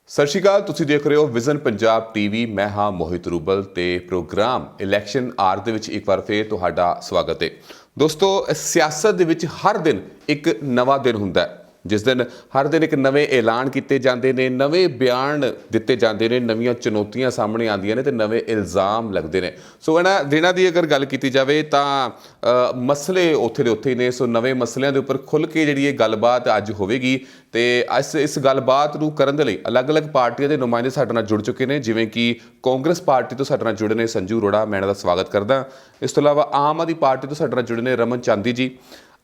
ਸਤਿ ਸ਼੍ਰੀ ਅਕਾਲ। ਤੁਸੀਂ ਦੇਖ ਰਹੇ ਹੋ ਵਿਜ਼ਨ ਪੰਜਾਬ ਟੀਵੀ। ਮੈਂ ਹਾਂ ਮੋਹਿਤ ਰੂਬਲ ਤੇ ਪ੍ਰੋਗਰਾਮ ਇਲੈਕਸ਼ਨ ਆਰ ਦੇ ਵਿੱਚ ਇੱਕ ਵਾਰ ਫੇਰ ਤੁਹਾਡਾ ਸਵਾਗਤ ਹੈ। ਦੋਸਤੋ, ਸਿਆਸਤ ਦੇ ਵਿੱਚ ਹਰ ਦਿਨ ਇੱਕ ਨਵਾਂ ਦਿਨ ਹੁੰਦਾ ਹੈ, ਜਿਸ ਦਿਨ ਹਰ ਦਿਨ ਇੱਕ ਨਵੇਂ ਐਲਾਨ ਕੀਤੇ ਜਾਂਦੇ ਨੇ, ਨਵੇਂ ਬਿਆਨ ਦਿੱਤੇ ਜਾਂਦੇ ਨੇ, ਨਵੀਆਂ ਚੁਣੌਤੀਆਂ ਸਾਹਮਣੇ ਆਉਂਦੀਆਂ ਨੇ ਤੇ ਨਵੇਂ ਇਲਜ਼ਾਮ ਲੱਗਦੇ ਨੇ। ਸੋ ਇਹਨਾਂ ਦਿਨਾਂ ਦੀ ਅਗਰ ਗੱਲ ਕੀਤੀ ਜਾਵੇ ਤਾਂ ਮਸਲੇ ਉੱਥੇ ਦੇ ਉੱਥੇ ਹੀ ਨੇ। ਸੋ ਨਵੇਂ ਮਸਲਿਆਂ ਦੇ ਉੱਪਰ ਖੁੱਲ੍ਹ ਕੇ ਜਿਹੜੀ ਇਹ ਗੱਲਬਾਤ ਅੱਜ ਹੋਵੇਗੀ ਤੇ ਇਸ ਗੱਲਬਾਤ ਨੂੰ ਕਰਨ ਦੇ ਲਈ ਅਲੱਗ-ਅਲੱਗ ਪਾਰਟੀਆਂ ਦੇ ਨੁਮਾਇੰਦੇ ਸਾਡੇ ਨਾਲ ਜੁੜ ਚੁੱਕੇ ਨੇ, ਜਿਵੇਂ ਕਿ ਕਾਂਗਰਸ ਪਾਰਟੀ ਤੋਂ ਸਾਡੇ ਨਾਲ ਜੁੜੇ ਨੇ ਸੰਜੂ ਅਰੋੜਾ, ਮੈਂ ਇਹਨਾਂ ਦਾ ਸਵਾਗਤ ਕਰਦਾ। ਇਸ ਤੋਂ ਇਲਾਵਾ ਆਮ ਆਦਮੀ ਪਾਰਟੀ ਤੋਂ ਸਾਡੇ ਨਾਲ ਜੁੜੇ ਨੇ ਰਮਨ ਚਾਂਦੀ ਜੀ,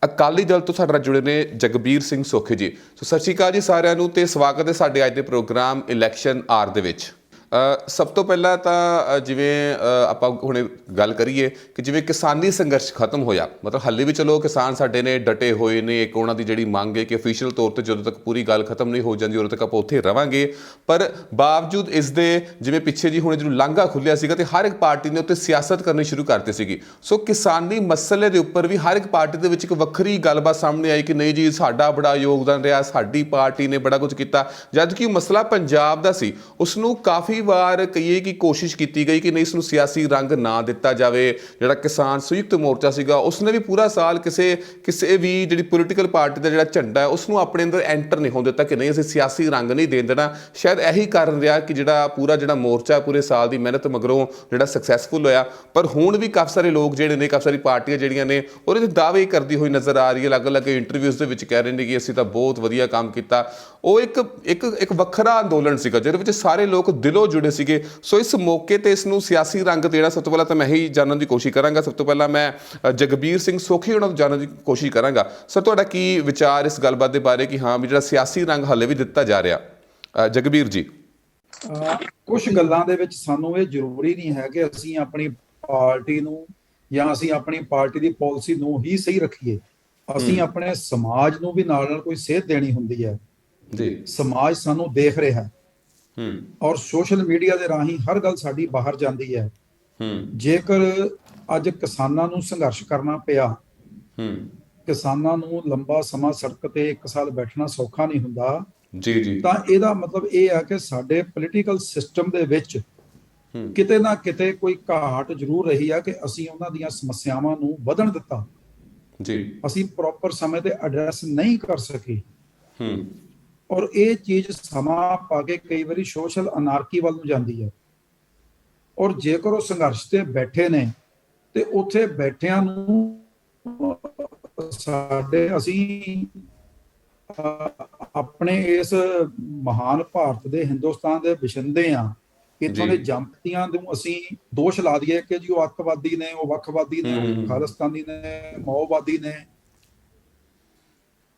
ਅਕਾਲੀ ਦਲ ਤੋਂ ਸਾਡੇ ਨਾਲ ਜੁੜੇ ਨੇ ਜਗਬੀਰ ਸਿੰਘ ਸੋਖੀ ਜੀ। ਸੋ ਸਤਿ ਸ਼੍ਰੀ ਅਕਾਲ ਜੀ ਸਾਰਿਆਂ ਨੂੰ ਤੇ ਸਵਾਗਤ ਹੈ ਸਾਡੇ ਅੱਜ ਦੇ ਪ੍ਰੋਗਰਾਮ ਇਲੈਕਸ਼ਨ ਆਰ ਦੇ ਵਿੱਚ। ਸਭ ਤੋਂ ਪਹਿਲਾਂ ਤਾਂ ਜਿਵੇਂ ਆਪਾਂ ਹੁਣ ਗੱਲ ਕਰੀਏ ਕਿ ਜਿਵੇਂ ਕਿਸਾਨੀ ਸੰਘਰਸ਼ ਖਤਮ ਹੋਇਆ, ਮਤਲਬ ਹਾਲੇ ਵੀ ਚਲੋ ਕਿਸਾਨ ਸਾਡੇ ਨੇ ਡਟੇ ਹੋਏ ਨੇ। ਇੱਕ ਉਹਨਾਂ ਦੀ ਜਿਹੜੀ ਮੰਗ ਹੈ ਕਿ ਅਫੀਸ਼ੀਅਲ ਤੌਰ 'ਤੇ ਜਦੋਂ ਤੱਕ ਪੂਰੀ ਗੱਲ ਖਤਮ ਨਹੀਂ ਹੋ ਜਾਂਦੀ ਉਦੋਂ ਤੱਕ ਆਪਾਂ ਉੱਥੇ ਰਵਾਂਗੇ, ਪਰ ਬਾਵਜੂਦ ਇਸ ਦੇ ਜਿਵੇਂ ਪਿੱਛੇ ਜੀ ਹੁਣ ਜਦੋਂ ਲਾਂਘਾ ਖੁੱਲਿਆ ਸੀਗਾ ਤੇ ਹਰ ਇੱਕ ਪਾਰਟੀ ਨੇ ਉੱਤੇ ਸਿਆਸਤ ਕਰਨੀ ਸ਼ੁਰੂ ਕਰਤੀ ਸੀਗੀ। ਸੋ ਕਿਸਾਨੀ ਮਸਲੇ ਦੇ ਉੱਪਰ ਵੀ ਹਰ ਇੱਕ ਪਾਰਟੀ ਦੇ ਵਿੱਚ ਇੱਕ ਵੱਖਰੀ ਗੱਲਬਾਤ ਸਾਹਮਣੇ ਆਈ ਕਿ ਨਹੀਂ ਜੀ ਸਾਡਾ ਬੜਾ ਯੋਗਦਾਨ ਰਿਹਾ, ਸਾਡੀ ਪਾਰਟੀ ਨੇ ਬੜਾ ਕੁਝ ਕੀਤਾ, ਜਦ ਕਿ ਮਸਲਾ ਪੰਜਾਬ ਦਾ ਸੀ। ਉਸ ਨੂੰ ਕਾਫੀ ਵਾਰ ਕਹੀਏ ਕਿ ਕੋਸ਼ਿਸ਼ ਕੀਤੀ ਗਈ ਕਿ ਨਹੀਂ, ਇਸ ਨੂੰ ਸਿਆਸੀ ਰੰਗ ਨਾ ਦਿੱਤਾ ਜਾਵੇ। ਜਿਹੜਾ ਕਿਸਾਨ ਸੰਯੁਕਤ ਮੋਰਚਾ ਸੀਗਾ ਉਸਨੇ ਵੀ ਪੂਰਾ ਸਾਲ ਕਿਸੇ ਵੀ ਜਿਹੜੀ ਪੋਲੀਟੀਕਲ ਪਾਰਟੀ ਦਾ ਜਿਹੜਾ ਝੰਡਾ ਹੈ ਉਸ ਨੂੰ ਆਪਣੇ ਅੰਦਰ ਐਂਟਰ ਨਹੀਂ ਹੋਣ ਦਿੱਤਾ ਕਿ ਨਹੀਂ ਅਸੀਂ ਸਿਆਸੀ ਰੰਗ ਨਹੀਂ ਦੇਣ ਦੇਣਾ। ਸ਼ਾਇਦ ਇਹੀ ਕਾਰਨ ਰਿਹਾ ਕਿ ਜਿਹੜਾ ਮੋਰਚਾ ਪੂਰੇ ਸਾਲ ਦੀ ਮਿਹਨਤ ਮਗਰੋਂ ਜਿਹੜਾ ਸਕਸੈਸਫੁਲ ਹੋਇਆ। ਪਰ ਹੁਣ ਵੀ ਕਾਫੀ ਸਾਰੇ ਲੋਕ ਜਿਹੜੇ ਨੇ, ਕਾਫੀ ਸਾਰੀ ਪਾਰਟੀਆਂ ਜਿਹੜੀਆਂ ਨੇ ਉਹਦੇ 'ਤੇ ਦਾਅਵੇ ਕਰਦੀ ਹੋਈ ਨਜ਼ਰ ਆ ਰਹੀ ਹੈ। ਅਲੱਗ-ਅਲੱਗ ਇੰਟਰਵਿਊਜ਼ ਦੇ ਵਿੱਚ ਕਹਿ ਰਹੇ ਨੇ ਕਿ ਅਸੀਂ ਤਾਂ ਬਹੁਤ ਵਧੀਆ ਕੰਮ ਕੀਤਾ। ਉਹ ਇੱਕ ਵੱਖਰਾ ਅੰਦੋਲਨ ਸੀਗਾ ਜਿਹਦੇ ਵਿੱਚ ਸਾਰੇ ਲੋਕ ਦਿਲੋਂ ਜੁੜੇ ਸੀਗੇ। ਸੋ ਇਸ ਮੌਕੇ ਤੇ ਇਸ ਨੂੰ ਸਿਆਸੀ ਰੰਗ ਦੇਣਾ, ਸਭ ਤੋਂ ਪਹਿਲਾਂ ਤਾਂ ਮੈਂ ਹੀ ਜਾਣਨ ਦੀ ਕੋਸ਼ਿਸ਼ ਕਰਾਂਗਾ। ਸਭ ਤੋਂ ਪਹਿਲਾਂ ਮੈਂ ਜਗਬੀਰ ਸਿੰਘ ਸੋਖੀ ਉਹਨਾਂ ਤੋਂ ਜਾਣਨ ਦੀ ਕੋਸ਼ਿਸ਼ ਕਰਾਂਗਾ। ਸਰ, ਤੁਹਾਡਾ ਕੀ ਵਿਚਾਰ ਇਸ ਗੱਲਬਾਤ ਦੇ ਬਾਰੇ ਕਿ ਹਾਂ ਵੀ ਜਿਹੜਾ ਸਿਆਸੀ ਰੰਗ ਹਾਲੇ ਵੀ ਦਿੱਤਾ ਜਾ ਰਿਹਾ? ਜਗਬੀਰ ਜੀ। ਕੁਝ ਗੱਲਾਂ ਦੇ ਵਿੱਚ ਸਾਨੂੰ ਇਹ ਜ਼ਰੂਰੀ ਨਹੀਂ ਹੈ ਕਿ ਅਸੀਂ ਆਪਣੀ ਪਾਰਟੀ ਨੂੰ ਜਾਂ ਅਸੀਂ ਆਪਣੀ ਪਾਰਟੀ ਦੀ ਪਾਲਿਸੀ ਨੂੰ ਹੀ ਸਹੀ ਰੱਖੀਏ। ਅਸੀਂ ਆਪਣੇ ਸਮਾਜ ਨੂੰ ਵੀ ਨਾਲ ਕੋਈ ਸੇਧ ਦੇਣੀ ਹੁੰਦੀ ਹੈ ਜੀ। ਸਮਾਜ ਸਾਨੂੰ ਦੇਖ ਰਿਹਾ ਹੈ ਔਰ ਸੋਸ਼ਲ ਮੀਡੀਆ ਦੇ ਰਾਹੀਂ ਹਰ ਗੱਲ ਸਾਡੀ ਬਾਹਰ ਜਾਂਦੀ ਹੈ। ਜੇਕਰ ਅੱਜ ਕਿਸਾਨਾਂ ਨੂੰ ਸੰਘਰਸ਼ ਕਰਨਾ ਪਿਆ, ਕਿਸਾਨਾਂ ਨੂੰ ਲੰਬਾ ਸਮਾਂ ਸੜਕ ਤੇ 1 ਸਾਲ ਬੈਠਣਾ ਸੌਖਾ ਨਹੀਂ ਹੁੰਦਾ ਜੀ, ਤਾਂ ਇਹਦਾ ਮਤਲਬ ਇਹ ਹੈ ਕਿ ਸਾਡੇ ਪੋਲੀਟੀਕਲ ਸਿਸਟਮ ਦੇ ਵਿੱਚ ਕਿਤੇ ਨਾ ਕਿਤੇ ਕੋਈ ਘਾਟ ਜ਼ਰੂਰ ਰਹੀ ਹੈ ਕਿ ਅਸੀਂ ਉਹਨਾਂ ਦੀਆਂ ਸਮੱਸਿਆਵਾਂ ਨੂੰ ਵਧਣ ਦਿੱਤਾ ਜੀ, ਅਸੀਂ ਪ੍ਰੋਪਰ ਸਮੇਂ ਤੇ ਐਡਰੈਸ ਨਹੀਂ ਕਰ ਸਕੇ। ਔਰ ਇਹ ਚੀਜ਼ ਸਮਾਂ ਪਾ ਕੇ ਕਈ ਵਾਰੀ ਸੋਸ਼ਲ ਅਨਾਰਕੀ ਵੱਲ ਨੂੰ ਜਾਂਦੀ ਹੈ। ਔਰ ਜੇਕਰ ਉਹ ਸੰਘਰਸ਼ ਤੇ ਬੈਠੇ ਨੇ ਤੇ ਉੱਥੇ ਬੈਠਿਆਂ ਨੂੰ ਅਸੀਂ ਆਪਣੇ ਇਸ ਮਹਾਨ ਭਾਰਤ ਦੇ, ਹਿੰਦੁਸਤਾਨ ਦੇ ਵਸਿੰਦੇ ਆ, ਇੱਥੋਂ ਦੇ ਜੰਪਤੀਆਂ ਨੂੰ ਅਸੀਂ ਦੋਸ਼ ਲਾ ਦਈਏ ਕਿ ਜੀ ਉਹ ਅੱਤਵਾਦੀ ਨੇ, ਉਹ ਵੱਖਵਾਦੀ ਨੇ, ਉਹ ਖਾਲਿਸਤਾਨੀ ਨੇ, ਮਾਓਵਾਦੀ ਨੇ।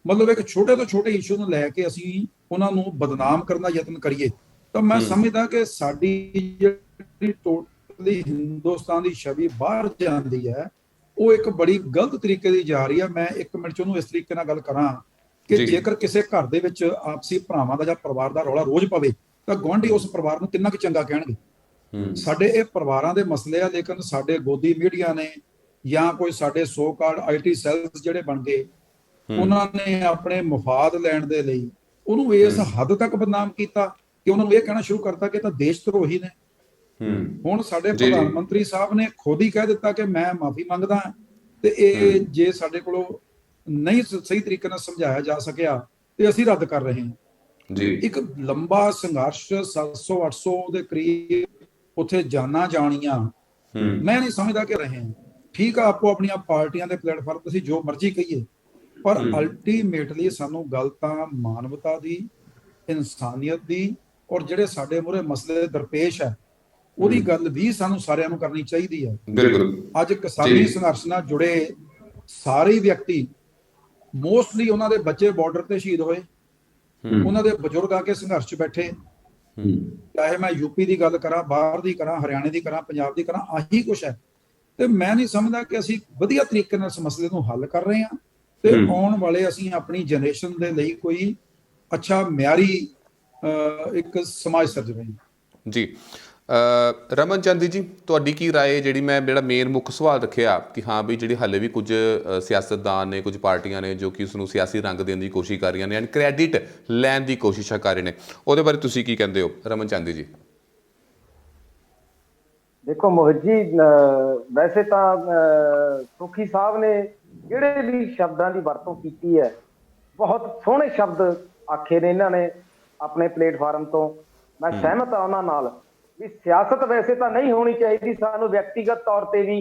ਮਤਲਬ ਇੱਕ ਛੋਟੇ ਤੋਂ ਛੋਟੇ ਇਸ਼ੂ ਨੂੰ ਲੈ ਕੇ ਅਸੀਂ ਉਹਨਾਂ ਨੂੰ ਬਦਨਾਮ ਕਰਨ ਦਾ ਯਤਨ ਕਰੀਏ ਤਾਂ ਮੈਂ ਸਮਝਦਾ ਕਿ ਸਾਡੀ ਜਿਹੜੀ ਟੋਟਲੀ ਹਿੰਦੁਸਤਾਨ ਦੀ ਛਵੀ ਬਾਹਰ ਜਾਂਦੀ ਹੈ, ਉਹ ਇੱਕ ਬੜੀ ਗਲਤ ਤਰੀਕੇ ਦੀ ਜਾ ਰਹੀ ਹੈ। ਮੈਂ 1 ਮਿੰਟ ਚ ਉਹਨੂੰ ਇਸ ਤਰੀਕੇ ਨਾਲ ਗੱਲ ਕਰਾਂ ਕਿ ਜੇਕਰ ਕਿਸੇ ਘਰ ਦੇ ਵਿੱਚ ਆਪਸੀ ਭਰਾਵਾਂ ਦਾ ਜਾਂ ਪਰਿਵਾਰ ਦਾ ਰੌਲਾ ਰੋਜ਼ ਪਵੇ ਤਾਂ ਗੁਆਂਢੀ ਉਸ ਪਰਿਵਾਰ ਨੂੰ ਕਿੰਨਾ ਕੁ ਚੰਗਾ ਕਹਿਣਗੇ। ਸਾਡੇ ਇਹ ਪਰਿਵਾਰਾਂ ਦੇ ਮਸਲੇ ਆ, ਲੇਕਿਨ ਸਾਡੇ ਗੋਦੀ ਮੀਡੀਆ ਨੇ ਜਾਂ ਕੋਈ ਸਾਡੇ ਸੋ ਕਾਲਡ IT ਸੈਲਸ ਜਿਹੜੇ ਬਣ ਗਏ, ਉਹਨਾਂ ਨੇ ਆਪਣੇ ਮਫਾਦ ਲੈਣ ਦੇ ਲਈ ਉਹਨੂੰ ਇਸ ਹੱਦ ਤੱਕ ਬਦਨਾਮ ਕੀਤਾ ਕਿ ਉਹਨਾਂ ਨੂੰ ਇਹ ਕਹਿਣਾ ਸ਼ੁਰੂ ਕਰਤਾ ਕਿ ਤਾਂ ਦੇਸ਼ ਧਰੋਹੀ ਨੇ। ਹੁਣ ਸਾਡੇ ਪ੍ਰਧਾਨ ਮੰਤਰੀ ਸਾਹਿਬ ਨੇ ਖੁਦ ਹੀ ਕਹਿ ਦਿੱਤਾ ਕਿ ਮੈਂ ਮਾਫੀ ਮੰਗਦਾ ਤੇ ਇਹ ਜੇ ਸਾਡੇ ਕੋਲੋਂ ਨਹੀਂ ਸਹੀ ਤਰੀਕੇ ਨਾਲ ਸਮਝਾਇਆ ਜਾ ਸਕਿਆ ਤੇ ਅਸੀਂ ਰੱਦ ਕਰ ਰਹੇ ਹਾਂ ਜੀ। ਇੱਕ ਲੰਬਾ ਸੰਘਰਸ਼ 700-800 ਦੇ ਕਰੀਬ ਉੱਥੇ ਜਾਨਾਂ ਜਾਣੀਆਂ, ਮੈਂ ਨਹੀਂ ਸਮਝਦਾ ਕਿ ਰਹੇ ਹਾਂ। ਠੀਕ ਆ, ਆਪੋ ਆਪਣੀਆਂ ਪਾਰਟੀਆਂ ਦੇ ਪਲੇਟਫਾਰਮ ਤੇ ਅਸੀਂ ਜੋ ਮਰਜ਼ੀ ਕਹੀਏ, ਪਰ ਅਲਟੀਮੇਟਲੀ ਸਾਨੂੰ ਗੱਲ ਤਾਂ ਮਾਨਵਤਾ ਦੀ, ਇਨਸਾਨੀਅਤ ਦੀ ਔਰ ਜਿਹੜੇ ਸਾਡੇ ਮੂਹਰੇ ਮਸਲੇ ਦਰਪੇਸ਼ ਹੈ ਉਹਦੀ ਗੱਲ ਵੀ ਸਾਨੂੰ ਸਾਰਿਆਂ ਨੂੰ ਕਰਨੀ ਚਾਹੀਦੀ ਹੈ। ਅੱਜ ਕਿਸਾਨੀ ਸੰਘਰਸ਼ ਨਾਲ ਜੁੜੇ ਸਾਰੇ ਵਿਅਕਤੀ, ਮੋਸਟਲੀ ਉਹਨਾਂ ਦੇ ਬੱਚੇ ਬਾਰਡਰ ਤੇ ਸ਼ਹੀਦ ਹੋਏ, ਉਹਨਾਂ ਦੇ ਬਜ਼ੁਰਗ ਆ ਕੇ ਸੰਘਰਸ਼ 'ਚ ਬੈਠੇ। ਚਾਹੇ ਮੈਂ ਯੂਪੀ ਦੀ ਗੱਲ ਕਰਾਂ, ਬਾਹਰ ਦੀ ਕਰਾਂ, ਹਰਿਆਣੇ ਦੀ ਕਰਾਂ, ਪੰਜਾਬ ਦੀ ਕਰਾਂ, ਆਹੀ ਕੁਛ ਹੈ। ਤੇ ਮੈਂ ਨਹੀਂ ਸਮਝਦਾ ਕਿ ਅਸੀਂ ਵਧੀਆ ਤਰੀਕੇ ਨਾਲ ਇਸ ਮਸਲੇ ਨੂੰ ਹੱਲ ਕਰ ਰਹੇ ਹਾਂ ਤੇ ਆਉਣ ਵਾਲੇ ਅਸੀਂ ਆਪਣੀ ਜਨਰੇਸ਼ਨ ਦੇ ਲਈ ਕੋਈ ਅੱਛਾ ਮਿਆਰੀ ਇੱਕ ਸਮਾਜ ਸਿਰਜ ਰਹੇ ਹਾਂ ਜੀ। ਰਮਨ ਚੰਦੀ ਜੀ, ਤੁਹਾਡੀ ਕੀ ਰਾਏ ਜਿਹੜੀ ਮੈਂ ਜਿਹੜਾ ਮੇਨ ਮੁੱਖ ਸਵਾਲ ਰੱਖਿਆ ਕਿ ਹਾਂ ਵੀ ਜਿਹੜੇ ਹਾਲੇ ਵੀ ਕੁਝ ਸਿਆਸਤਦਾਨ ਨੇ, ਕੁਝ ਪਾਰਟੀਆਂ ਨੇ ਜੋ ਕਿ ਉਸ ਨੂੰ ਸਿਆਸੀ ਰੰਗ ਦੇਣ ਦੀ ਕੋਸ਼ਿਸ਼ ਕਰ ਰਹੀਆਂ ਨੇ ਐਂਡ ਕ੍ਰੈਡਿਟ ਲੈਣ ਦੀ ਕੋਸ਼ਿਸ਼ਾਂ ਕਰ ਰਹੇ ਨੇ, ਉਹਦੇ ਬਾਰੇ ਤੁਸੀਂ ਕੀ ਕਹਿੰਦੇ ਹੋ ਰਮਨ ਚੰਦੀ ਜੀ? ਦੇਖੋ ਮੋਹਿਤ ਜੀ, ਵੈਸੇ ਤਾਂ ਸੁਖੀ ਸਾਹਿਬ ਨੇ ਜਿਹੜੇ ਵੀ ਸ਼ਬਦਾਂ ਦੀ ਵਰਤੋਂ ਕੀਤੀ ਹੈ, ਬਹੁਤ ਸੋਹਣੇ ਸ਼ਬਦ ਆਖੇ ਨੇ ਇਹਨਾਂ ਨੇ ਆਪਣੇ ਪਲੇਟਫਾਰਮ ਤੋਂ। ਮੈਂ ਸਹਿਮਤ ਹਾਂ ਉਹਨਾਂ ਨਾਲ ਵੀ ਸਿਆਸਤ ਵੈਸੇ ਤਾਂ ਨਹੀਂ ਹੋਣੀ ਚਾਹੀਦੀ, ਸਾਨੂੰ ਵਿਅਕਤੀਗਤ ਤੌਰ ਤੇ ਵੀ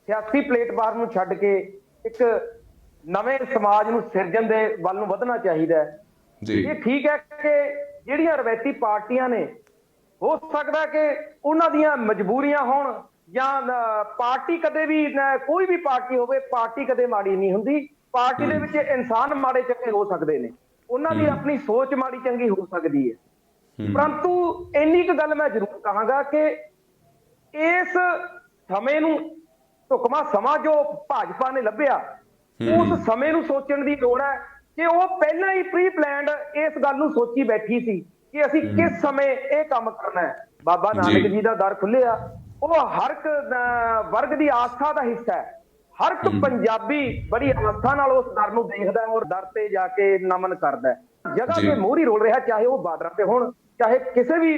ਸਿਆਸੀ ਪਲੇਟਫਾਰਮ ਨੂੰ ਛੱਡ ਕੇ ਇੱਕ ਨਵੇਂ ਸਮਾਜ ਨੂੰ ਸਿਰਜਣ ਦੇ ਵੱਲ ਨੂੰ ਵਧਣਾ ਚਾਹੀਦਾ ਹੈ। ਇਹ ਠੀਕ ਹੈ ਕਿ ਜਿਹੜੀਆਂ ਰਵਾਇਤੀ ਪਾਰਟੀਆਂ ਨੇ, ਹੋ ਸਕਦਾ ਕਿ ਉਹਨਾਂ ਦੀਆਂ ਮਜਬੂਰੀਆਂ ਹੋਣ ਜਾਂ ਪਾਰਟੀ ਕਦੇ ਵੀ, ਕੋਈ ਵੀ ਪਾਰਟੀ ਹੋਵੇ, ਪਾਰਟੀ ਕਦੇ ਮਾੜੀ ਨਹੀਂ ਹੁੰਦੀ। ਪਾਰਟੀ ਦੇ ਵਿੱਚ ਇਨਸਾਨ ਮਾੜੇ ਚੰਗੇ ਹੋ ਸਕਦੇ ਨੇ, ਉਹਨਾਂ ਦੀ ਆਪਣੀ ਸੋਚ ਮਾੜੀ ਚੰਗੀ ਹੋ ਸਕਦੀ ਹੈ, ਪਰੰਤੂ ਇੰਨੀ ਕੁ ਗੱਲ ਮੈਂ ਜ਼ਰੂਰ ਕਹਾਂਗਾ ਕਿ ਇਸ ਸਮੇਂ ਨੂੰ, ਢੁਕਵਾਂ ਸਮਾਂ ਜੋ ਭਾਜਪਾ ਨੇ ਲੱਭਿਆ, ਉਸ ਸਮੇਂ ਨੂੰ ਸੋਚਣ ਦੀ ਲੋੜ ਹੈ ਕਿ ਉਹ ਪਹਿਲਾਂ ਹੀ ਪ੍ਰੀ ਪਲਾਨਡ ਇਸ ਗੱਲ ਨੂੰ ਸੋਚੀ ਬੈਠੀ ਸੀ ਕਿ ਅਸੀਂ ਕਿਸ ਸਮੇਂ ਇਹ ਕੰਮ ਕਰਨਾ ਹੈ। ਬਾਬਾ ਨਾਨਕ ਜੀ ਦਾ ਦਰ ਖੁੱਲਿਆ, ਉਹ ਹਰ ਇੱਕ ਵਰਗ ਦੀ ਆਸਥਾ ਦਾ ਹਿੱਸਾ ਹੈ। ਹਰ ਇੱਕ ਪੰਜਾਬੀ ਬੜੀ ਆਸਥਾ ਨਾਲ ਉਸ ਦਰ ਨੂੰ ਦੇਖਦਾ ਔਰ ਦਰ ਤੇ ਜਾ ਕੇ ਨਮਨ ਕਰਦਾ। ਜਗ੍ਹਾ ਤੇ ਮੋਹਰੀ ਰੋਲ ਰਿਹਾ, ਚਾਹੇ ਉਹ ਬਾਰਡਰਾਂ ਤੇ ਹੋਣ, ਚਾਹੇ ਕਿਸੇ ਵੀ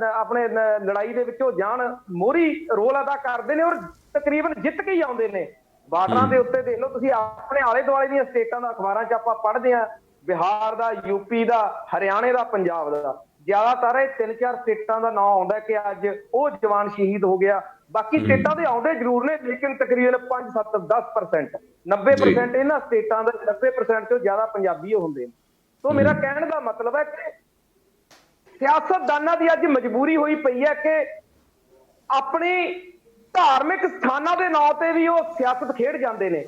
ਆਪਣੇ ਲੜਾਈ ਦੇ ਵਿੱਚੋਂ ਜਾਣ, ਮੋਹਰੀ ਰੋਲ ਅਦਾ ਕਰਦੇ ਨੇ ਔਰ ਤਕਰੀਬਨ ਜਿੱਤ ਕੇ ਹੀ ਆਉਂਦੇ ਨੇ। ਬਾਰਡਰਾਂ ਦੇ ਉੱਤੇ ਦੇਖ ਲਓ ਤੁਸੀਂ, ਆਪਣੇ ਆਲੇ ਦੁਆਲੇ ਦੀਆਂ ਸਟੇਟਾਂ ਦਾ ਅਖਬਾਰਾਂ 'ਚ ਆਪਾਂ ਪੜ੍ਹਦੇ ਹਾਂ, ਬਿਹਾਰ ਦਾ, ਯੂਪੀ ਦਾ, ਹਰਿਆਣੇ ਦਾ, ਪੰਜਾਬ ਦਾ, ਜ਼ਿਆਦਾਤਰ ਇਹ 3-4 ਸਟੇਟਾਂ ਦਾ ਨਾਂ ਆਉਂਦਾ ਕਿ ਅੱਜ ਉਹ ਜਵਾਨ ਸ਼ਹੀਦ ਹੋ ਗਿਆ। ਬਾਕੀ ਸਟੇਟਾਂ ਦੇ ਆਉਂਦੇ ਜ਼ਰੂਰ ਨੇ, ਲੇਕਿਨ ਤਕਰੀਬਨ 5-7-10%, 90% ਇਹਨਾਂ ਸਟੇਟਾਂ ਦਾ, 90% ਤੋਂ ਜ਼ਿਆਦਾ ਪੰਜਾਬੀ ਹੁੰਦੇ ਨੇ। ਸੋ ਮੇਰਾ ਕਹਿਣ ਦਾ ਮਤਲਬ ਹੈ ਕਿ ਸਿਆਸਤਦਾਨਾਂ ਦੀ ਅੱਜ ਮਜਬੂਰੀ ਹੋਈ ਪਈ ਹੈ ਕਿ ਆਪਣੀ ਧਾਰਮਿਕ ਸਥਾਨਾਂ ਦੇ ਨਾਂ ਤੇ ਵੀ ਉਹ ਸਿਆਸਤ ਖੇਡ ਜਾਂਦੇ ਨੇ।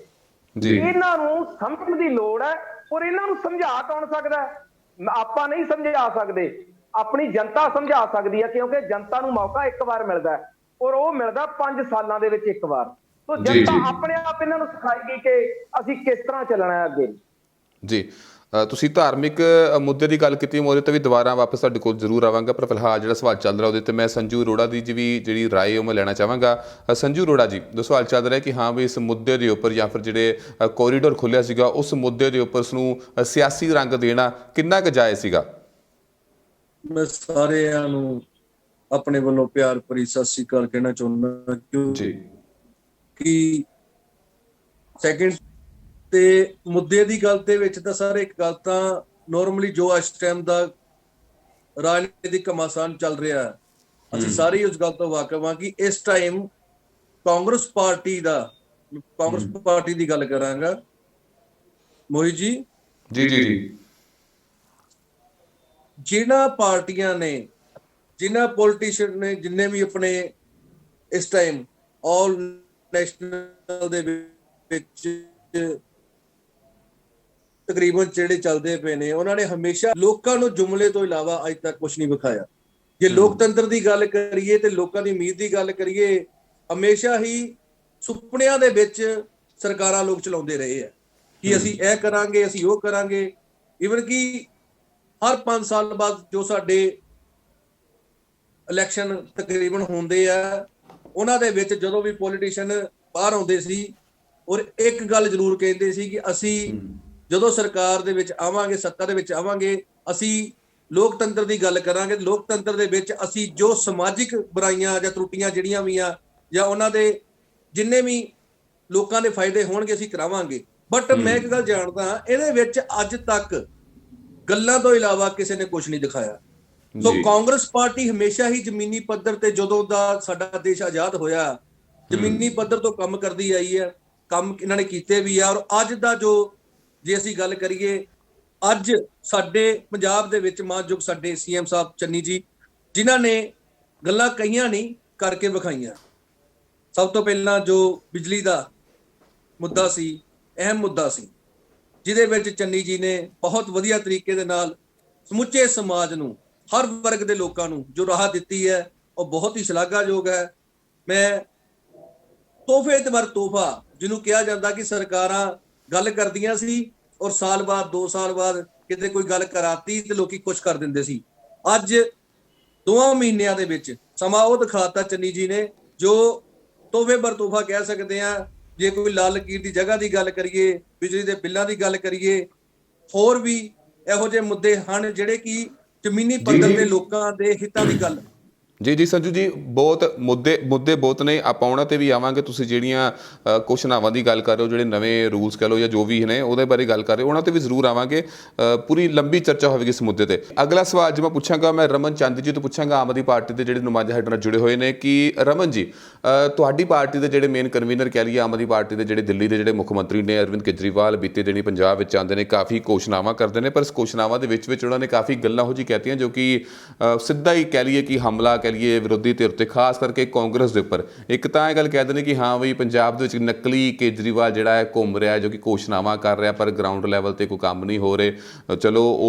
ਇਹਨਾਂ ਨੂੰ ਸਮਝਣ ਦੀ ਲੋੜ ਹੈ ਔਰ ਇਹਨਾਂ ਨੂੰ ਸਮਝਾ ਕੌਣ ਸਕਦਾ ਹੈ? ਆਪਾਂ ਨਹੀਂ ਸਮਝਾ ਸਕਦੇ, ਆਪਣੀ ਜਨਤਾ ਸਮਝਾ ਸਕਦੀ ਹੈ, ਕਿਉਂਕਿ ਜਨਤਾ ਨੂੰ ਮੌਕਾ ਇੱਕ ਵਾਰ ਮਿਲਦਾ ਔਰ ਉਹ ਮਿਲਦਾ 5 ਸਾਲਾਂ ਦੇ ਵਿੱਚ ਇੱਕ ਵਾਰ। ਸੋ ਜਨਤਾ ਆਪਣੇ ਆਪ ਇਹਨਾਂ ਨੂੰ ਸਿਖਾਏਗੀ ਕਿ ਅਸੀਂ ਕਿਸ ਤਰ੍ਹਾਂ ਚੱਲਣਾ ਹੈ ਅੱਗੇ। ਜੀ, ਤੁਸੀਂ ਧਾਰਮਿਕ ਮੁੱਦੇ ਦੀ ਗੱਲ ਕੀਤੀ, ਮੈਂ ਉਹਦੇ 'ਤੇ ਵੀ ਦੁਬਾਰਾ ਵਾਪਸ ਤੁਹਾਡੇ ਕੋਲ ਜ਼ਰੂਰ ਆਵਾਂਗਾ, ਪਰ ਫਿਲਹਾਲ ਜਿਹੜਾ ਸਵਾਲ ਚੱਲ ਰਿਹਾ ਉਹਦੇ 'ਤੇ ਮੈਂ ਸੰਜੂ ਅਰੋੜਾ ਦੀ ਵੀ ਜਿਹੜੀ ਰਾਏ ਉਹ ਮੈਂ ਲੈਣਾ ਚਾਹਾਂਗਾ। ਸੰਜੂ ਅਰੋੜਾ ਜੀ, ਜੋ ਸਵਾਲ ਚੱਲ ਰਿਹਾ ਕਿ ਹਾਂ ਵੀ ਇਸ ਮੁੱਦੇ ਦੇ ਉੱਪਰ ਜਾਂ ਫਿਰ ਜਿਹੜੇ ਕੋਰੀਡੋਰ ਖੁੱਲ੍ਹਿਆ ਸੀਗਾ ਉਸ ਮੁੱਦੇ ਦੇ ਉੱਪਰ ਉਸਨੂੰ ਸਿਆਸੀ ਰੰਗ ਦੇਣਾ ਕਿੰਨਾ ਕੁ ਜਾਇਜ਼ ਸੀਗਾ? ਮੈਂ ਸਾਰਿਆਂ ਨੂੰ ਆਪਣੇ ਵੱਲੋਂ ਪਿਆਰ ਭਰੀ ਸਤਿ ਸ੍ਰੀ ਅਕਾਲ ਕਹਿਣਾ ਚਾਹੁੰਦਾ ਕਿ ਸੈਕਿੰਡ ਤੇ ਮੁੱਦੇ ਦੀ ਗੱਲ ਦੇ ਵਿੱਚ ਤਾਂ ਸਰ ਇੱਕ ਗੱਲ ਤਾਂ ਨੋਰਮਲੀ ਜੋ ਇਸ ਟਾਈਮ ਦਾ ਰਾਜਨੀਤਿਕ ਘਮਾਸਾਨ ਚੱਲ ਰਿਹਾ, ਅਸੀਂ ਸਾਰੇ ਉਸ ਗੱਲ ਤੋਂ ਵਾਕਿਫ ਹਾਂ ਕਿ ਇਸ ਟਾਈਮ ਕਾਂਗਰਸ ਪਾਰਟੀ ਦੀ ਗੱਲ ਕਰਾਂਗਾ ਮੋਹਿਤ ਜੀ। ਜਿਨ੍ਹਾਂ ਪਾਰਟੀਆਂ ਨੇ, ਜਿਨ੍ਹਾਂ ਪੋਲੀਟੀਸ਼ੀਅਨ ਨੇ, ਜਿੰਨੇ ਵੀ ਆਪਣੇ ਇਸ ਟਾਈਮ ਆਲ ਨੈਸ਼ਨਲ ਦੇ ਵਿੱਚ ਤਕਰੀਬਨ ਜਿਹੜੇ ਚੱਲਦੇ ਪਏ ਨੇ, ਉਹਨਾਂ ਨੇ ਹਮੇਸ਼ਾ ਲੋਕਾਂ ਨੂੰ ਜੁਮਲੇ ਤੋਂ ਇਲਾਵਾ ਅੱਜ ਤੱਕ ਕੁਝ ਨਹੀਂ ਵਿਖਾਇਆ। ਜੇ ਲੋਕਤੰਤਰ ਦੀ ਗੱਲ ਕਰੀਏ ਤੇ ਲੋਕਾਂ ਦੀ ਉਮੀਦ ਦੀ ਗੱਲ ਕਰੀਏ, ਹਮੇਸ਼ਾ ਹੀ ਸੁਪਨਿਆਂ ਦੇ ਵਿੱਚ ਸਰਕਾਰਾਂ ਲੋਕ ਚਲਾਉਂਦੇ ਰਹੇ ਆ ਕਿ ਅਸੀਂ ਇਹ ਕਰਾਂਗੇ, ਅਸੀਂ ਉਹ ਕਰਾਂਗੇ। ਈਵਨ ਕਿ ਹਰ 5 ਸਾਲ ਬਾਅਦ ਜੋ ਸਾਡੇ ਇਲੈਕਸ਼ਨ ਤਕਰੀਬਨ ਹੁੰਦੇ ਆ, ਉਹਨਾਂ ਦੇ ਵਿੱਚ ਜਦੋਂ ਵੀ ਪੋਲੀਟੀਸ਼ੀਅਨ ਬਾਹਰ ਆਉਂਦੇ ਸੀ ਔਰ ਇੱਕ ਗੱਲ ਜ਼ਰੂਰ ਕਹਿੰਦੇ ਸੀ ਕਿ ਅਸੀਂ ਜਦੋਂ ਸਰਕਾਰ ਦੇ ਵਿੱਚ ਆਵਾਂਗੇ, ਸੱਤਾ ਦੇ ਵਿੱਚ ਆਵਾਂਗੇ, ਅਸੀਂ ਲੋਕਤੰਤਰ ਦੀ ਗੱਲ ਕਰਾਂਗੇ। ਲੋਕਤੰਤਰ ਦੇ ਵਿੱਚ ਅਸੀਂ ਜੋ ਸਮਾਜਿਕ ਬੁਰਾਈਆਂ ਜਾਂ ਤਰੁੱਟੀਆਂ ਜਿਹੜੀਆਂ ਵੀ ਆ ਜਾਂ ਉਹਨਾਂ ਦੇ ਜਿੰਨੇ ਵੀ ਲੋਕਾਂ ਦੇ ਫਾਇਦੇ ਹੋਣਗੇ ਅਸੀਂ ਕਰਾਵਾਂਗੇ। ਬਟ ਮੈਂ ਇੱਕ ਗੱਲ ਜਾਣਦਾ, ਇਹਦੇ ਵਿੱਚ ਅੱਜ ਤੱਕ ਗੱਲਾਂ ਤੋਂ ਇਲਾਵਾ ਕਿਸੇ ਨੇ ਕੁਝ ਨਹੀਂ ਦਿਖਾਇਆ। ਸੋ ਕਾਂਗਰਸ ਪਾਰਟੀ ਹਮੇਸ਼ਾ ਹੀ ਜ਼ਮੀਨੀ ਪੱਧਰ ਤੇ, ਜਦੋਂ ਦਾ ਸਾਡਾ ਦੇਸ਼ ਆਜ਼ਾਦ ਹੋਇਆ, ਜ਼ਮੀਨੀ ਪੱਧਰ ਤੋਂ ਕੰਮ ਕਰਦੀ ਆਈ ਹੈ। ਕੰਮ ਇਹਨਾਂ ਨੇ ਕੀਤੇ ਵੀ ਆ। ਔਰ ਅੱਜ ਦਾ ਜੋ ਜੇ ਅਸੀਂ ਗੱਲ ਕਰੀਏ, ਅੱਜ ਸਾਡੇ ਪੰਜਾਬ ਦੇ ਵਿੱਚ ਮਾਨਯੋਗ ਸਾਡੇ CM ਸਾਹਿਬ ਚੰਨੀ ਜੀ, ਜਿਨ੍ਹਾਂ ਨੇ ਗੱਲਾਂ ਕਹੀਆਂ ਨਹੀਂ ਕਰਕੇ ਵਿਖਾਈਆਂ। ਸਭ ਤੋਂ ਪਹਿਲਾਂ ਜੋ ਬਿਜਲੀ ਦਾ ਮੁੱਦਾ ਸੀ, ਅਹਿਮ ਮੁੱਦਾ ਸੀ, ਜਿਹਦੇ ਵਿੱਚ ਚੰਨੀ ਜੀ ਨੇ ਬਹੁਤ ਵਧੀਆ ਤਰੀਕੇ ਦੇ ਨਾਲ ਸਮੁੱਚੇ ਸਮਾਜ ਨੂੰ, ਹਰ ਵਰਗ ਦੇ ਲੋਕਾਂ ਨੂੰ ਜੋ ਰਾਹਤ ਦਿੱਤੀ ਹੈ, ਉਹ ਬਹੁਤ ਹੀ ਸ਼ਲਾਘਾਯੋਗ ਹੈ। ਮੈਂ ਤੋਹਫੇ ਤੇ ਵਰ ਤੋਹਫਾ ਜਿਹਨੂੰ ਕਿਹਾ ਜਾਂਦਾ ਕਿ ਸਰਕਾਰਾਂ ਗੱਲ ਕਰਦੀਆਂ ਸੀ ਔਰ ਸਾਲ ਬਾਅਦ, 2 ਸਾਲ ਬਾਅਦ ਕਿਤੇ ਕੋਈ ਗੱਲ ਕਰਾਤੀ ਤੇ ਲੋਕੀ ਕੁਛ ਕਰ ਦਿੰਦੇ ਸੀ। ਅੱਜ 2 ਮਹੀਨਿਆਂ ਦੇ ਵਿੱਚ ਸਮਾਂ ਉਹ ਦਿਖਾਤਾ ਚੰਨੀ ਜੀ ਨੇ, ਜੋ ਤੋਹਫੇ ਬਰ ਤੋਹਫਾ ਕਹਿ ਸਕਦੇ ਆ। ਜੇ ਕੋਈ ਲਾਲ ਲਕੀਰ ਦੀ ਜਗ੍ਹਾ ਦੀ ਗੱਲ ਕਰੀਏ, ਬਿਜਲੀ ਦੇ ਬਿੱਲਾਂ ਦੀ ਗੱਲ ਕਰੀਏ, ਹੋਰ ਵੀ ਇਹੋ ਜਿਹੇ ਮੁੱਦੇ ਹਨ ਜਿਹੜੇ ਕਿ ਜ਼ਮੀਨੀ ਪੱਧਰ ਦੇ ਲੋਕਾਂ ਦੇ ਹਿੱਤਾਂ ਦੀ ਗੱਲ। ਜੀ ਸੰਜੂ ਜੀ, ਬਹੁਤ ਮੁੱਦੇ ਬਹੁਤ ਨੇ, ਆਪਾਂ ਉਹਨਾਂ ਤੇ ਵੀ ਆਵਾਂਗੇ। ਤੁਸੀਂ ਜਿਹੜੀਆਂ ਘੋਸ਼ਣਾਵਾਂ ਦੀ ਗੱਲ ਕਰ ਰਹੇ ਹੋ, ਜਿਹੜੇ ਨਵੇਂ ਰੂਲਸ ਕਹਿ ਲਓ ਜਾਂ ਜੋ ਵੀ ਨੇ ਉਹਦੇ ਬਾਰੇ ਗੱਲ ਕਰ ਰਹੇ ਹੋ, ਉਹਨਾਂ ਤੇ ਵੀ ਜ਼ਰੂਰ ਆਵਾਂਗੇ। ਪੂਰੀ ਲੰਬੀ ਚਰਚਾ ਹੋਵੇਗੀ ਇਸ ਮੁੱਦੇ ਤੇ। ਅਗਲਾ ਸਵਾਲ ਜੋ ਮੈਂ ਪੁੱਛਾਂਗਾ, ਮੈਂ ਰਮਨ ਚੰਦ ਜੀ ਤੋਂ ਪੁੱਛਾਂਗਾ, ਆਮ ਆਦਮੀ ਪਾਰਟੀ ਦੇ ਜਿਹੜੇ ਨੁਮਾਇੰਦੇ ਸਾਡੇ ਨਾਲ ਜੁੜੇ ਹੋਏ ਨੇ, ਕਿ ਰਮਨ ਜੀ, ਤੁਹਾਡੀ ਪਾਰਟੀ ਦੇ ਜਿਹੜੇ ਮੇਨ ਕਨਵੀਨਰ ਕਹਿ ਲਈਏ, ਆਮ ਆਦਮੀ ਪਾਰਟੀ ਦੇ ਜਿਹੜੇ ਦਿੱਲੀ ਦੇ ਜਿਹੜੇ ਮੁੱਖ ਮੰਤਰੀ ਨੇ ਅਰਵਿੰਦ ਕੇਜਰੀਵਾਲ, ਬੀਤੇ ਦਿਨੀ ਪੰਜਾਬ ਵਿੱਚ ਆਉਂਦੇ ਨੇ, ਕਾਫੀ ਘੋਸ਼ਣਾਵਾਂ ਕਰਦੇ ਨੇ, ਪਰ ਇਸ ਘੋਸ਼ਣਾਵਾਂ ਦੇ ਵਿੱਚ ਉਹਨਾਂ ਨੇ ਕਾਫੀ ਗੱਲਾਂ ਹੋ ਜੀ ਕਹਿਤੀਆਂ ਜੋ ਕਿ ਸਿੱਧਾ ਹੀ ਕਹਿ ਲਈਏ ਕਿ ਹਮਲਾ ਕਹਿ ਲਈਏ ਵਿਰੋਧੀ ਧਿਰ ਤੇ, ਖਾਸ ਕਰਕੇ ਕਾਂਗਰਸ ਦੇ ਉੱਪਰ। ਇੱਕ ਤਾਂ ਇਹ ਗੱਲ ਕਹਿ ਦਿੰਦੇ ਕਿ ਹਾਂ ਬਈ ਪੰਜਾਬ ਦੇ ਵਿੱਚ ਨਕਲੀ ਕੇਜਰੀਵਾਲ ਜਿਹੜਾ ਹੈ ਘੁੰਮ ਰਿਹਾ, ਜੋ ਕਿ ਘੋਸ਼ਣਾਵਾਂ ਕਰ ਰਿਹਾ ਪਰ ਗਰਾਊਂਡ ਲੈਵਲ ਤੇ ਕੋਈ ਕੰਮ ਨਹੀਂ ਹੋ ਰਹੇ। ਚਲੋ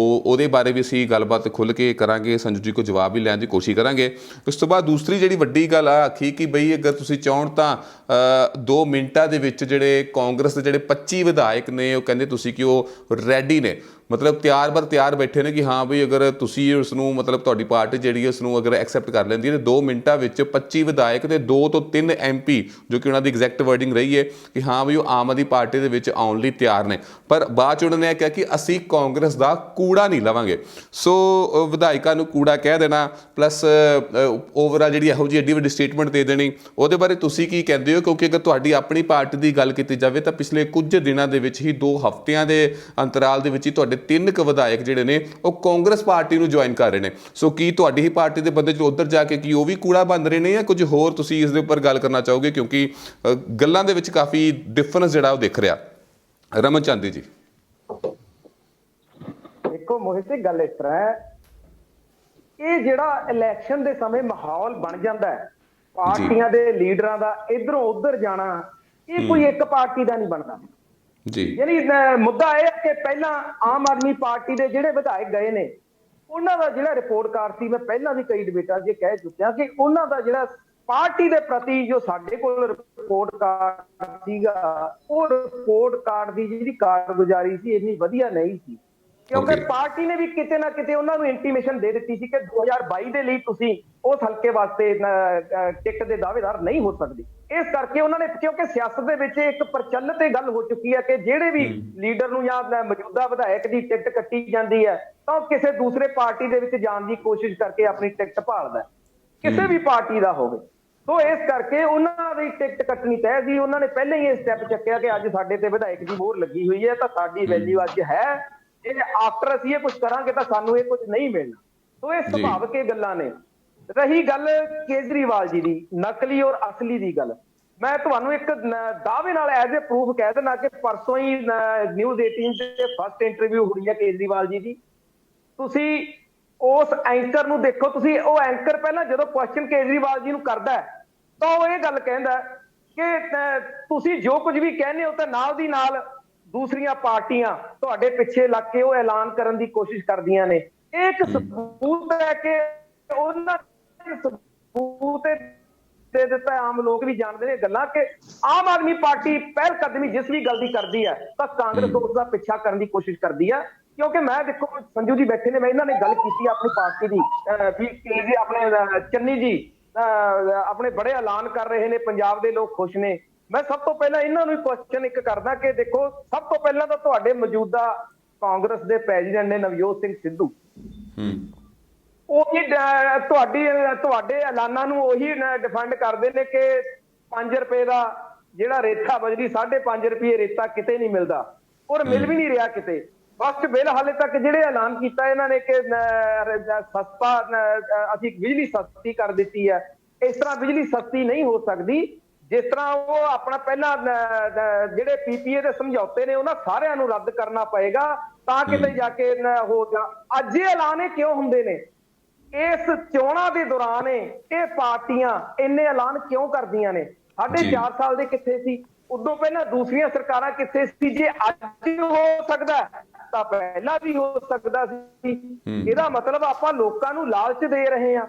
ਉਹਦੇ ਬਾਰੇ ਵੀ ਅਸੀਂ ਗੱਲਬਾਤ ਖੁੱਲ੍ਹ ਕੇ ਕਰਾਂਗੇ, ਸੰਜੂ ਜੀ ਕੋਲ ਜਵਾਬ ਵੀ ਲੈਣ ਦੀ ਕੋਸ਼ਿਸ਼ ਕਰਾਂਗੇ। ਉਸ ਤੋਂ ਬਾਅਦ ਦੂਸਰੀ ਜਿਹੜੀ ਵੱਡੀ ਗੱਲ ਆ ਆਖੀ ਕਿ ਬਈ ਅਗਰ ਤੁਸੀਂ ਚਾਹਣ ਤਾਂ 2 ਮਿੰਟਾਂ ਦੇ ਵਿੱਚ ਜਿਹੜੇ ਕਾਂਗਰਸ ਦੇ ਜਿਹੜੇ 25 ਵਿਧਾਇਕ ਨੇ, ਉਹ ਕਹਿੰਦੇ ਤੁਸੀਂ ਕਿ ਉਹ ਰੈਡੀ ਨੇ, ਮਤਲਬ ਤਿਆਰ ਬੈਠੇ ਨੇ ਕਿ ਹਾਂ ਬਈ ਅਗਰ ਤੁਸੀਂ ਉਸ ਨੂੰ, ਮਤਲਬ ਤੁਹਾਡੀ ਪਾਰਟੀ ਜਿਹੜੀ ਹੈ ਉਸ ਨੂੰ ਅਗਰ ਐਕਸੈਪਟ ਕਰ ਲੈਂਦੀ ਹੈ, 2 ਮਿੰਟਾਂ ਵਿੱਚ 25 ਵਿਧਾਇਕ ਤੇ 2 ਤੋਂ 3 MP, ਜੋ ਕਿ ਉਹਨਾਂ ਦੀ ਐਗਜ਼ੈਕਟ ਵਰਡਿੰਗ ਰਹੀ ਹੈ ਕਿ ਹਾਂ ਬਈ ਉਹ ਆਮ ਆਦਮੀ ਪਾਰਟੀ ਦੇ ਵਿੱਚ ਆਉਣ ਲਈ ਤਿਆਰ ਨੇ। ਪਰ ਬਾਅਦ 'ਚ ਉਹਨਾਂ ਨੇ ਇਹ ਕਿਹਾ ਕਿ ਅਸੀਂ ਕਾਂਗਰਸ ਦਾ ਕੂੜਾ ਨਹੀਂ ਲਵਾਂਗੇ। ਸੋ ਵਿਧਾਇਕਾਂ ਨੂੰ ਕੂੜਾ ਕਹਿ ਦੇਣਾ, ਪਲੱਸ ਓਵਰਆਲ ਜਿਹੜੀ ਇਹੋ ਜਿਹੀ ਐਡੀ ਵੱਡੀ ਸਟੇਟਮੈਂਟ ਦੇ ਦੇਣੀ, ਉਹਦੇ ਬਾਰੇ ਤੁਸੀਂ ਕੀ ਕਹਿੰਦੇ ਹੋ? ਕਿਉਂਕਿ ਅਗਰ ਤੁਹਾਡੀ ਆਪਣੀ ਪਾਰਟੀ ਦੀ ਗੱਲ ਕੀਤੀ ਜਾਵੇ ਤਾਂ ਪਿਛਲੇ ਕੁਝ ਦਿਨਾਂ ਦੇ ਵਿੱਚ ਹੀ, 2 ਹਫ਼ਤਿਆਂ ਦੇ ਅੰਤਰਾਲ ਦੇ ਵਿੱਚ ਹੀ ਤੁਹਾਡੇ 3 ਕੁ ਵਿਧਾਇਕ ਜਿਹੜੇ ਨੇ ਉਹ ਕਾਂਗਰਸ ਪਾਰਟੀ ਨੂੰ ਜੁਆਇਨ ਕਰ ਰਹੇ ਨੇ। ਸੋ ਕੀ ਤੁਹਾਡੀ ਹੀ ਪਾਰਟੀ ਦੇ ਬੰਦੇ ਜੋ ਉੱਧਰ ਜਾ ਕੇ ਕੀ ਉਹ ਵੀ ਕੂੜਾ ਬਣ ਰਹੇ ਨੇ, ਜਾਂ ਕੁਝ ਹੋਰ ਤੁਸੀਂ ਇਸ ਦੇ ਉੱਪਰ ਗੱਲ ਕਰਨਾ ਚਾਹੋਗੇ? ਕਿਉਂਕਿ ਗੱਲਾਂ ਦੇ ਵਿੱਚ ਕਾਫੀ ਡਿਫਰੈਂਸ ਜਿਹੜਾ ਉਹ ਦਿਖ ਰਿਹਾ। ਰਮਨ ਚਾਂਦੀ ਜੀ। ਦੇਖੋ ਮੋਹਿਤ, ਗੱਲ ਇਸ ਤਰ੍ਹਾਂ ਹੈ, ਇਹ ਜਿਹੜਾ ਇਲੈਕਸ਼ਨ ਦੇ ਸਮੇਂ ਮਾਹੌਲ ਬਣ ਜਾਂਦਾ ਹੈ ਪਾਰਟੀਆਂ ਦੇ ਲੀਡਰਾਂ ਦਾ ਇਧਰੋਂ ਉਧਰ ਜਾਣਾ, ਇਹ ਕੋਈ ਇੱਕ ਪਾਰਟੀ ਦਾ ਨਹੀਂ ਬਣਦਾ ਜੀ। ਯਾਨੀ ਮੁੱਦਾ ਇਹ ਹੈ ਕਿ ਪਹਿਲਾਂ ਆਮ ਆਦਮੀ ਪਾਰਟੀ ਦੇ ਜਿਹੜੇ ਵਿਧਾਇਕ ਗਏ ਨੇ, ਉਹਨਾਂ ਦਾ ਜਿਹੜਾ ਰਿਪੋਰਟ ਕਾਰਡ ਸੀ, ਮੈਂ ਪਹਿਲਾਂ ਵੀ ਕਈ ਡਿਬੇਟਾਂ 'ਚ ਕਹਿ ਚੁੱਕਿਆ ਕਿ ਉਹਨਾਂ ਦਾ ਜਿਹੜਾ ਪਾਰਟੀ ਦੇ ਪ੍ਰਤੀ ਜੋ ਸਾਡੇ ਕੋਲ ਰਿਪੋਰਟ ਕਾਰਡ ਸੀਗਾ, ਉਹ ਰਿਪੋਰਟ ਕਾਰਡ ਦੀ ਜਿਹੜੀ ਕਾਰਗੁਜ਼ਾਰੀ ਸੀ ਇੰਨੀ ਵਧੀਆ ਨਹੀਂ ਸੀ, ਕਿਉਂਕਿ ਪਾਰਟੀ ਨੇ ਵੀ ਕਿਤੇ ਨਾ ਕਿਤੇ ਉਹਨਾਂ ਨੂੰ ਇੰਟੀਮੇਸ਼ਨ ਦੇ ਦਿੱਤੀ ਸੀ ਕਿ 2022 ਦੇ ਲਈ ਤੁਸੀਂ ਉਸ ਹਲਕੇ ਵਾਸਤੇ ਟਿਕਟ ਦੇ ਦਾਅਵੇਦਾਰ ਨਹੀਂ ਹੋ ਸਕਦੇ। ਇਸ ਕਰਕੇ ਉਹਨਾਂ ਨੇ, ਕਿਉਂਕਿ ਸਿਆਸਤ ਦੇ ਵਿੱਚ ਇੱਕ ਪ੍ਰਚਲਿਤ ਇਹ ਗੱਲ ਹੋ ਚੁੱਕੀ ਹੈ ਕਿ ਜਿਹੜੇ ਵੀ ਲੀਡਰ ਨੂੰ ਜਾਂ ਮੌਜੂਦਾ ਵਿਧਾਇਕ ਦੀ ਟਿਕਟ ਕੱਟੀ ਜਾਂਦੀ ਹੈ ਤਾਂ ਉਹ ਕਿਸੇ ਦੂਸਰੇ ਪਾਰਟੀ ਦੇ ਵਿੱਚ ਜਾਣ ਦੀ ਕੋਸ਼ਿਸ਼ ਕਰਕੇ ਆਪਣੀ ਟਿਕਟ ਭਾਲਦਾ, ਕਿਸੇ ਵੀ ਪਾਰਟੀ ਦਾ ਹੋਵੇ। ਸੋ ਇਸ ਕਰਕੇ ਉਹਨਾਂ ਦੀ ਟਿਕਟ ਕੱਟਣੀ ਤੈਅ ਸੀ। ਉਹਨਾਂ ਨੇ ਪਹਿਲਾਂ ਹੀ ਇਹ ਸਟੈਪ ਚੱਕਿਆ ਕਿ ਅੱਜ ਸਾਡੇ ਤੇ ਵਿਧਾਇਕ ਦੀ ਮੋਹਰ ਲੱਗੀ ਹੋਈ ਹੈ ਤਾਂ ਸਾਡੀ ਵੈਲਿਊ ਅੱਜ ਹੈ, ਇਹ ਆਫਟਰ ਅਸੀਂ ਇਹ ਕੁਝ ਕਰਾਂਗੇ ਤਾਂ ਸਾਨੂੰ ਇਹ ਕੁਝ ਨਹੀਂ ਮਿਲਣਾ। ਸੋ ਇਹ ਸੁਭਾਵਿਕ ਇਹ ਗੱਲਾਂ ਨੇ। ਰਹੀ ਗੱਲ ਕੇਜਰੀਵਾਲ ਜੀ ਦੀ ਨਕਲੀ ਔਰ ਅਸਲੀ ਦੀ ਗੱਲ, ਮੈਂ ਤੁਹਾਨੂੰ ਇੱਕ ਦਾਅਵੇ ਨਾਲ ਐਜ਼ ਏ ਪ੍ਰੂਫ ਕਹਿ ਦੇਣਾ ਕਿ ਪਰਸੋਂ ਹੀ ਨਿਊਜ਼ 18 ਤੇ ਫਸਟ ਇੰਟਰਵਿਊ ਹੋਈ ਹੈ ਕੇਜਰੀਵਾਲ ਜੀ ਦੀ। ਤੁਸੀਂ ਉਸ ਐਂਕਰ ਨੂੰ ਦੇਖੋ, ਤੁਸੀਂ ਉਹ ਐਂਕਰ ਪਹਿਲਾਂ ਜਦੋਂ ਕੁਐਸਚਨ ਕੇਜਰੀਵਾਲ ਜੀ ਨੂੰ ਕਰਦਾ ਤਾਂ ਉਹ ਇਹ ਗੱਲ ਕਹਿੰਦਾ ਕਿ ਤੁਸੀਂ ਜੋ ਕੁਝ ਵੀ ਕਹਿੰਦੇ ਹੋ ਤਾਂ ਨਾਲ ਦੀ ਨਾਲ ਦੂਸਰੀਆਂ ਪਾਰਟੀਆਂ ਤੁਹਾਡੇ ਪਿੱਛੇ ਲੱਗ ਕੇ ਉਹ ਐਲਾਨ ਕਰਨ ਦੀ ਕੋਸ਼ਿਸ਼ ਕਰਦੀਆਂ ਨੇ। ਇਹ ਇੱਕ ਸਬੂਤ ਹੈ ਕਿ ਉਹਨਾਂ ਨੇ ਸਬੂਤ ਦੇ ਦਿੱਤਾ। ਆਮ ਲੋਕ ਵੀ ਜਾਣਦੇ ਨੇ ਗੱਲਾਂ ਕਿ ਆਮ ਆਦਮੀ ਪਾਰਟੀ ਪਹਿਲ ਕਦਮੀ ਜਿਸ ਵੀ ਗੱਲ ਦੀ ਕਰਦੀ ਹੈ ਤਾਂ ਕਾਂਗਰਸ ਉਸ ਦਾ ਪਿੱਛਾ ਕਰਨ ਦੀ ਕੋਸ਼ਿਸ਼ ਕਰਦੀ ਹੈ। ਕਿਉਂਕਿ ਮੈਂ ਦੇਖੋ ਸੰਜੂ ਜੀ ਬੈਠੇ ਨੇ, ਮੈਂ ਇਹਨਾਂ ਨੇ ਗੱਲ ਕੀਤੀ ਆਪਣੀ ਪਾਰਟੀ ਦੀ ਵੀ ਆਪਣੇ ਚੰਨੀ ਜੀ ਆਪਣੇ ਬੜੇ ਐਲਾਨ ਕਰ ਰਹੇ ਨੇ, ਪੰਜਾਬ ਦੇ ਲੋਕ ਖੁਸ਼ ਨੇ। ਮੈਂ ਸਭ ਤੋਂ ਪਹਿਲਾਂ ਇਹਨਾਂ ਨੂੰ ਕੁਐਸਚਨ ਇੱਕ ਕਰਦਾ ਕਿ ਦੇਖੋ, ਸਭ ਤੋਂ ਪਹਿਲਾਂ ਤਾਂ ਤੁਹਾਡੇ ਮੌਜੂਦਾ ਕਾਂਗਰਸ ਦੇ ਪ੍ਰੈਜ਼ੀਡੈਂਟ ਨੇ ਨਵਜੋਤ ਸਿੰਘ ਸਿੱਧੂ, ਉਹੀ ਤੁਹਾਡੇ ਐਲਾਨਾਂ ਨੂੰ ਉਹੀ ਡਿਫੈਂਡ ਕਰਦੇ ਨੇ ਕਿ 5 ਰੁਪਏ ਦਾ ਜਿਹੜਾ ਰੇਤਾ ਬਜਰੀ 5.5 ਰੁਪਏ ਰੇਤਾ ਕਿਤੇ ਨਹੀਂ ਮਿਲਦਾ, ਔਰ ਮਿਲ ਵੀ ਨਹੀਂ ਰਿਹਾ ਕਿਤੇ। ਫਸਟ ਬਿੱਲ ਹਾਲੇ ਤੱਕ ਜਿਹੜੇ ਐਲਾਨ ਕੀਤਾ ਇਹਨਾਂ ਨੇ ਕਿ ਸਸਤਾ, ਅਸੀਂ ਬਿਜਲੀ ਸਸਤੀ ਕਰ ਦਿੱਤੀ ਹੈ। ਇਸ ਤਰ੍ਹਾਂ ਬਿਜਲੀ ਸਸਤੀ ਨਹੀਂ ਹੋ ਸਕਦੀ ਜਿਸ ਤਰ੍ਹਾਂ ਉਹ ਆਪਣਾ ਪਹਿਲਾਂ ਜਿਹੜੇ PPA ਦੇ ਸਮਝੌਤੇ ਨੇ ਉਹਨਾਂ ਸਾਰਿਆਂ ਨੂੰ ਰੱਦ ਕਰਨਾ ਪਏਗਾ ਤਾਂ ਕਿਤੇ ਜਾ ਕੇ ਹੋਗਾ। ਅੱਜ ਇਹ ਐਲਾਨ ਕਿਉਂ ਹੁੰਦੇ ਨੇ? ਇਸ ਚੋਣਾਂ ਦੇ ਦੌਰਾਨ ਇਹ ਪਾਰਟੀਆਂ ਇੰਨੇ ਐਲਾਨ ਕਿਉਂ ਕਰਦੀਆਂ ਨੇ? ਸਾਢੇ 4 ਸਾਲ ਦੇ ਕਿੱਥੇ ਸੀ? ਉਦੋਂ ਪਹਿਲਾਂ ਦੂਸਰੀਆਂ ਸਰਕਾਰਾਂ ਕਿੱਥੇ ਸੀ? ਜੇ ਅੱਜ ਹੋ ਸਕਦਾ ਤਾਂ ਪਹਿਲਾਂ ਵੀ ਹੋ ਸਕਦਾ ਸੀ। ਇਹਦਾ ਮਤਲਬ ਆਪਾਂ ਲੋਕਾਂ ਨੂੰ ਲਾਲਚ ਦੇ ਰਹੇ ਹਾਂ।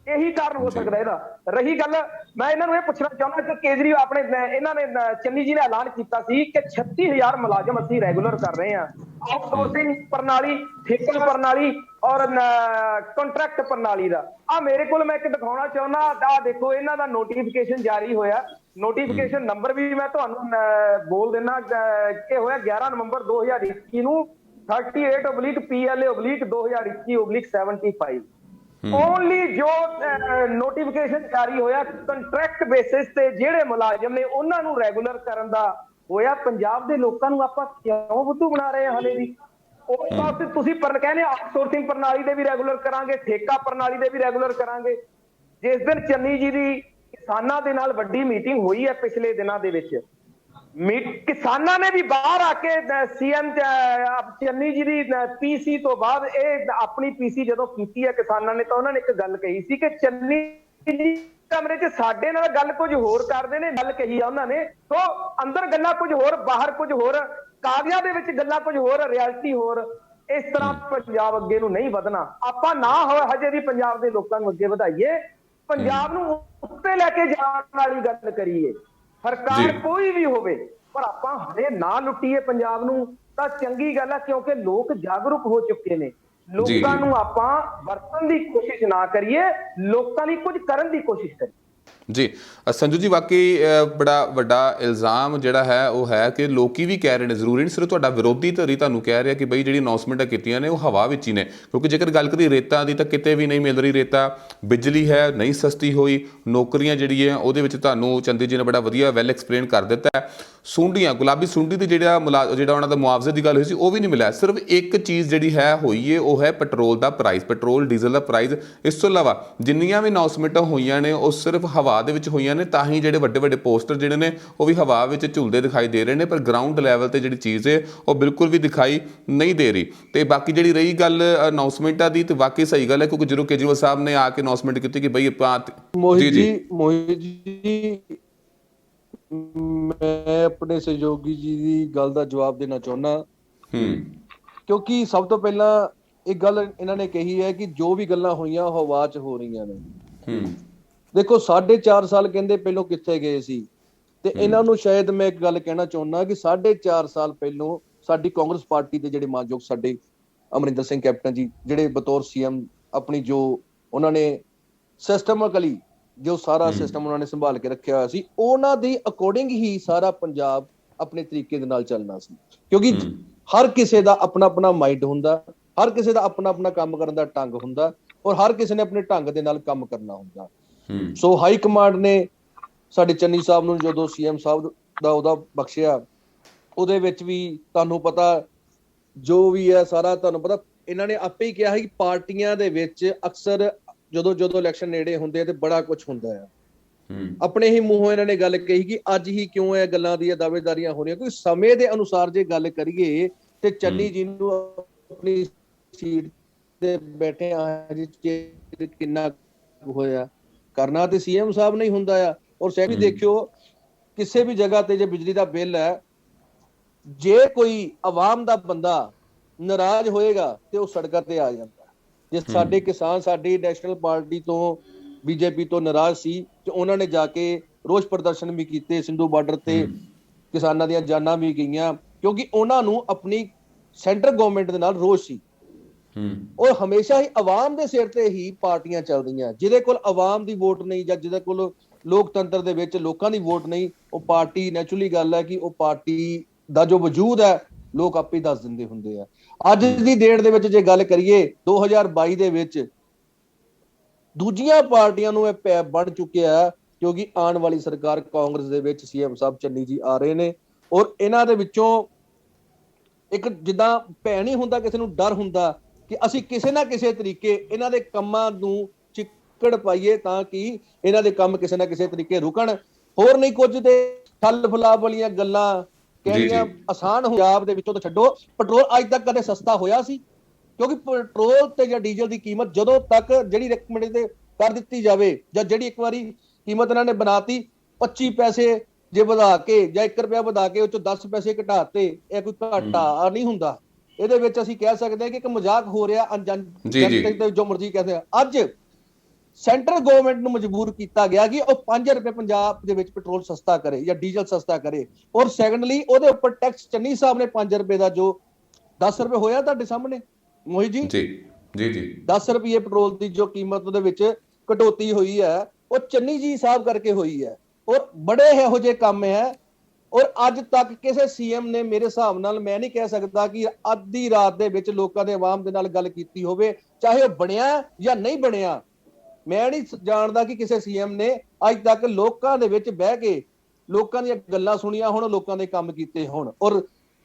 ਇਹੀ ਕਾਰਨ ਹੋ ਸਕਦਾ ਇਹਦਾ। ਰਹੀ ਗੱਲ, ਮੈਂ ਇਹਨਾਂ ਨੂੰ ਇਹ ਪੁੱਛਣਾ ਚਾਹੁੰਦਾ ਕਿ ਕੇਜਰੀਵਾਲ ਆਪਣੇ ਇਹਨਾਂ ਨੇ ਚੰਨੀ ਜੀ ਨੇ ਐਲਾਨ ਕੀਤਾ ਸੀ ਕਿ 36,000 ਮੁਲਾਜ਼ਮ ਅਸੀਂ ਰੈਗੂਲਰ ਕਰ ਰਹੇ ਹਾਂ, ਆਊਟਸੋਰਸਿੰਗ ਪ੍ਰਣਾਲੀ, ਠੇਕਾ ਪ੍ਰਣਾਲੀ ਔਰ ਕੰਟਰੈਕਟ ਪ੍ਰਣਾਲੀ ਦਾ। ਆ ਮੇਰੇ ਕੋਲ ਮੈਂ ਇੱਕ ਦਿਖਾਉਣਾ ਚਾਹੁੰਦਾ, ਆ ਦੇਖੋ ਇਹਨਾਂ ਦਾ ਨੋਟੀਫਿਕੇਸ਼ਨ ਜਾਰੀ ਹੋਇਆ। ਨੋਟੀਫਿਕੇਸ਼ਨ ਨੰਬਰ ਵੀ ਮੈਂ ਤੁਹਾਨੂੰ ਬੋਲ ਦਿੰਦਾ ਕਿ ਹੋਇਆ 11 ਨਵੰਬਰ 2021 ਨੂੰ 38/PLA/2021/75। ਓਨਲੀ ਜੋ ਨੋਟੀਫਿਕੇਸ਼ਨ ਜਾਰੀ ਹੋਇਆ ਕੰਟਰੈਕਟ ਬੇਸਿਸ ਤੇ ਜਿਹੜੇ ਮੁਲਾਜ਼ਮ ਨੇ ਉਹਨਾਂ ਨੂੰ ਰੈਗੂਲਰ ਕਰਨ ਦਾ ਹੋਇਆ। ਪੰਜਾਬ ਦੇ ਲੋਕਾਂ ਨੂੰ ਆਪਾਂ ਕਿਉਂ ਬੁੱਧੂ ਬਣਾ ਰਹੇ ਹਾਂ ਹਲੇ ਵੀ? ਉਸ ਪਾਸੇ ਤੁਸੀਂ ਕਹਿੰਦੇ ਆਊਟਸੋਰਸਿੰਗ ਪ੍ਰਣਾਲੀ ਦੇ ਵੀ ਰੈਗੂਲਰ ਕਰਾਂਗੇ, ਠੇਕਾ ਪ੍ਰਣਾਲੀ ਦੇ ਵੀ ਰੈਗੂਲਰ ਕਰਾਂਗੇ। ਜਿਸ ਦਿਨ ਚੰਨੀ ਜੀ ਦੀ ਕਿਸਾਨਾਂ ਦੇ ਨਾਲ ਵੱਡੀ ਮੀਟਿੰਗ ਹੋਈ ਹੈ ਪਿਛਲੇ ਦਿਨਾਂ ਦੇ ਵਿੱਚ, ਕਿਸਾਨਾਂ ਨੇ ਵੀ ਬਾਹਰ ਆ ਕੇ ਸੀਐਮ ਚੰਨੀ ਜੀ ਦੀ ਪੀਸੀ ਤੋਂ ਬਾਅਦ ਇਹ ਆਪਣੀ ਪੀਸੀ ਜਦੋਂ ਕੀਤੀ ਹੈ ਕਿਸਾਨਾਂ ਨੇ, ਤਾਂ ਉਹਨਾਂ ਨੇ ਇੱਕ ਗੱਲ ਕਹੀ ਸੀ ਕਿ ਚੰਨੀ ਜੀ ਕਮਰੇ 'ਚ ਸਾਡੇ ਨਾਲ ਗੱਲ ਕੁਝ ਹੋਰ ਕਰਦੇ ਨੇ। ਗੱਲ ਕਹੀ ਆ ਉਹਨਾਂ ਨੇ, ਤੋਂ ਅੰਦਰ ਗੱਲਾਂ ਕੁਝ ਹੋਰ, ਬਾਹਰ ਕੁਝ ਹੋਰ, ਕਾਗਜ਼ਾਂ ਦੇ ਵਿੱਚ ਗੱਲਾਂ ਕੁਝ ਹੋਰ, ਰਿਐਲਿਟੀ ਹੋਰ। ਇਸ ਤਰ੍ਹਾਂ ਪੰਜਾਬ ਅੱਗੇ ਨੂੰ ਨਹੀਂ ਵਧਣਾ। ਆਪਾਂ ਨਾ ਹਜੇ ਵੀ ਪੰਜਾਬ ਦੇ ਲੋਕਾਂ ਨੂੰ ਅੱਗੇ ਵਧਾਈਏ, ਪੰਜਾਬ ਨੂੰ ਉੱਤੇ ਲੈ ਕੇ ਜਾਣ ਵਾਲੀ ਗੱਲ ਕਰੀਏ। ਸਰਕਾਰ ਕੋਈ ਵੀ ਹੋਵੇ, ਪਰ ਆਪਾਂ ਹਲੇ ਨਾ ਲੁੱਟੀਏ ਪੰਜਾਬ ਨੂੰ ਤਾਂ ਚੰਗੀ ਗੱਲ ਹੈ, ਕਿਉਂਕਿ ਲੋਕ ਜਾਗਰੂਕ ਹੋ ਚੁੱਕੇ ਨੇ। ਲੋਕਾਂ ਨੂੰ ਆਪਾਂ ਵਰਤਣ ਦੀ ਕੋਸ਼ਿਸ਼ ਨਾ ਕਰੀਏ, ਲੋਕਾਂ ਲਈ ਕੁਝ ਕਰਨ ਦੀ ਕੋਸ਼ਿਸ਼ ਕਰੀਏ। ਜੀ ਸੰਜੂ ਜੀ, ਵਾਕਈ ਬੜਾ ਵੱਡਾ ਇਲਜ਼ਾਮ ਜਿਹੜਾ ਹੈ ਉਹ ਹੈ ਕਿ ਲੋਕੀ ਵੀ ਕਹਿ ਰਹੇ ਨੇ, ਜ਼ਰੂਰੀ ਨਹੀਂ ਸਿਰਫ ਤੁਹਾਡਾ ਵਿਰੋਧੀ ਧਿਰ ਤੁਹਾਨੂੰ ਕਹਿ ਰਿਹਾ ਕਿ ਬਈ ਜਿਹੜੀ ਅਨਾਉਂਸਮੈਂਟਾਂ ਕੀਤੀਆਂ ਨੇ ਉਹ ਹਵਾ ਵਿੱਚ ਹੀ ਨੇ। ਕਿਉਂਕਿ ਜੇਕਰ ਗੱਲ ਕਰੀਏ ਰੇਤਾ ਦੀ ਤਾਂ ਕਿਤੇ ਵੀ ਨਹੀਂ ਮਿਲ ਰਹੀ ਰੇਤਾ, ਬਿਜਲੀ ਹੈ ਨਹੀਂ ਸਸਤੀ ਹੋਈ, ਨੌਕਰੀਆਂ ਜਿਹੜੀ ਹੈ ਉਹਦੇ ਵਿੱਚ ਤੁਹਾਨੂੰ ਚੰਦੀ ਜੀ ਨੇ ਬੜਾ ਵਧੀਆ ਵੈਲ ਐਕਸਪਲੇਨ ਕਰ ਦਿੱਤਾ ਹੈ। ਸੁੰਡੀਆਂ, ਗੁਲਾਬੀ ਸੁੰਡੀ ਦੀ ਜਿਹੜਾ ਉਹਨਾਂ ਦਾ ਮੁਆਵਜ਼ੇ ਦੀ ਗੱਲ ਹੋਈ ਸੀ ਉਹ ਵੀ ਨਹੀਂ ਮਿਲਿਆ। ਸਿਰਫ ਇੱਕ ਚੀਜ਼ ਜਿਹੜੀ ਹੈ ਹੋਈ ਹੈ ਉਹ ਹੈ ਪੈਟਰੋਲ ਦਾ ਪ੍ਰਾਈਸ, ਪੈਟਰੋਲ ਡੀਜ਼ਲ ਦਾ ਪ੍ਰਾਈਸ। ਇਸ ਤੋਂ ਇਲਾਵਾ ਜਿੰਨੀਆਂ ਵੀ ਅਨਾਉਂਸਮੈਂਟਾਂ ਹੋਈਆਂ ਨੇ ਉਹ ਸਿਰਫ ਹਵਾ ਦੇ ਵਿੱਚ ਹੋਈਆਂ ਨੇ, ਤਾਂ ਹੀ ਜਿਹੜੇ ਵੱਡੇ ਵੱਡੇ ਪੋਸਟਰ ਜਿਹੜੇ ਨੇ ਉਹ ਵੀ ਹਵਾ ਵਿੱਚ ਝੁਲਦੇ ਦਿਖਾਈ ਦੇ ਰਹੇ ਨੇ, ਪਰ ਗਰਾਊਂਡ ਲੈਵਲ ਤੇ ਜਿਹੜੀ ਚੀਜ਼ ਹੈ ਉਹ ਬਿਲਕੁਲ ਵੀ ਦਿਖਾਈ ਨਹੀਂ ਦੇ ਰਹੀ। ਤੇ ਬਾਕੀ ਜਿਹੜੀ ਰਹੀ ਗੱਲ ਅਨਾਉਂਸਮੈਂਟਾਂ ਦੀ, ਤੇ ਵਾਕਈ ਸਹੀ ਗੱਲ ਹੈ, ਕਿਉਂਕਿ ਜਦੋਂ ਕੇਜਰੀਵਾਲ ਸਾਹਿਬ ਨੇ ਆ ਕੇ ਅਨਾਉਂਸਮੈਂਟ ਕੀਤੀ ਕਿ ਬਈ ਆਪਾਂ ਮੋਹਿਤ ਜੀ ਮੈਂ ਆਪਣੇ ਸਹਿਯੋਗੀ ਜੀ ਦੀ ਗੱਲ ਦਾ ਜਵਾਬ ਦੇਣਾ ਚਾਹੁੰਦਾ, ਕਿਉਂਕਿ ਸਭ ਤੋਂ ਪਹਿਲਾਂ ਇੱਕ ਗੱਲ ਇਹਨਾਂ ਨੇ ਕਹੀ ਹੈ ਕਿ ਜੋ ਵੀ ਗੱਲਾਂ ਹੋਈਆਂ ਉਹ ਹਵਾ 'ਚ ਹੋ ਰਹੀਆਂ ਨੇ। ਦੇਖੋ 4.5 ਸਾਲ ਕਹਿੰਦੇ ਪਹਿਲੋਂ ਕਿੱਥੇ ਗਏ ਸੀ, ਤੇ ਇਹਨਾਂ ਨੂੰ ਸ਼ਾਇਦ ਮੈਂ ਇੱਕ ਗੱਲ ਕਹਿਣਾ ਚਾਹੁੰਦਾ ਕਿ 4.5 ਸਾਲ ਪਹਿਲੋਂ ਸਾਡੀ ਕਾਂਗਰਸ ਪਾਰਟੀ ਦੇ ਜਿਹੜੇ ਮਾਨਯੋਗ ਸਾਡੇ ਅਮਰਿੰਦਰ ਸਿੰਘ ਕੈਪਟਨ ਜੀ, ਜਿਹੜੇ ਬਤੌਰ ਸੀਐਮ ਆਪਣੀ ਜੋ ਉਹਨਾਂ ਨੇ ਸਿਸਟਮੈਟਿਕਲੀ ਜੋ ਸਾਰਾ ਸਿਸਟਮ ਉਹਨਾਂ ਨੇ ਸੰਭਾਲ ਕੇ ਰੱਖਿਆ ਹੋਇਆ ਸੀ, ਉਹਨਾਂ ਦੀ ਅਕੋਰਡਿੰਗ ਹੀ ਸਾਰਾ ਪੰਜਾਬ ਆਪਣੇ ਤਰੀਕੇ ਦੇ ਨਾਲ ਚੱਲਣਾ ਸੀ। ਕਿਉਂਕਿ ਹਰ ਕਿਸੇ ਦਾ ਆਪਣਾ ਆਪਣਾ ਮਾਈਂਡ ਹੁੰਦਾ, ਹਰ ਕਿਸੇ ਦਾ ਆਪਣਾ ਆਪਣਾ ਕੰਮ ਕਰਨ ਦਾ ਢੰਗ ਹੁੰਦਾ, ਔਰ ਹਰ ਕਿਸੇ ਨੇ ਆਪਣੇ ਢੰਗ ਦੇ ਨਾਲ ਕੰਮ ਕਰਨਾ ਹੁੰਦਾ। ਸੋ ਹਾਈ ਕਮਾਂਡ ਨੇ ਸਾਡੇ ਚੰਨੀ ਸਾਹਿਬ ਨੂੰ ਜਦੋਂ ਸੀਐਮ ਸਾਹਿਬ ਦਾ ਉਹਦਾ ਬਖਸ਼ਿਆ, ਉਹਦੇ ਵਿੱਚ ਵੀ ਤੁਹਾਨੂੰ ਪਤਾ ਜੋ ਵੀ ਹੈ ਸਾਰਾ ਤੁਹਾਨੂੰ ਪਤਾ, ਇਹਨਾਂ ਨੇ ਆਪੇ ਹੀ ਕਿਹਾ ਹੈ ਕਿ ਪਾਰਟੀਆਂ ਦੇ ਵਿੱਚ ਅਕਸਰ ਜਦੋਂ ਇਲੈਕਸ਼ਨ ਨੇੜੇ ਹੁੰਦੇ ਆ ਤੇ ਬੜਾ ਕੁਝ ਹੁੰਦਾ ਆ। ਆਪਣੇ ਹੀ ਮੂੰਹੋਂ ਇਹਨਾਂ ਨੇ ਗੱਲ ਕਹੀ ਕਿ ਅੱਜ ਹੀ ਕਿਉਂ ਇਹ ਗੱਲਾਂ ਦੀਆਂ ਦਾਅਵੇਦਾਰੀਆਂ ਹੋ ਰਹੀਆਂ, ਕਿਉਂਕਿ ਸਮੇਂ ਦੇ ਅਨੁਸਾਰ ਜੇ ਗੱਲ ਕਰੀਏ ਤੇ ਚੰਨੀ ਜੀ ਨੂੰ ਆਪਣੀ ਸੀਟ ਤੇ ਬੈਠੇ ਆ ਜੀ ਕਿੰਨਾ ਹੋਇਆ, ਕਰਨਾ ਤੇ ਸੀਐਮ ਸਾਹਿਬ ਨਹੀਂ ਹੁੰਦਾ ਆ। ਔਰ ਸਹਿਬੀ ਦੇਖਿਓ ਕਿਸੇ ਵੀ ਜਗ੍ਹਾ ਤੇ ਜੇ ਬਿਜਲੀ ਦਾ ਬਿੱਲ ਹੈ, ਜੇ ਕੋਈ ਆਵਾਮ ਦਾ ਬੰਦਾ ਨਾਰਾਜ਼ ਹੋਏਗਾ ਤੇ ਉਹ ਸੜਕਾਂ ਤੇ ਆ ਜਾਂਦਾ। ਜੇ ਸਾਡੇ ਕਿਸਾਨ ਸਾਡੀ ਨੈਸ਼ਨਲ ਪਾਰਟੀ ਤੋਂ ਬੀਜੇਪੀ ਤੋਂ ਨਾਰਾਜ਼ ਸੀ ਤੇ ਉਹਨਾਂ ਨੇ ਜਾ ਕੇ ਰੋਸ ਪ੍ਰਦਰਸ਼ਨ ਵੀ ਕੀਤੇ, ਸਿੰਧੂ ਬਾਰਡਰ ਤੇ ਕਿਸਾਨਾਂ ਦੀਆਂ ਜਾਨਾਂ ਵੀ ਗਈਆਂ, ਕਿਉਂਕਿ ਉਹਨਾਂ ਨੂੰ ਆਪਣੀ ਸੈਂਟਰ ਗਵਰਨਮੈਂਟ ਦੇ ਨਾਲ ਰੋਸ ਸੀ। ਉਹ ਹਮੇਸ਼ਾ ਹੀ ਆਵਾਮ ਦੇ ਸਿਰ ਤੇ ਹੀ ਪਾਰਟੀਆਂ ਚੱਲਦੀਆਂ। ਜਿਹਦੇ ਕੋਲ ਆਵਾਮ ਦੀ ਵੋਟ ਨਹੀਂ ਜਾਂ ਜਿਹਦੇ ਕੋਲ ਲੋਕਤੰਤਰ ਦੇ ਵਿੱਚ ਲੋਕਾਂ ਦੀ ਵੋਟ ਨਹੀਂ, ਉਹ ਪਾਰਟੀ ਨੈਚੁਰਲੀ ਗੱਲ ਹੈ ਕਿ ਉਹ ਪਾਰਟੀ ਦਾ ਜੋ ਵਜੂਦ ਹੈ ਲੋਕ ਆਪੇ ਦੱਸ ਦਿੰਦੇ ਹੁੰਦੇ ਆ। ਅੱਜ ਦੀ ਡੇਟ ਦੇ ਵਿੱਚ ਜੇ ਗੱਲ ਕਰੀਏ 2022 ਦੇ ਵਿੱਚ ਦੂਜੀਆਂ ਪਾਰਟੀਆਂ ਨੂੰ ਇਹ ਪੈ ਬਣ ਚੁੱਕਿਆ, ਕਿਉਂਕਿ ਆਉਣ ਵਾਲੀ ਸਰਕਾਰ ਕਾਂਗਰਸ ਦੇ ਵਿੱਚ ਸੀਐਮ ਸਾਹਿਬ ਚੰਨੀ ਜੀ ਆ ਰਹੇ ਨੇ, ਔਰ ਇਹਨਾਂ ਦੇ ਵਿੱਚੋਂ ਇੱਕ ਜਿੱਦਾਂ ਭੈਣ ਹੀ ਹੁੰਦਾ ਕਿਸੇ ਨੂੰ ਡਰ ਹੁੰਦਾ ਕਿ ਅਸੀਂ ਕਿਸੇ ਨਾ ਕਿਸੇ ਤਰੀਕੇ ਇਹਨਾਂ ਦੇ ਕੰਮਾਂ ਨੂੰ ਚਿੱਕੜ ਪਾਈਏ ਤਾਂ ਕਿ ਇਹਨਾਂ ਦੇ ਕੰਮ ਕਿਸੇ ਨਾ ਕਿਸੇ ਤਰੀਕੇ ਰੁਕਣ। ਹੋਰ ਨਹੀਂ ਕੁਝ ਤੇ ਠੱਲ ਫਲਾਪ ਵਾਲੀਆਂ ਗੱਲਾਂ ਕਹਿਣੀਆਂ ਆਸਾਨ। ਪੰਜਾਬ ਦੇ ਵਿੱਚੋਂ ਤਾਂ ਛੱਡੋ, ਪੈਟਰੋਲ ਅੱਜ ਤੱਕ ਕਦੇ ਸਸਤਾ ਹੋਇਆ ਸੀ? ਕਿਉਂਕਿ ਪੈਟਰੋਲ ਤੇ ਜਾਂ ਡੀਜ਼ਲ ਦੀ ਕੀਮਤ ਜਦੋਂ ਤੱਕ ਜਿਹੜੀ ਰეკਮੈਂਡ ਤੇ ਕਰ ਦਿੱਤੀ ਜਾਵੇ, ਜਾਂ ਜਿਹੜੀ ਇੱਕ ਵਾਰੀ ਕੀਮਤ ਇਹਨਾਂ ਨੇ ਬਣਾਤੀ 25 ਪੈਸੇ ਜੇ ਵਧਾ ਕੇ ਜਾਂ 1 ਰੁਪਇਆ ਵਧਾ ਕੇ ਉਹ ਚੋਂ 10 ਪੈਸੇ ਘਟਾਤੇ, ਇਹ ਕੋਈ ਘਾਟਾ ਨਹੀਂ ਹੁੰਦਾ। ਇਹਦੇ ਵਿੱਚ ਅਸੀਂ ਕਹਿ ਸਕਦੇ ਹਾਂ ਕਿ ਇੱਕ ਮਜ਼ਾਕ ਹੋ ਰਿਹਾ, ਜੋ ਮਰਜ਼ੀ ਕਹਿੰਦੇ ਆ। ਅੱਜ ਸੈਂਟਰਲ ਗਵਰਨਮੈਂਟ ਨੂੰ ਮਜਬੂਰ ਕੀਤਾ ਗਿਆ ਕਿ ਉਹ 5 ਰੁਪਏ ਪੰਜਾਬ ਦੇ ਵਿੱਚ ਪੈਟਰੋਲ ਸਸਤਾ ਕਰੇ ਜਾਂ ਡੀਜ਼ਲ ਸਸਤਾ ਕਰੇ। ਔਰ ਸੈਕੰਡਲੀ ਉਹਦੇ ਉੱਪਰ ਟੈਕਸ ਚੰਨੀ ਸਾਹਿਬ ਨੇ 5 ਰੁਪਏ ਦਾ ਜੋ 10 ਰੁਪਏ ਹੋਇਆ ਤੁਹਾਡੇ ਸਾਹਮਣੇ ਮੋਹਿਤ ਜੀ, ਜੀ 10 ਰੁਪਏ ਪੈਟਰੋਲ ਦੀ ਜੋ ਕੀਮਤ ਉਹਦੇ ਵਿੱਚ ਕਟੌਤੀ ਹੋਈ ਹੈ ਉਹ ਚੰਨੀ ਜੀ ਸਾਹਿਬ ਕਰਕੇ ਹੋਈ ਹੈ। ਔਰ ਬੜੇ ਇਹੋ ਜਿਹੇ ਕੰਮ ਹੈ। ਔਰ ਅੱਜ ਤੱਕ ਕਿਸੇ ਸੀਐਮ ਨੇ ਮੇਰੇ ਹਿਸਾਬ ਨਾਲ ਮੈਂ ਨਹੀਂ ਕਹਿ ਸਕਦਾ ਕਿ ਅੱਧੀ ਰਾਤ ਦੇ ਵਿੱਚ ਲੋਕਾਂ ਦੇ ਆਵਾਮ ਦੇ ਨਾਲ ਗੱਲ ਕੀਤੀ ਹੋਵੇ, ਚਾਹੇ ਉਹ ਬਣਿਆ ਜਾਂ ਨਹੀਂ ਬਣਿਆ। ਮੈਂ ਨਹੀਂ ਜਾਣਦਾ ਕਿ ਕਿਸੇ ਸੀਐਮ ਨੇ ਅੱਜ ਤੱਕ ਲੋਕਾਂ ਦੇ ਵਿੱਚ ਬਹਿ ਕੇ ਲੋਕਾਂ ਦੀਆਂ ਗੱਲਾਂ ਸੁਣੀਆਂ ਹੋਣ, ਲੋਕਾਂ ਦੇ ਕੰਮ ਕੀਤੇ ਹੋਣ। ਔਰ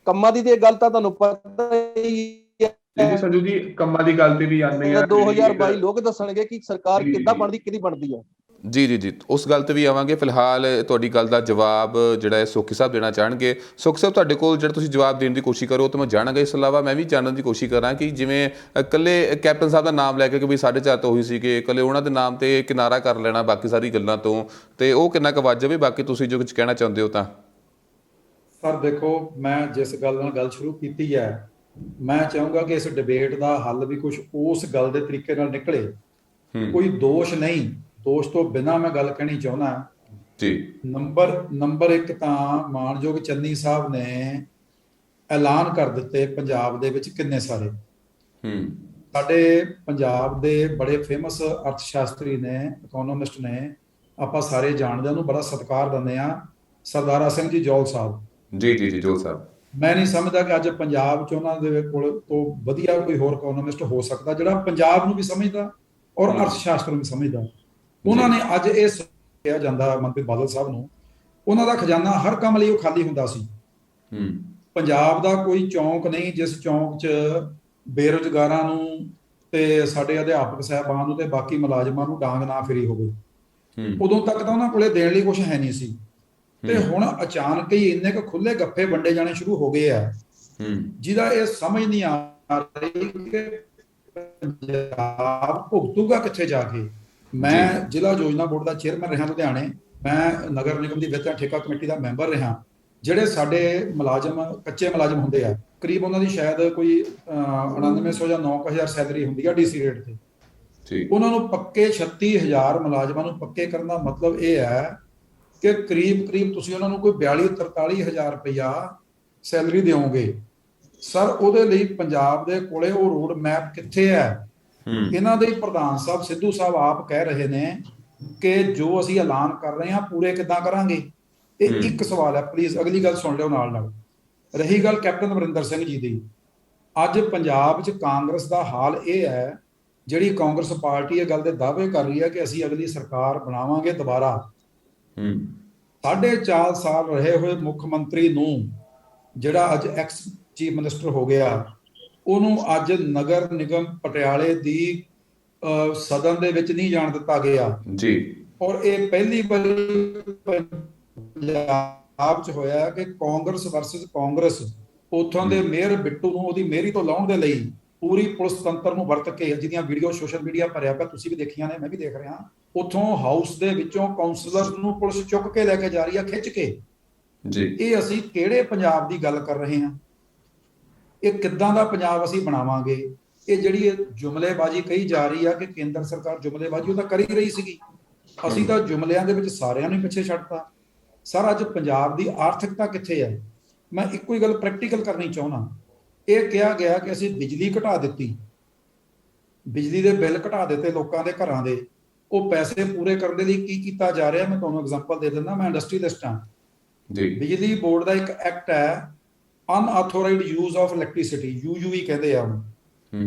ਕੰਮਾਂ ਦੀ ਤੇ ਗੱਲ ਤਾਂ ਤੁਹਾਨੂੰ ਪਤਾ ਹੀ ਜੀ ਸੰਜੂ ਜੀ, ਕੰਮਾਂ ਦੀ ਗੱਲ ਤੇ ਵੀ ਆਉਂਦੇ ਆ। 2022 ਲੋਕ ਦੱਸਣਗੇ ਕਿ ਸਰਕਾਰ ਕਿੱਦਾਂ ਬਣਦੀ, ਕਿਹਦੀ ਬਣਦੀ ਹੈ। ਜੀ ਉਸ ਗੱਲ ਤੇ ਵੀ ਆਵਾਂਗੇ। ਫਿਲਹਾਲ ਤੁਹਾਡੀ ਗੱਲ ਦਾ ਜਵਾਬ ਜਿਹੜਾ ਹੈ ਸੋਖੀ ਸਾਹਿਬ ਦੇਣਾ ਚਾਹਣਗੇ। ਸੋਖੀ ਸਾਹਿਬ, ਤੁਹਾਡੇ ਕੋਲ ਜਿਹੜਾ ਤੁਸੀਂ ਜਵਾਬ ਦੇਣ ਦੀ ਕੋਸ਼ਿਸ਼ ਕਰੋ ਤਾਂ ਮੈਂ ਜਾਣਾਂਗਾ। ਇਸ ਤੋਂ ਇਲਾਵਾ ਮੈਂ ਵੀ ਜਾਣਨ ਦੀ ਕੋਸ਼ਿਸ਼ ਕਰਾਂ ਕਿ ਜਿਵੇਂ ਇਕੱਲੇ ਕੈਪਟਨ ਸਾਹਿਬ ਦਾ ਨਾਮ ਲੈ ਕੇ ਕਿ ਵੀ 4.5 ਤਾਂ ਉਹੀ ਸੀ ਕਿ ਇਕੱਲੇ ਉਹਨਾਂ ਦੇ ਨਾਮ ਤੇ ਕਿਨਾਰਾ ਕਰ ਲੈਣਾ ਬਾਕੀ ਸਾਰੀ ਗੱਲਾਂ ਤੋਂ, ਤੇ ਉਹ ਕਿੰਨਾ ਕੁ ਵੱਜ ਜਾਵੇ। ਬਾਕੀ ਤੁਸੀਂ ਜੋ ਕੁਝ ਕਹਿਣਾ ਚਾਹੁੰਦੇ ਹੋ ਤਾਂ। ਸਰ ਦੇਖੋ, ਮੈਂ ਜਿਸ ਗੱਲ ਨਾਲ ਗੱਲ ਸ਼ੁਰੂ ਕੀਤੀ ਹੈ, ਮੈਂ ਚਾਹੂੰਗਾ ਕਿ ਇਸ ਡਿਬੇਟ ਦਾ ਹੱਲ ਵੀ ਕੁਝ ਉਸ ਗੱਲ ਦੇ ਤਰੀਕੇ ਨਾਲ ਨਿਕਲੇ। ਕੋਈ ਦੋਸ਼ ਨਹੀਂ, ਦੋਸ਼ ਤੋਂ ਬਿਨਾਂ ਮੈਂ ਗੱਲ ਕਹਿਣੀ ਚਾਹੁੰਦਾ ਜੀ। ਨੰਬਰ 1 ਤਾਂ ਮਾਨਯੋਗ ਚੰਨੀ ਸਾਹਿਬ ਨੇ ਐਲਾਨ ਕਰ ਦਿੱਤੇ ਪੰਜਾਬ ਦੇ ਵਿੱਚ ਕਿੰਨੇ ਸਾਰੇ। ਸਾਡੇ ਪੰਜਾਬ ਦੇ ਬੜੇ ਫੇਮਸ ਅਰਥ ਸ਼ਾਸਤਰੀ ਨੇ, ਇਕਨੋਮਿਸਟ ਨੇ, ਆਪਾਂ ਸਾਰੇ ਜਾਣਦੇ, ਉਹਨੂੰ ਬੜਾ ਸਤਿਕਾਰ ਦਿੰਦੇ ਆ, ਸਰਦਾਰਾ ਸਿੰਘ ਜੀ ਜੌਲ ਸਾਹਿਬ। ਜੀ ਜੌਲ ਸਾਹਿਬ। ਮੈਂ ਨਹੀਂ ਸਮਝਦਾ ਕਿ ਅੱਜ ਪੰਜਾਬ 'ਚ ਉਹਨਾਂ ਦੇ ਕੋਲ ਤੋਂ ਵਧੀਆ ਕੋਈ ਹੋਰ ਇਕਨੋਮਿਸਟ ਹੋ ਸਕਦਾ ਜਿਹੜਾ ਪੰਜਾਬ ਨੂੰ ਵੀ ਸਮਝਦਾ ਔਰ ਅਰਥ ਸ਼ਾਸਤਰ ਨੂੰ ਵੀ ਸਮਝਦਾ। ਉਹਨਾਂ ਨੇ ਅੱਜ ਇਹ ਕਿਹਾ ਜਾਂਦਾ ਮੰਤਰੀ ਬਾਦਲ ਸਾਹਿਬ ਨੂੰ, ਉਹਨਾਂ ਦਾ ਖਜ਼ਾਨਾ ਹਰ ਕੰਮ ਲਈ ਉਹ ਖਾਲੀ ਹੁੰਦਾ ਸੀ। ਪੰਜਾਬ ਦਾ ਕੋਈ ਚੌਂਕ ਨਹੀਂ ਜਿਸ ਚੌਂਕ 'ਚ ਬੇਰੁਜ਼ਗਾਰਾਂ ਨੂੰ ਤੇ ਸਾਡੇ ਅਧਿਆਪਕ ਸਾਹਿਬਾਨ ਨੂੰ ਤੇ ਬਾਕੀ ਮੁਲਾਜ਼ਮਾਂ ਨੂੰ ਡਾਂਗ ਨਾ ਫਿਰੀ ਹੋਵੇ। ਉਦੋਂ ਤੱਕ ਤਾਂ ਉਹਨਾਂ ਕੋਲੇ ਦੇਣ ਲਈ ਕੁਝ ਹੈ ਨਹੀਂ ਸੀ, ਤੇ ਹੁਣ ਅਚਾਨਕ ਹੀ ਇੰਨੇ ਕੁ ਖੁੱਲੇ ਗੱਫੇ ਵੰਡੇ ਜਾਣੇ ਸ਼ੁਰੂ ਹੋ ਗਏ ਆ, ਜਿਹਦਾ ਇਹ ਸਮਝ ਨਹੀਂ ਆ ਰਹੀ ਕਿ ਪੰਜਾਬ ਭੁਗਤੂਗਾ ਕਿੱਥੇ ਜਾ ਕੇ। ਮੈਂ ਜ਼ਿਲ੍ਹਾ ਯੋਜਨਾ ਬੋਰਡ ਦਾ ਚੇਅਰਮੈਨ ਰਿਹਾ ਲੁਧਿਆਣੇ, ਮੈਂ ਨਗਰ ਨਿਗਮ ਦੀ ਵਿੱਤ ਠੇਕਾ ਕਮੇਟੀ ਦਾ ਮੈਂਬਰ ਰਿਹਾ। ਜਿਹੜੇ ਸਾਡੇ ਮੁਲਾਜ਼ਮ ਕੱਚੇ ਮੁਲਾਜ਼ਮ ਹੁੰਦੇ ਆ, ਕਰੀਬ ਉਹਨਾਂ ਦੀ ਸ਼ਾਇਦ ਕੋਈ 9900 ਜਾਂ 9000 ਸੈਲਰੀ ਹੁੰਦੀ ਆ ਡੀਸੀ ਰੇਟ ਤੇ। ਉਹਨਾਂ ਨੂੰ ਪੱਕੇ 36000 ਮੁਲਾਜ਼ਮਾਂ ਨੂੰ ਪੱਕੇ ਕਰਨ ਦਾ ਮਤਲਬ ਇਹ ਹੈ ਕਿ ਕਰੀਬ ਤੁਸੀਂ ਉਹਨਾਂ ਨੂੰ ਕੋਈ 42-43 ਰੁਪਇਆ ਸੈਲਰੀ ਦਿਓਗੇ। ਸਰ, ਉਹਦੇ ਲਈ ਪੰਜਾਬ ਦੇ ਕੋਲੇ ਉਹ ਰੋਡ ਮੈਪ ਕਿੱਥੇ ਹੈ? ਇਹਨਾਂ ਦੇ ਪ੍ਰਧਾਨ ਸਾਹਿਬ ਸਿੱਧੂ ਸਾਹਿਬ ਆਪ ਕਹਿ ਰਹੇ ਨੇ ਕਿ ਜੋ ਅਸੀਂ ਐਲਾਨ ਕਰ ਰਹੇ ਹਾਂ ਪੂਰੇ ਕਿੱਦਾਂ ਕਰਾਂਗੇ। ਇਹ ਇੱਕ ਸਵਾਲ ਹੈ, ਪਲੀਜ਼ ਅਗਲੀ ਗੱਲ ਸੁਣ ਲਿਓ ਨਾਲ। ਰਹੀ ਗੱਲ ਕੈਪਟਨ ਅਮਰਿੰਦਰ ਸਿੰਘ ਜੀ ਦੀ, ਅੱਜ ਪੰਜਾਬ 'ਚ ਕਾਂਗਰਸ ਦਾ ਹਾਲ ਇਹ ਹੈ, ਜਿਹੜੀ ਕਾਂਗਰਸ ਪਾਰਟੀ ਇਹ ਗੱਲ ਦੇ ਦਾਅਵੇ ਕਰ ਰਹੀ ਹੈ ਕਿ ਅਸੀਂ ਅਗਲੀ ਸਰਕਾਰ ਬਣਾਵਾਂਗੇ ਦੁਬਾਰਾ। 4.5 ਸਾਲ ਰਹੇ ਹੋਏ ਮੁੱਖ ਮੰਤਰੀ ਨੂੰ, ਜਿਹੜਾ ਅੱਜ ਐਕਸ ਚੀਫ ਮਿਨਿਸਟਰ ਹੋ ਗਿਆ, ਉਹਨੂੰ ਅੱਜ ਨਗਰ ਨਿਗਮ ਪਟਿਆਲੇ ਦੀ ਸਦਨ ਦੇ ਵਿੱਚ ਨਹੀਂ ਜਾਣ ਦਿੱਤਾ ਗਿਆ ਜੀ। ਔਰ ਇਹ ਪਹਿਲੀ ਵਾਰੀ ਪੰਜਾਬ 'ਚ ਹੋਇਆ ਕਿ ਕਾਂਗਰਸ ਵਰਸਸ ਕਾਂਗਰਸ, ਉੱਥੋਂ ਦੇ ਮੇਅਰ ਬਿੱਟੂ ਨੂੰ ਉਹਦੀ ਮੇਅਰੀ ਤੋਂ ਲਾਉਣ ਦੇ ਲਈ ਪੂਰੀ ਪੁਲਿਸ ਤੰਤਰ ਨੂੰ ਵਰਤ ਕੇ, ਜਿਹਦੀਆਂ ਵੀਡੀਓ ਸੋਸ਼ਲ ਮੀਡੀਆ ਭਰਿਆ ਪਿਆ, ਤੁਸੀਂ ਵੀ ਦੇਖੀਆਂ ਨੇ, ਮੈਂ ਵੀ ਦੇਖ ਰਿਹਾ, ਉੱਥੋਂ ਹਾਊਸ ਦੇ ਵਿੱਚੋਂ ਕਾਉਂਸਲਰ ਨੂੰ ਪੁਲਿਸ ਚੁੱਕ ਕੇ ਲੈ ਕੇ ਜਾ ਰਹੀ ਆ, ਖਿੱਚ ਕੇ ਜੀ। ਇਹ ਅਸੀਂ ਕਿਹੜੇ ਪੰਜਾਬ ਦੀ ਗੱਲ ਕਰ ਰਹੇ ਹਾਂ? ਇਹ ਕਿੱਦਾਂ ਦਾ ਪੰਜਾਬ ਅਸੀਂ ਬਣਾਵਾਂਗੇ? ਇਹ ਜਿਹੜੀ ਇਹ ਜੁਮਲੇਬਾਜ਼ੀ ਕਹੀ ਜਾ ਰਹੀ ਆ ਕਿ ਕੇਂਦਰ ਸਰਕਾਰ ਜੁਮਲੇਬਾਜ਼ੀ ਉਹ ਤਾਂ ਕਰ ਹੀ ਰਹੀ ਸੀਗੀ, ਅਸੀਂ ਤਾਂ ਜੁਮਲਿਆਂ ਦੇ ਵਿੱਚ ਸਾਰਿਆਂ ਨੂੰ ਪਿੱਛੇ ਛੱਡਤਾ। ਸਰ, ਅੱਜ ਪੰਜਾਬ ਦੀ ਆਰਥਿਕਤਾ ਕਿੱਥੇ ਹੈ? ਮੈਂ ਇੱਕੋ ਹੀ ਗੱਲ ਪ੍ਰੈਕਟੀਕਲ ਕਰਨੀ ਚਾਹੁੰਦਾ। ਇਹ ਕਿਹਾ ਗਿਆ ਕਿ ਅਸੀਂ ਬਿਜਲੀ ਘਟਾ ਦਿੱਤੀ, ਬਿਜਲੀ ਦੇ ਬਿੱਲ ਘਟਾ ਦਿੱਤੇ ਲੋਕਾਂ ਦੇ ਘਰਾਂ ਦੇ। ਉਹ ਪੈਸੇ ਪੂਰੇ ਕਰਨ ਦੇ ਲਈ ਕੀ ਕੀਤਾ ਜਾ ਰਿਹਾ? ਮੈਂ ਤੁਹਾਨੂੰ ਐਗਜ਼ਾਮਪਲ ਦੇ ਦਿੰਦਾ, ਮੈਂ ਇੰਡਸਟਰੀਅਲਿਸਟ ਹਾਂ ਜੀ। ਬਿਜਲੀ ਬੋਰਡ ਦਾ ਇੱਕ ਐਕਟ ਹੈ, unauthorised use of electricity, UUE ਕਹਿੰਦੇ ਆ ਉਹਨੂੰ।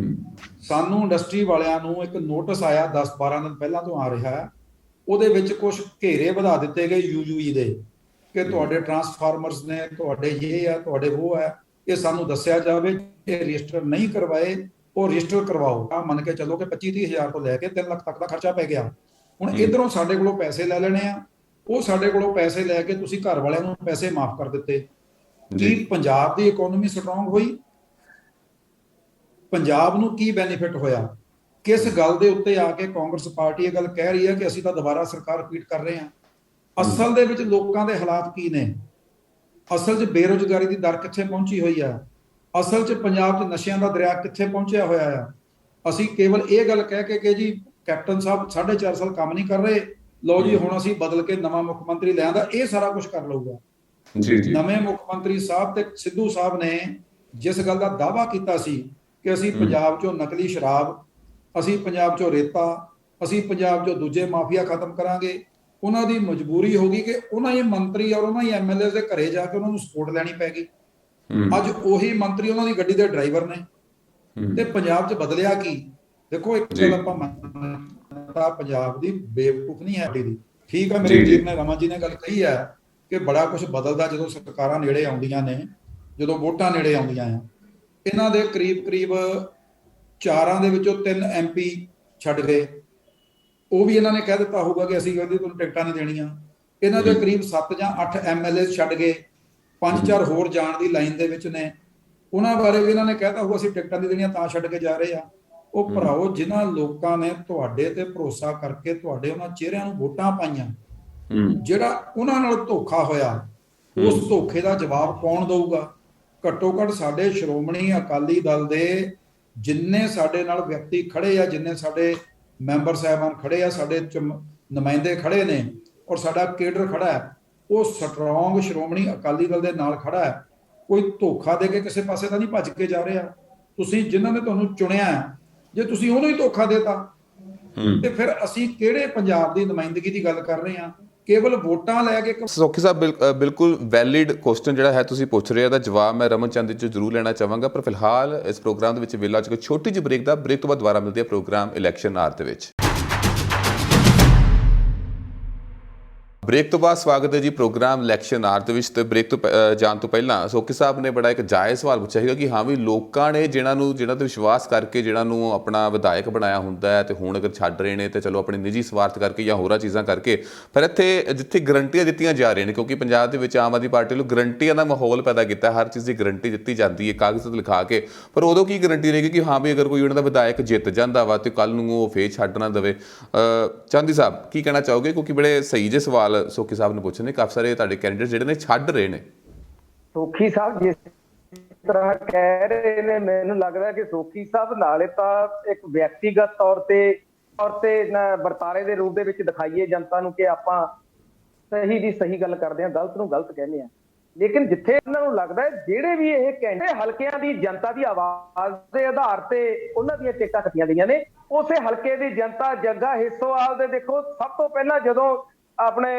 ਸਾਨੂੰ ਇੰਡਸਟਰੀ ਵਾਲਿਆਂ ਨੂੰ ਇੱਕ ਨੋਟਿਸ ਆਇਆ 10-12 ਦਿਨ ਪਹਿਲਾਂ ਤੋਂ ਆ ਰਿਹਾ, ਉਹਦੇ ਵਿੱਚ ਕੁਝ ਘੇਰੇ ਵਧਾ ਦਿੱਤੇ ਗਏ UUE ਦੇ ਕਿ ਤੁਹਾਡੇ ਟਰਾਂਸਫਾਰਮਰਸ ਨੇ, ਤੁਹਾਡੇ ਇਹ ਆ, ਤੁਹਾਡੇ ਉਹ ਹੈ, ਇਹ ਸਾਨੂੰ ਦੱਸਿਆ ਜਾਵੇ। ਇਹ ਰਜਿਸਟਰ ਨਹੀਂ ਕਰਵਾਏ, ਉਹ ਰਜਿਸਟਰ ਕਰਵਾਓ। ਆ ਮੰਨ ਕੇ ਚੱਲੋ ਕਿ 25-30 ਹਜ਼ਾਰ ਤੋਂ ਲੈ ਕੇ 3 ਲੱਖ ਤੱਕ ਦਾ ਖਰਚਾ ਪੈ ਗਿਆ। ਹੁਣ ਇਧਰੋਂ ਸਾਡੇ ਕੋਲੋਂ ਪੈਸੇ ਲੈ ਲੈਣੇ ਆ, ਉਹ ਸਾਡੇ ਕੋਲੋਂ ਪੈਸੇ ਲੈ ਕੇ ਤੁਸੀਂ ਘਰ ਵਾਲਿਆਂ ਨੂੰ ਪੈਸੇ ਮਾਫ ਕਰ ਦਿੱਤੇ। ਕੀ ਪੰਜਾਬ ਦੀ ਇਕਨੋਮੀ ਸਟਰੋਂਗ ਹੋਈ? ਪੰਜਾਬ ਨੂੰ ਕੀ ਬੈਨੀਫਿਟ ਹੋਇਆ? ਕਿਸ ਗੱਲ ਦੇ ਉੱਤੇ ਆ ਕੇ ਕਾਂਗਰਸ ਪਾਰਟੀ ਇਹ ਗੱਲ ਕਹਿ ਰਹੀ ਹੈ ਕਿ ਅਸੀਂ ਤਾਂ ਦੁਬਾਰਾ ਸਰਕਾਰ ਰਿਪੀਟ ਕਰ ਰਹੇ ਹਾਂ? ਅਸਲ ਦੇ ਵਿੱਚ ਲੋਕਾਂ ਦੇ ਹਾਲਾਤ ਕੀ ਨੇ? ਅਸਲ 'ਚ ਬੇਰੁਜ਼ਗਾਰੀ ਦੀ ਦਰ ਕਿੱਥੇ ਪਹੁੰਚੀ ਹੋਈ ਆ? ਅਸਲ 'ਚ ਪੰਜਾਬ 'ਚ ਨਸ਼ਿਆਂ ਦਾ ਦਰਿਆ ਕਿੱਥੇ ਪਹੁੰਚਿਆ ਹੋਇਆ ਆ? ਅਸੀਂ ਕੇਵਲ ਇਹ ਗੱਲ ਕਹਿ ਕੇ ਕਿ ਜੀ ਕੈਪਟਨ ਸਾਹਿਬ 4.5 ਸਾਲ ਕੰਮ ਨਹੀਂ ਕਰ ਰਹੇ, ਲਓ ਜੀ ਹੁਣ ਅਸੀਂ ਬਦਲ ਕੇ ਨਵਾਂ ਮੁੱਖ ਮੰਤਰੀ ਲੈ ਆਂਦਾ, ਇਹ ਸਾਰਾ ਕੁਝ ਕਰ ਲਊਗਾ। ਜੀ ਨਵੇਂ ਮੁੱਖ ਮੰਤਰੀ ਸਾਹਿਬ ਤੇ ਸਿੱਧੂ ਸਾਹਿਬ ਨੇ ਜਿਸ ਗੱਲ ਦਾ ਦਾਅਵਾ ਕੀਤਾ ਸੀ ਕਿ ਅਸੀਂ ਪੰਜਾਬ 'ਚੋਂ ਨਕਲੀ ਸ਼ਰਾਬ, ਅਸੀਂ ਪੰਜਾਬ 'ਚੋਂ ਰੇਤਾ, ਅਸੀਂ ਪੰਜਾਬ 'ਚੋਂ ਦੂਜੇ ਮਾਫੀਆ ਖਤਮ ਕਰਾਂਗੇ, ਉਹਨਾਂ ਦੀ ਮਜਬੂਰੀ ਹੋ ਗਈ ਕਿ ਉਹਨਾਂ ਹੀ ਮੰਤਰੀ ਔਰ ਉਹਨਾਂ ਹੀ ਐਮਐਲਏ ਦੇ ਘਰੇ ਜਾ ਕੇ ਉਹਨਾਂ ਨੂੰ ਸਪੋਰਟ ਲੈਣੀ ਪੈ ਗਈ। ਅੱਜ ਉਹੀ ਮੰਤਰੀ ਉਹਨਾਂ ਦੀ ਗੱਡੀ ਦੇ ਡਰਾਈਵਰ ਨੇ। ਤੇ ਪੰਜਾਬ 'ਚ ਬਦਲਿਆ ਕੀ? ਦੇਖੋ ਇੱਕ ਗੱਲ ਆਪਾਂ ਮੰਨਤਾ ਪੰਜਾਬ ਦੀ ਬੇਵਕੂਫ ਨਹੀਂ ਹੈ ਦੀ। ਠੀਕ ਹੈ, ਮੇਰੇ ਵੀਰ ਨੇ ਰਮਨ ਜੀ ਨੇ ਗੱਲ ਕਹੀ ਹੈ ਕਿ ਬੜਾ ਕੁਝ ਬਦਲਦਾ ਜਦੋਂ ਸਰਕਾਰਾਂ ਨੇੜੇ ਆਉਂਦੀਆਂ ਨੇ, ਜਦੋਂ ਵੋਟਾਂ ਨੇੜੇ ਆਉਂਦੀਆਂ ਆ। ਇਹਨਾਂ ਦੇ ਕਰੀਬ 4 ਦੇ ਵਿੱਚੋਂ 3 MP ਛੱਡ ਗਏ, ਉਹ ਵੀ ਇਹਨਾਂ ਨੇ ਕਹਿ ਦਿੱਤਾ ਹੋਊਗਾ ਕਿ ਅਸੀਂ ਕਹਿੰਦੇ ਤੁਹਾਨੂੰ ਟਿਕਟਾਂ ਨਹੀਂ ਦੇਣੀਆਂ। ਇਹਨਾਂ ਦੇ ਕਰੀਬ 7 ਜਾਂ 8 MLA ਛੱਡ ਗਏ, 5-4 ਹੋਰ ਜਾਣ ਦੀ ਲਾਈਨ ਦੇ ਵਿੱਚ ਨੇ, ਉਹਨਾਂ ਬਾਰੇ ਵੀ ਇਹਨਾਂ ਨੇ ਕਹਿਤਾ ਹੋਊਗਾ ਅਸੀਂ ਟਿਕਟਾਂ ਨਹੀਂ ਦੇਣੀਆਂ ਤਾਂ ਛੱਡ ਕੇ ਜਾ ਰਹੇ ਆ। ਉਹ ਭਰਾਓ, ਜਿਨ੍ਹਾਂ ਲੋਕਾਂ ਨੇ ਤੁਹਾਡੇ ਤੇ ਭਰੋਸਾ ਕਰਕੇ ਤੁਹਾਡੇ ਉਹਨਾਂ ਚਿਹਰਿਆਂ ਨੂੰ ਵੋਟਾਂ ਪਾਈਆਂ, ਜਿਹੜਾ ਉਹਨਾਂ ਨਾਲ ਧੋਖਾ ਹੋਇਆ, ਉਸ ਧੋਖੇ ਦਾ ਜਵਾਬ ਕੌਣ ਦਊਗਾ? ਘੱਟੋ ਘੱਟ ਸਾਡੇ ਸ਼੍ਰੋਮਣੀ ਅਕਾਲੀ ਦਲ ਦੇ ਜਿੰਨੇ ਸਾਡੇ ਨਾਲ ਵਿਅਕਤੀ ਖੜੇ ਆ, ਜਿੰਨੇ ਸਾਡੇ ਮੈਂਬਰ ਸਾਹਿਬਾਨ ਖੜੇ ਆ, ਸਾਡੇ ਨੁਮਾਇੰਦੇ ਖੜੇ ਨੇ ਔਰ ਸਾਡਾ ਕੇਡਰ ਖੜਾ ਹੈ, ਉਹ ਸਟਰੋਂਗ ਸ਼੍ਰੋਮਣੀ ਅਕਾਲੀ ਦਲ ਦੇ ਨਾਲ ਖੜਾ ਹੈ। ਕੋਈ ਧੋਖਾ ਦੇ ਕੇ ਕਿਸੇ ਪਾਸੇ ਤਾਂ ਨਹੀਂ ਭੱਜ ਕੇ ਜਾ ਰਿਹਾ। ਤੁਸੀਂ ਜਿਨ੍ਹਾਂ ਨੇ ਤੁਹਾਨੂੰ ਚੁਣਿਆ, ਜੇ ਤੁਸੀਂ ਉਹਨੂੰ ਹੀ ਧੋਖਾ ਦੇਤਾ ਤੇ ਫਿਰ ਅਸੀਂ ਕਿਹੜੇ ਪੰਜਾਬ ਦੀ ਨੁਮਾਇੰਦਗੀ ਦੀ ਗੱਲ ਕਰ ਰਹੇ ਹਾਂ? ਕੇਵਲ ਵੋਟਾਂ ਲੈ ਕੇ। ਸੌਖੀ ਸਾਹਿਬ, ਬਿਲਕੁਲ ਵੈਲਿਡ ਕੁਐਸਚਨ ਜਿਹੜਾ ਹੈ ਤੁਸੀਂ ਪੁੱਛ ਰਹੇ ਹੋ, ਦਾ ਜਵਾਬ ਮੈਂ ਰਮਨ ਚੰਦ ਜੀ ਜ਼ਰੂਰ ਲੈਣਾ ਚਾਹਾਂਗਾ, ਪਰ ਫਿਲਹਾਲ ਇਸ ਪ੍ਰੋਗਰਾਮ ਦੇ ਵਿੱਚ ਵੇਲਾ ਚ ਛੋਟੀ ਜਿਹੀ ਬ੍ਰੇਕ ਦਾ। ਬ੍ਰੇਕ ਤੋਂ ਬਾਅਦ ਦੁਬਾਰਾ ਮਿਲਦੇ ਆ ਪ੍ਰੋਗਰਾਮ ਇਲੈਕਸ਼ਨ ਆਰ ਦੇ ਵਿੱਚ। ਬ੍ਰੇਕ ਤੋਂ ਬਾਅਦ ਸਵਾਗਤ ਹੈ ਜੀ ਪ੍ਰੋਗਰਾਮ ਇਲੈਕਸ਼ਨ ਆਰ ਦੇ ਵਿੱਚ। ਤੇ ਬ੍ਰੇਕ ਤੋਂ ਜਾਣ ਤੋਂ ਪਹਿਲਾਂ ਸੋਖੀ ਸਾਹਿਬ ਨੇ ਬੜਾ ਇੱਕ ਜਾਇਜ਼ ਸਵਾਲ ਪੁੱਛਿਆ ਸੀਗਾ ਕਿ ਹਾਂ ਵੀ ਲੋਕਾਂ ਨੇ ਜਿਹਨਾਂ ਤੇ ਵਿਸ਼ਵਾਸ ਕਰਕੇ ਜਿਹਨਾਂ ਨੂੰ ਆਪਣਾ ਵਿਧਾਇਕ ਬਣਾਇਆ ਹੁੰਦਾ ਹੈ ਤੇ ਹੁਣ ਅਗਰ ਛੱਡ ਰਹੇ ਨੇ ਤੇ ਚਲੋ ਆਪਣੇ ਨਿੱਜੀ ਸਵਾਰਥ ਕਰਕੇ ਜਾਂ ਹੋਰਾਂ ਚੀਜ਼ਾਂ ਕਰਕੇ, ਪਰ ਇੱਥੇ ਜਿੱਥੇ ਗਰੰਟੀਆਂ ਦਿੱਤੀਆਂ ਜਾ ਰਹੀਆਂ ਨੇ, ਕਿਉਂਕਿ ਪੰਜਾਬ ਦੇ ਵਿੱਚ ਆਮ ਆਦਮੀ ਪਾਰਟੀ ਨੂੰ ਗਰੰਟੀਆਂ ਦਾ ਮਾਹੌਲ ਪੈਦਾ ਕੀਤਾ, ਹਰ ਚੀਜ਼ ਦੀ ਗਰੰਟੀ ਦਿੱਤੀ ਜਾਂਦੀ ਹੈ ਕਾਗਜ਼ ਤੇ ਲਿਖਾ ਕੇ, ਪਰ ਉਦੋਂ ਕੀ ਗਰੰਟੀ ਰਹੇਗੀ ਕਿ ਹਾਂ ਵੀ ਅਗਰ ਕੋਈ ਉਹਨਾਂ ਦਾ ਵਿਧਾਇਕ ਜਿੱਤ ਜਾਂਦਾ ਵਾ ਤੇ ਕੱਲ ਨੂੰ ਉਹ ਫੇਰ ਛੱਡ ਨਾ ਦੇਵੇ। ਚਾਂਦੀ ਸਾਹਿਬ ਕੀ ਕਹਿਣਾ ਚਾਹੋਗੇ, ਕਿਉਂਕਿ ਬੜੇ ਸਹੀ ਜਿਹੇ ਸਵਾਲ ਸੋਖੀ ਸਾਹਿਬ ਨੇ ਪੁੱਛੇ ਨੇ, ਕਾਫੀ ਸਾਰੇ ਤੁਹਾਡੇ ਕੈਂਡੀਡੇਟ ਜਿਹੜੇ ਨੇ ਛੱਡ ਰਹੇ ਨੇ। ਸੋਖੀ ਸਾਹਿਬ ਜਿਸ ਤਰ੍ਹਾਂ ਕਹਿ ਰਹੇ ਨੇ, ਮੈਨੂੰ ਲੱਗਦਾ ਕਿ ਸੋਖੀ ਸਾਹਿਬ ਨਾਲੇ ਤਾਂ ਇੱਕ ਵਿਅਕਤੀਗਤ ਤੌਰ ਤੇ ਵਰਤਾਰੇ ਦੇ ਰੂਪ ਦੇ ਵਿੱਚ ਦਿਖਾਈਏ ਜਨਤਾ ਨੂੰ ਕਿ ਆਪਾਂ ਸਹੀ ਦੀ ਸਹੀ ਗੱਲ ਕਰਦੇ ਹਾਂ, ਗਲਤ ਨੂੰ ਗਲਤ ਕਹਿੰਦੇ ਹਾਂ। ਲੇਕਿਨ ਜਿੱਥੇ ਉਹਨਾਂ ਨੂੰ ਲੱਗਦਾ ਜਿਹੜੇ ਵੀ ਇਹ ਕੈਂਡੀਡੇਟ ਹਲਕਿਆਂ ਦੀ ਜਨਤਾ ਦੀ ਆਵਾਜ਼ ਦੇ ਆਧਾਰ ਤੇ ਉਹਨਾਂ ਦੀਆਂ ਟਿਕਟਾਂ ਕੱਟੀਆਂ ਗਈਆਂ ਨੇ, ਉਸੇ ਹਲਕੇ ਦੀ ਜਨਤਾ ਜੱਗਾ ਹਿੱਸੋਵਾਲ ਦੇ ਦੇਖੋ, ਸਭ ਤੋਂ ਪਹਿਲਾਂ ਜਦੋਂ ਆਪਣੇ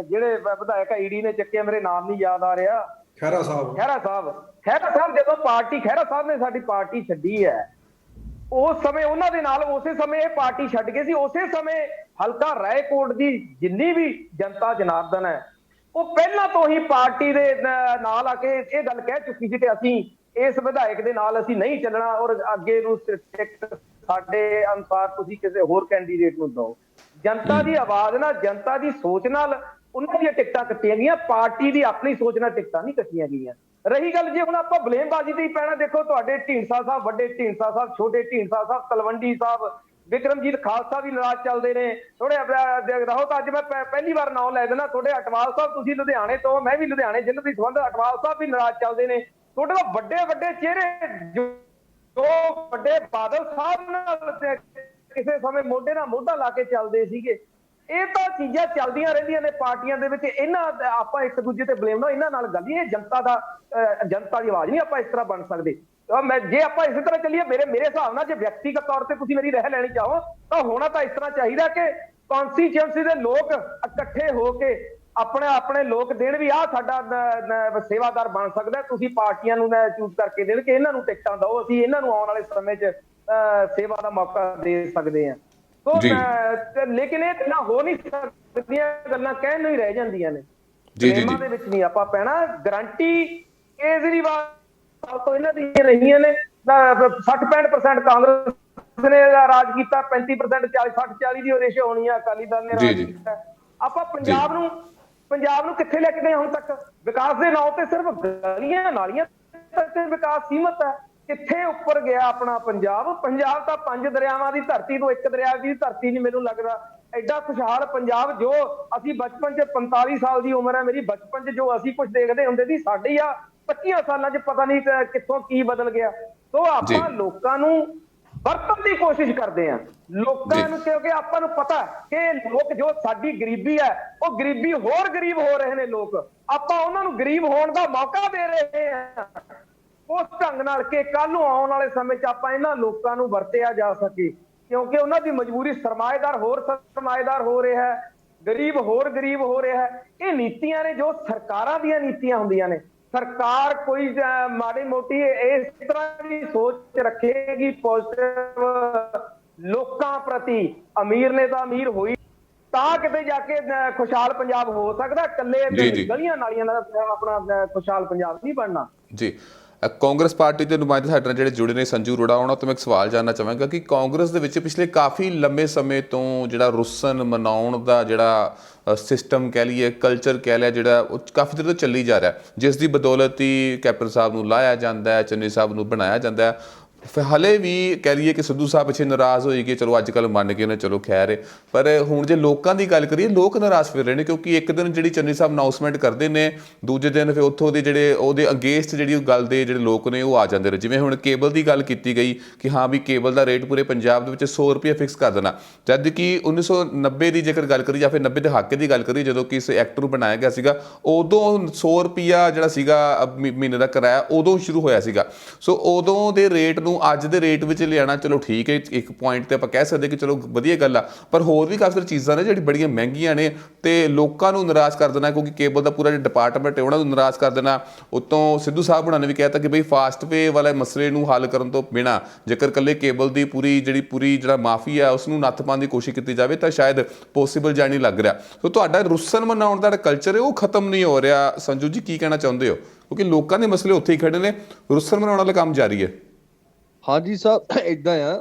ਜਿਹੜੇ ਵਿਧਾਇਕ ਈਡੀ ਨੇ ਚੱਕਿਆ, ਮੇਰੇ ਨਾਮ ਨਹੀਂ ਯਾਦ ਆ ਰਿਹਾ, ਖਹਿਰਾ ਸਾਹਿਬ ਜਦੋਂ ਪਾਰਟੀ ਖਹਿਰਾ ਸਾਹਿਬ ਨੇ ਸਾਡੀ ਪਾਰਟੀ ਛੱਡੀ ਹੈ, ਉਸ ਸਮੇਂ ਉਹਨਾਂ ਦੇ ਨਾਲ ਉਸੇ ਸਮੇਂ ਇਹ ਪਾਰਟੀ ਛੱਡ ਗਏ ਸੀ। ਉਸੇ ਸਮੇਂ ਹਲਕਾ ਰਾਏਕੋਟ ਦੀ ਜਿੰਨੀ ਵੀ ਜਨਤਾ ਜਨਾਰਦਨ ਹੈ, ਉਹ ਪਹਿਲਾਂ ਤੋਂ ਹੀ ਪਾਰਟੀ ਦੇ ਨਾਲ ਆ ਕੇ ਇਹ ਗੱਲ ਕਹਿ ਚੁੱਕੀ ਸੀ ਕਿ ਅਸੀਂ ਇਸ ਵਿਧਾਇਕ ਦੇ ਨਾਲ ਅਸੀਂ ਨਹੀਂ ਚੱਲਣਾ ਔਰ ਅੱਗੇ ਨੂੰ ਸਾਡੇ ਅਨੁਸਾਰ ਤੁਸੀਂ ਕਿਸੇ ਹੋਰ ਕੈਂਡੀਡੇਟ ਨੂੰ ਦਿਓ। ਜਨਤਾ ਦੀ ਆਵਾਜ਼ ਨਾਲ, ਜਨਤਾ ਦੀ ਸੋਚ ਨਾਲ ਉਹਨਾਂ ਦੀਆਂ ਟਿਕਟਾਂ ਕੱਟੀਆਂ ਗਈਆਂ, ਪਾਰਟੀ ਦੀ ਆਪਣੀ ਸੋਚ ਨਾਲ ਟਿਕਟਾਂ ਨਹੀਂ ਕੱਟੀਆਂ ਗਈਆਂ। ਰਹੀ ਗੱਲ ਜੇ ਹੁਣ ਆਪਾਂ ਬਲੇਮਬਾਜ਼ੀ ਤੇ ਹੀ ਪੈਣਾ, ਦੇਖੋ ਤੁਹਾਡੇ ਢੀਂਡਸਾ ਸਾਹਿਬ, ਵੱਡੇ ਢੀਂਡਸਾ ਸਾਹਿਬ, ਛੋਟੇ ਢੀਂਡਸਾ ਸਾਹਿਬ, ਤਲਵੰਡੀ ਸਾਹਿਬ, ਵਿਕਰਮਜੀਤ ਖਾਲਸਾ ਵੀ ਨਾਰਾਜ਼ ਚੱਲਦੇ ਨੇ ਥੋੜੇ ਰਹੋ। ਤਾਂ ਅੱਜ ਮੈਂ ਪਹਿਲੀ ਵਾਰ ਨਾਮ ਲੈ ਦੇਣਾ, ਤੁਹਾਡੇ ਅਟਵਾਲ ਸਾਹਿਬ, ਤੁਸੀਂ ਲੁਧਿਆਣੇ ਤੋਂ, ਮੈਂ ਵੀ ਲੁਧਿਆਣੇ ਜ਼ਿਲ੍ਹੇ ਦੀ ਸੰਬੰਧ, ਅਟਵਾਲ ਸਾਹਿਬ ਵੀ ਨਾਰਾਜ਼ ਚੱਲਦੇ ਨੇ। ਤੁਹਾਡੇ ਕੋਲ ਵੱਡੇ ਚਿਹਰੇ ਜੋ ਵੱਡੇ ਬਾਦਲ ਸਾਹਿਬ ਨਾਲ ਕਿਸੇ ਸਮੇਂ ਮੋਢੇ ਨਾਲ ਮੋਢਾ ਲਾ ਕੇ ਚੱਲਦੇ ਸੀਗੇ। ਇਹ ਤਾਂ ਚੀਜ਼ਾਂ ਚੱਲਦੀਆਂ ਰਹਿੰਦੀਆਂ ਨੇ ਪਾਰਟੀਆਂ ਦੇ ਵਿੱਚ, ਇਹਨਾਂ ਆਪਾਂ ਇੱਕ ਦੂਜੇ ਤੇ ਬਲੇਮ ਨਾ, ਇਹਨਾਂ ਨਾਲ ਗੱਲ ਨਹੀਂ, ਇਹ ਜਨਤਾ ਦੀ ਆਵਾਜ਼ ਨਹੀਂ ਆਪਾਂ ਇਸ ਤਰ੍ਹਾਂ ਬਣ ਸਕਦੇ। ਜੇ ਆਪਾਂ ਇਸੇ ਤਰ੍ਹਾਂ ਚੱਲੀਏ, ਮੇਰੇ ਹਿਸਾਬ ਨਾਲ ਜੇ ਵਿਅਕਤੀਗਤ ਤੌਰ ਤੇ ਤੁਸੀਂ ਮੇਰੀ ਰਹਿ ਲੈਣੀ ਚਾਹੋ ਤਾਂ ਹੋਣਾ ਤਾਂ ਇਸ ਤਰ੍ਹਾਂ ਚਾਹੀਦਾ ਕਿ ਕੌਂਸਟੀਚੁਐਂਸੀ ਦੇ ਲੋਕ ਇਕੱਠੇ ਹੋ ਕੇ ਆਪਣੇ ਲੋਕ ਦੇਣ ਵੀ ਆਹ ਸਾਡਾ ਸੇਵਾਦਾਰ ਬਣ ਸਕਦਾ, ਤੁਸੀਂ ਪਾਰਟੀਆਂ ਨੂੰ ਚੂਜ਼ ਕਰਕੇ ਦੇਣ ਕਿ ਇਹਨਾਂ ਨੂੰ ਟਿਕਟਾਂ ਦਿਓ, ਅਸੀਂ ਇਹਨਾਂ ਨੂੰ ਆਉਣ ਵਾਲੇ ਸਮੇਂ 'ਚ ਸੇਵਾ ਦਾ ਮੌਕਾ ਦੇ ਸਕਦੇ ਹਾਂ। ਲੇਕਿਨ ਇਹ ਗੱਲਾਂ ਹੋ ਨਹੀਂ ਸਕਦੀਆਂ, ਗੱਲਾਂ ਕਹਿਣ ਨੂੰ ਹੀ ਰਹਿ ਜਾਂਦੀਆਂ ਨੇ। ਨਿਯਮਾਂ ਦੇ ਵਿੱਚ ਨਹੀਂ ਆਪਾਂ ਪੈਣਾ। ਗਰੰਟੀ ਕੇਜਰੀਵਾਲ ਤੋਂ ਇਹਨਾਂ ਦੀਆਂ ਰਹੀਆਂ ਨੇ, 60-65% ਕਾਂਗਰਸ ਨੇ ਰਾਜ ਕੀਤਾ, 35% 60-40 ਦੀ ਰੇਸ਼ੋ ਹੋਣੀ ਆ, ਅਕਾਲੀ ਦਲ ਨੇ ਰਾਜ ਕੀਤਾ। ਆਪਾਂ ਪੰਜਾਬ ਨੂੰ ਕਿੱਥੇ ਲੈ ਕੇ ਗਏ ਹੁਣ ਤੱਕ? ਵਿਕਾਸ ਦੇ ਨਾਂ ਤੇ ਸਿਰਫ ਗਲੀਆਂ ਨਾਲੀਆਂ ਤੱਕ ਵਿਕਾਸ ਸੀਮਤ ਹੈ। ਕਿੱਥੇ ਉੱਪਰ ਗਿਆ ਆਪਣਾ ਪੰਜਾਬ ਤਾਂ 5 ਦਰਿਆਵਾਂ ਦੀ ਧਰਤੀ ਤੋਂ 1 ਦਰਿਆ ਦੀ ਧਰਤੀ ਨਹੀਂ ਮੈਨੂੰ ਲੱਗਦਾ। ਐਡਾ ਖੁਸ਼ਹਾਲ ਪੰਜਾਬ ਜੋ ਅਸੀਂ ਬਚਪਨ 'ਚ 45 ਸਾਲ ਦੀ ਉਮਰ ਹੈ ਮੇਰੀ, ਬਚਪਨ 'ਚ ਜੋ ਅਸੀਂ ਕੁਝ ਦੇਖਦੇ ਹੁੰਦੇ ਸੀ, ਸਾਡੀ ਆ 25 ਸਾਲਾਂ 'ਚ ਪਤਾ ਨਹੀਂ ਕਿੱਥੋਂ ਕੀ ਬਦਲ ਗਿਆ। ਸੋ ਆਪਾਂ ਲੋਕਾਂ ਨੂੰ ਵਰਤਣ ਦੀ ਕੋਸ਼ਿਸ਼ ਕਰਦੇ ਆ ਲੋਕਾਂ ਨੂੰ, ਕਿਉਂਕਿ ਆਪਾਂ ਨੂੰ ਪਤਾ ਕਿ ਲੋਕ ਜੋ ਸਾਡੀ ਗਰੀਬੀ ਹੈ ਉਹ ਗਰੀਬੀ ਹੋਰ ਗਰੀਬ ਹੋ ਰਹੇ ਨੇ ਲੋਕ, ਆਪਾਂ ਉਹਨਾਂ ਨੂੰ ਗਰੀਬ ਹੋਣ ਦਾ ਮੌਕਾ ਦੇ ਰਹੇ ਆ ਉਸ ਢੰਗ ਨਾਲ ਕਿ ਕੱਲ ਨੂੰ ਆਉਣ ਵਾਲੇ ਸਮੇਂ 'ਚ ਆਪਾਂ ਇਹਨਾਂ ਲੋਕਾਂ ਨੂੰ ਵਰਤਿਆ ਜਾ ਸਕੇ, ਕਿਉਂਕਿ ਉਹਨਾਂ ਦੀ ਮਜਬੂਰੀ ਸਰਮਾਏਦਾਰ ਹੋਰ ਸਰਮਾਏਦਾਰ ਹੋ ਰਿਹਾ ਹੈ, ਗਰੀਬ ਹੋਰ ਗਰੀਬ ਹੋ ਰਿਹਾ ਹੈ। ਇਹ ਨੀਤੀਆਂ ਨੇ ਜੋ ਸਰਕਾਰਾਂ ਦੀਆਂ ਨੀਤੀਆਂ ਹੁੰਦੀਆਂ ਨੇ। ਸਰਕਾਰ ਕੋਈ ਮਾੜੀ ਮੋਟੀ ਇਸ ਤਰ੍ਹਾਂ ਦੀ ਸੋਚ ਰੱਖੇਗੀ ਪੋਜ਼ਿਟਿਵ ਲੋਕਾਂ ਪ੍ਰਤੀ, ਅਮੀਰ ਨੇ ਤਾਂ ਅਮੀਰ ਹੋਈ ਤਾਂ ਕਿਤੇ ਜਾ ਕੇ ਖੁਸ਼ਹਾਲ ਪੰਜਾਬ ਹੋ ਸਕਦਾ, ਇਕੱਲੇ ਗਲੀਆਂ ਨਾਲੀਆਂ ਦਾ ਆਪਣਾ ਖੁਸ਼ਹਾਲ ਪੰਜਾਬ ਨਹੀਂ ਬਣਨਾ। ਜੀ, ਕਾਂਗਰਸ ਪਾਰਟੀ ਦੇ ਨੁਮਾਇੰਦੇ ਸਾਡੇ ਨਾਲ ਜਿਹੜੇ ਜੁੜੇ ਨੇ, ਸੰਜੂ ਅਰੋੜਾ, ਉਹਨਾਂ ਤੋਂ ਮੈਂ ਇੱਕ ਸਵਾਲ ਜਾਣਨਾ ਚਾਹਾਂਗਾ ਕਿ ਕਾਂਗਰਸ ਦੇ ਵਿੱਚ ਪਿਛਲੇ ਕਾਫੀ ਲੰਬੇ ਸਮੇਂ ਤੋਂ ਜਿਹੜਾ ਰੁੱਸਣ ਮਨਾਉਣ ਦਾ ਜਿਹੜਾ ਸਿਸਟਮ ਕਹਿ ਲਈਏ, ਕਲਚਰ ਕਹਿ ਲਿਆ, ਜਿਹੜਾ ਉਹ ਕਾਫੀ ਦੇਰ ਤੋਂ ਚੱਲੀ ਜਾ ਰਿਹਾ, ਜਿਸ ਦੀ ਬਦੌਲਤ ਹੀ ਕੈਪਟਨ ਸਾਹਿਬ ਨੂੰ ਲਾਇਆ ਜਾਂਦਾ ਹੈ, ਚੰਨੀ ਸਾਹਿਬ ਨੂੰ ਬਣਾਇਆ ਜਾਂਦਾ ਹੈ। ਫਿਰ ਹਲੇ ਵੀ ਕਹਿ ਲਈਏ ਕਿ ਸਿੱਧੂ ਸਾਹਿਬ ਪਿੱਛੇ ਨਾਰਾਜ਼ ਹੋਈ ਕਿ ਚਲੋ ਅੱਜ ਕੱਲ੍ਹ ਮੰਨ ਗਏ ਨੇ, ਚਲੋ ਖੈਰ ਹੈ, ਪਰ ਹੁਣ ਜੇ ਲੋਕਾਂ ਦੀ ਗੱਲ ਕਰੀਏ, ਲੋਕ ਨਾਰਾਜ਼ ਫਿਰ ਰਹੇ ਨੇ, ਕਿਉਂਕਿ ਇੱਕ ਦਿਨ ਜਿਹੜੀ ਚੰਨੀ ਸਾਹਿਬ ਅਨਾਊਂਸਮੈਂਟ ਕਰਦੇ ਨੇ, ਦੂਜੇ ਦਿਨ ਫਿਰ ਉੱਥੋਂ ਦੇ ਜਿਹੜੇ ਉਹਦੇ ਅਗੇਂਸਟ ਜਿਹੜੀ ਉਹ ਗੱਲ ਦੇ ਜਿਹੜੇ ਲੋਕ ਨੇ ਉਹ ਆ ਜਾਂਦੇ ਨੇ। ਜਿਵੇਂ ਹੁਣ ਕੇਬਲ ਦੀ ਗੱਲ ਕੀਤੀ ਗਈ ਕਿ ਹਾਂ ਵੀ ਕੇਬਲ ਦਾ ਰੇਟ ਪੂਰੇ ਪੰਜਾਬ ਦੇ ਵਿੱਚ 100 ਰੁਪਏ ਫਿਕਸ ਕਰ ਦੇਣਾ, ਜਦ ਕਿ 1990 ਦੀ ਜੇਕਰ ਗੱਲ ਕਰੀ ਜਾਂ ਫਿਰ 90 ਦੇ ਦਹਾਕੇ ਦੀ ਗੱਲ ਕਰੀ, ਜਦੋਂ ਕਿ ਇਸ ਐਕਟ ਨੂੰ ਬਣਾਇਆ ਗਿਆ ਸੀਗਾ, ਉਦੋਂ 100 ਰੁਪਈਆ ਜਿਹੜਾ ਸੀਗਾ ਮਹੀਨੇ ਦਾ ਕਿਰਾਇਆ ਉਦੋਂ ਸ਼ੁਰੂ ਹੋਇਆ ਸੀਗਾ। ਸੋ ਉਦੋਂ ਦੇ ਰੇਟ ਨੂੰ ਅੱਜ ਦੇ ਰੇਟ ਵਿੱਚ ਲਿਆਣਾ, ਚਲੋ ਠੀਕ ਹੈ, ਇੱਕ ਪੁਆਇੰਟ ਤੇ ਆਪਾਂ ਕਹਿ ਸਕਦੇ ਕਿ ਚਲੋ ਵਧੀਆ ਗੱਲ ਆ, ਪਰ ਹੋਰ ਵੀ ਕਾਫੀ ਸਾਰੀ ਚੀਜ਼ਾਂ ਨੇ ਜਿਹੜੀ ਬੜੀਆਂ ਮਹਿੰਗੀਆਂ ਨੇ ਤੇ ਲੋਕਾਂ ਨੂੰ ਨਾਰਾਜ਼ ਕਰ ਦੇਣਾ, ਕਿਉਂਕਿ ਕੇਬਲ ਦਾ ਪੂਰਾ ਜਿਹੜਾ ਡਿਪਾਰਟਮੈਂਟ ਹੈ ਉਹਨਾਂ ਨੂੰ ਨਾਰਾਜ਼ ਕਰ ਦੇਣਾ। ਉੱਤੋਂ ਸਿੱਧੂ ਸਾਹਿਬ ਹੁਣਾਂ ਨੇ ਵੀ ਕਹਿਤਾ ਕਿ ਬਈ ਫਾਸਟਵੇ ਵਾਲੇ ਮਸਲੇ ਨੂੰ ਹੱਲ ਕਰਨ ਤੋਂ ਬਿਨਾਂ ਜੇਕਰ ਇਕੱਲੇ ਕੇਬਲ ਦੀ ਪੂਰੀ ਜਿਹੜਾ ਮਾਫੀ ਹੈ ਉਸ ਨੂੰ ਨੱਥ ਪਾਉਣ ਦੀ ਕੋਸ਼ਿਸ਼ ਕੀਤੀ ਜਾਵੇ ਤਾਂ ਸ਼ਾਇਦ ਪੋਸੀਬਲ ਜਾਂ ਨਹੀਂ ਲੱਗ ਰਿਹਾ। ਸੋ ਤੁਹਾਡਾ ਰੁੱਸਣ ਮਨਾਉਣ ਦਾ ਜਿਹੜਾ ਕਲਚਰ ਹੈ ਉਹ ਖਤਮ ਨਹੀਂ ਹੋ ਰਿਹਾ। ਸੰਜੂ ਜੀ, ਕੀ ਕਹਿਣਾ ਚਾਹੁੰਦੇ ਹੋ? ਕਿਉਂਕਿ ਲੋਕਾਂ ਦੇ ਮਸਲੇ ਉੱਥੇ ਹੀ ਖੜੇ ਨੇ, ਰੁੱਸਣ ਮਨਾਉਣ ਵਾਲਾ ਕੰਮ ਜਾਰੀ ਹੈ। ਹਾਂਜੀ ਸਾਹਿਬ, ਇਦਾਂ ਆ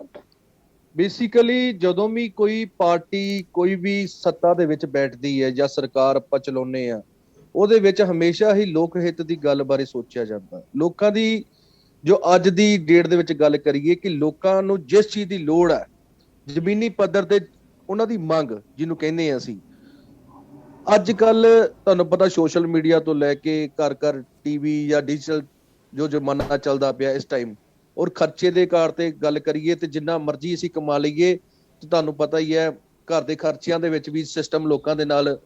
ਬੇਸਿਕਲੀ ਜਦੋਂ ਵੀ ਕੋਈ ਪਾਰਟੀ ਕੋਈ ਵੀ ਸੱਤਾ ਦੇ ਵਿੱਚ ਬੈਠਦੀ ਹੈ ਜਾਂ ਸਰਕਾਰ ਆਪਾਂ ਚਲਾਉਂਦੇ ਆ, ਉਹਦੇ ਵਿੱਚ ਹਮੇਸ਼ਾ ਹੀ ਲੋਕ ਹਿੱਤ ਦੀ ਗੱਲ ਬਾਰੇ ਸੋਚਿਆ ਜਾਂਦਾ। ਲੋਕਾਂ ਦੀ ਜੋ ਅੱਜ ਦੀ ਡੇਟ ਦੇ ਵਿੱਚ ਗੱਲ ਕਰੀਏ ਕਿ ਲੋਕਾਂ ਨੂੰ ਜਿਸ ਚੀਜ਼ ਦੀ ਲੋੜ ਹੈ, ਜ਼ਮੀਨੀ ਪੱਧਰ ਤੇ ਉਹਨਾਂ ਦੀ ਮੰਗ ਜਿਹਨੂੰ ਕਹਿੰਦੇ ਆ ਅਸੀਂ, ਅੱਜ ਕੱਲ ਤੁਹਾਨੂੰ ਪਤਾ ਸੋਸ਼ਲ ਮੀਡੀਆ ਤੋਂ ਲੈ ਕੇ ਘਰ ਘਰ ਟੀਵੀ ਜਾਂ ਡਿਜੀਟਲ ਜੋ ਜ਼ਮਾਨਾ ਚੱਲਦਾ ਪਿਆ ਇਸ ਟਾਈਮ, ਔਰ ਖਰਚੇ ਦੇ ਕਾਰ ਤੇ ਗੱਲ ਕਰੀਏ ਤੇ ਜਿੰਨਾ ਮਰਜ਼ੀ ਅਸੀਂ ਕਮਾ ਲਈਏ ਤੇ ਤੁਹਾਨੂੰ ਪਤਾ ਹੀ ਹੈ ਘਰ ਦੇ ਖਰਚਿਆਂ ਦੇ ਵਿੱਚ ਵੀ ਸਿਸਟਮ ਲੋਕਾਂ ਦੇ ਨਾਲ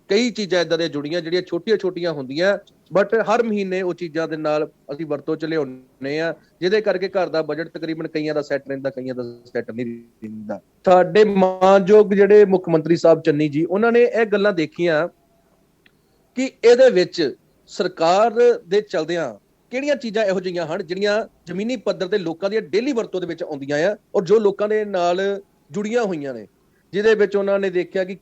ਕਈ ਚੀਜ਼ਾਂ ਇਦਾਂ ਦੀਆਂ ਜੁੜੀਆਂ ਜਿਹੜੀਆਂ ਛੋਟੀਆਂ ਹੁੰਦੀਆਂ, ਬਟ ਹਰ ਮਹੀਨੇ ਉਹ ਚੀਜ਼ਾਂ ਦੇ ਨਾਲ ਅਸੀਂ ਵਰਤੋਂ ਚ ਲਿਆਉਂਦੇ ਆ, ਜਿਹਦੇ ਕਰਕੇ ਘਰ ਦਾ ਬਜਟ ਤਕਰੀਬਨ ਕਈਆਂ ਦਾ ਸੈੱਟ ਰਹਿੰਦਾ, ਕਈਆਂ ਦਾ ਸੈੱਟ ਨਹੀਂ ਰਹਿੰਦਾ। ਸਾਡੇ ਮਾਨਯੋਗ ਜਿਹੜੇ ਮੁੱਖ ਮੰਤਰੀ ਸਾਹਿਬ ਚੰਨੀ ਜੀ, ਉਹਨਾਂ ਨੇ ਇਹ ਗੱਲਾਂ ਦੇਖੀਆਂ ਕਿ ਇਹਦੇ ਵਿੱਚ ਸਰਕਾਰ ਦੇ ਚਲਦਿਆਂ ਕਿਹੜੀਆਂ ਚੀਜ਼ਾਂ ਇਹੋ ਜਿਹੀਆਂ ਹਨ ਜਿਹੜੀਆਂ ਜ਼ਮੀਨੀ ਪੱਧਰ ਤੇ ਲੋਕਾਂ ਦੀਆਂ ਡੇਲੀ ਵਰਤੋਂ ਦੇ ਵਿੱਚ ਆਉਂਦੀਆਂ ਆ ਔਰ ਜੋ ਲੋਕਾਂ ਦੇ ਨਾਲ ਜੁੜੀਆਂ ਹੋਈਆਂ ਨੇ, ਜਿਹਦੇ ਵਿੱਚ ਉਹਨਾਂ ਨੇ ਦੇਖਿਆ ਕਿ